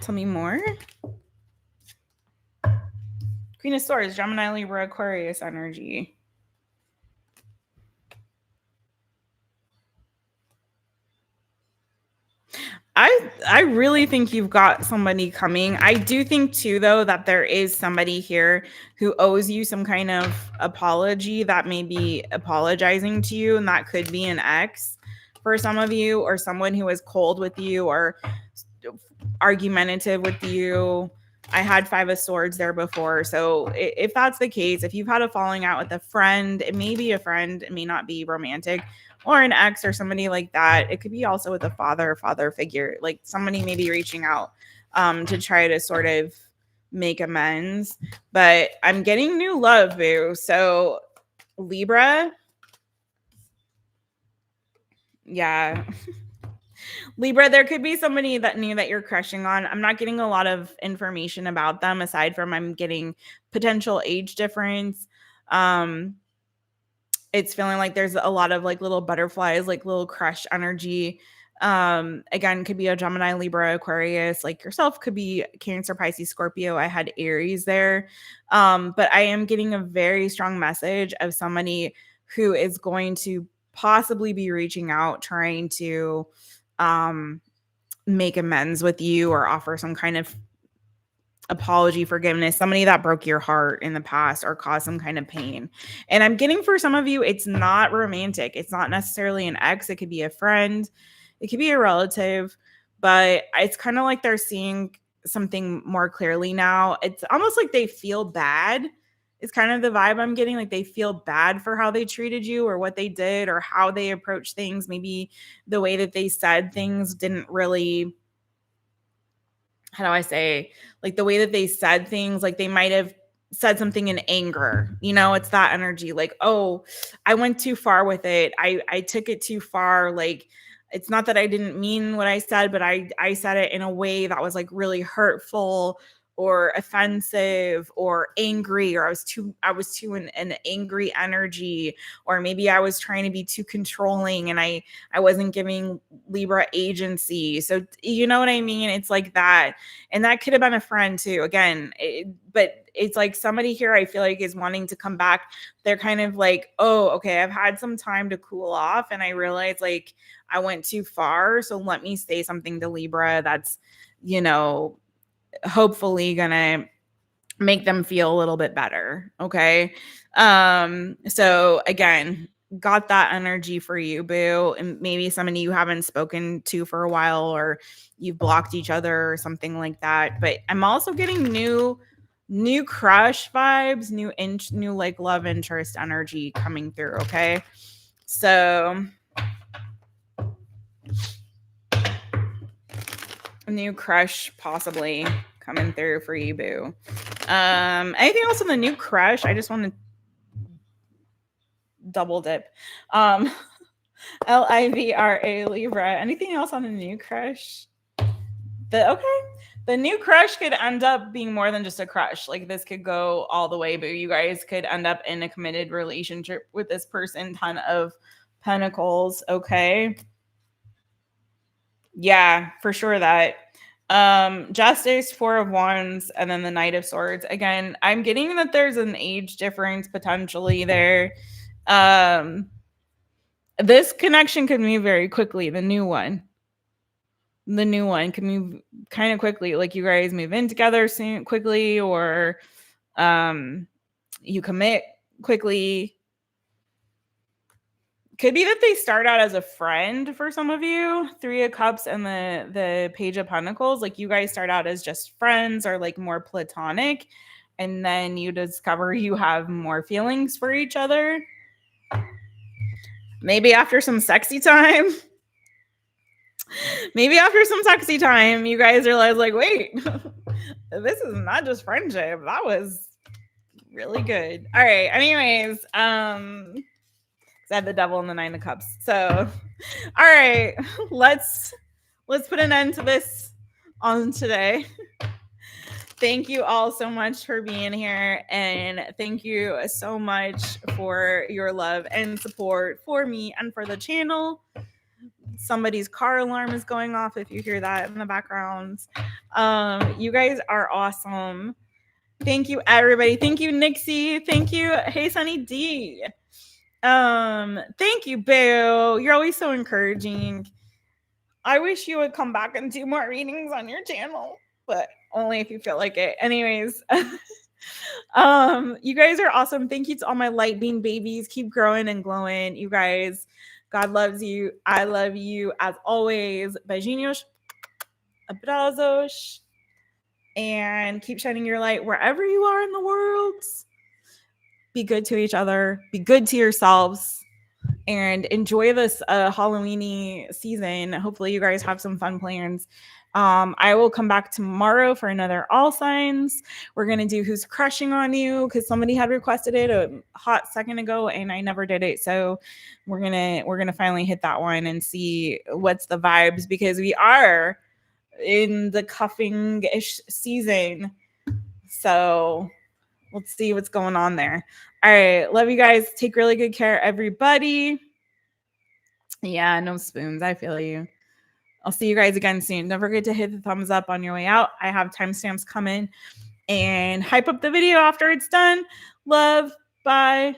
Tell me more. Queen of Swords, Gemini, Libra, Aquarius energy. I really think you've got somebody coming. I do think too, though, that there is somebody here who owes you some kind of apology, that may be apologizing to you, and that could be an ex for some of you, or someone who is cold with you or argumentative with you. I had Five of Swords there before. So if that's the case, if you've had a falling out with a friend, it may be a friend, it may not be romantic, or an ex or somebody like that. It could be also with a father figure, like somebody maybe reaching out to try to sort of make amends. But I'm getting new love, boo. So Libra. Yeah. Libra, there could be somebody that new that you're crushing on. I'm not getting a lot of information about them aside from I'm getting potential age difference. It's feeling like there's a lot of like little butterflies, like little crush energy. Again, could be a Gemini, Libra, Aquarius, like yourself, could be Cancer, Pisces, Scorpio. I had Aries there. But I am getting a very strong message of somebody who is going to possibly be reaching out, trying to make amends with you or offer some kind of apology, forgiveness, somebody that broke your heart in the past or caused some kind of pain. And I'm getting for some of you, it's not romantic. It's not necessarily an ex. It could be a friend. It could be a relative, but it's kind of like they're seeing something more clearly now. It's almost like they feel bad. It's kind of the vibe I'm getting, like they feel bad for how they treated you or what they did or how they approached things. Maybe the way that they said things didn't really, how do I say, like the way that they said things, like they might have said something in anger. You know, it's that energy like, oh, I went too far with it. I took it too far. Like, it's not that I didn't mean what I said, but I said it in a way that was like really hurtful or offensive or angry, or I was too in an angry energy, or maybe I was trying to be too controlling and I wasn't giving Libra agency. So you know what I mean? It's like that. And that could have been a friend too. Again, but it's like somebody here I feel like is wanting to come back. They're kind of like, oh, okay, I've had some time to cool off and I realized like I went too far. So let me say something to Libra that's, you know, hopefully gonna make them feel a little bit better. Okay. So again, got that energy for you, boo. And maybe somebody you haven't spoken to for a while, or you've blocked each other or something like that. But I'm also getting new crush vibes, new like love interest energy coming through. Okay. So New crush possibly coming through for you, boo. Anything else on the new crush? I just want to double dip. LIVRA, Libra. Anything else on the new crush? The new crush could end up being more than just a crush. Like this could go all the way, but you guys could end up in a committed relationship with this person. Ton of Pentacles. Okay. Yeah, for sure that. Justice, Four of Wands, and then the Knight of Swords. Again, I'm getting that there's an age difference potentially there. This connection could move very quickly. The new one can move kind of quickly. Like you guys move in together soon, quickly, or you commit quickly. Could be that they start out as a friend for some of you. Three of Cups and the Page of Pentacles. Like you guys start out as just friends or like more platonic, and then you discover you have more feelings for each other. Maybe after some sexy time. You guys realize like, wait, this is not just friendship. That was really good. All right. Anyways, I had the Devil and the Nine of Cups. So, all right, let's put an end to this on today. Thank you all so much for being here, and thank you so much for your love and support for me and for the channel. Somebody's car alarm is going off if you hear that in the background. You guys are awesome. Thank you, everybody. Thank you, Nixie. Thank you. Hey, Sunny D. Thank you, Boo. You're always so encouraging. I wish you would come back and do more readings on your channel, but only if you feel like it. Anyways, you guys are awesome. Thank you to all my light beam babies. Keep growing and glowing. You guys, God loves you. I love you as always. Beijinhos, abrazos, and keep shining your light wherever you are in the world. Be good to each other. Be good to yourselves. And enjoy this Halloweeny season. Hopefully you guys have some fun plans. I will come back tomorrow for another all signs. We're gonna do who's crushing on you, because somebody had requested it a hot second ago and I never did it. So we're gonna finally hit that one and see what's the vibes, because we are in the cuffing-ish season. So let's see what's going on there. All right. Love you guys. Take really good care, everybody. Yeah, no spoons. I feel you. I'll see you guys again soon. Don't forget to hit the thumbs up on your way out. I have timestamps coming, and hype up the video after it's done. Love. Bye.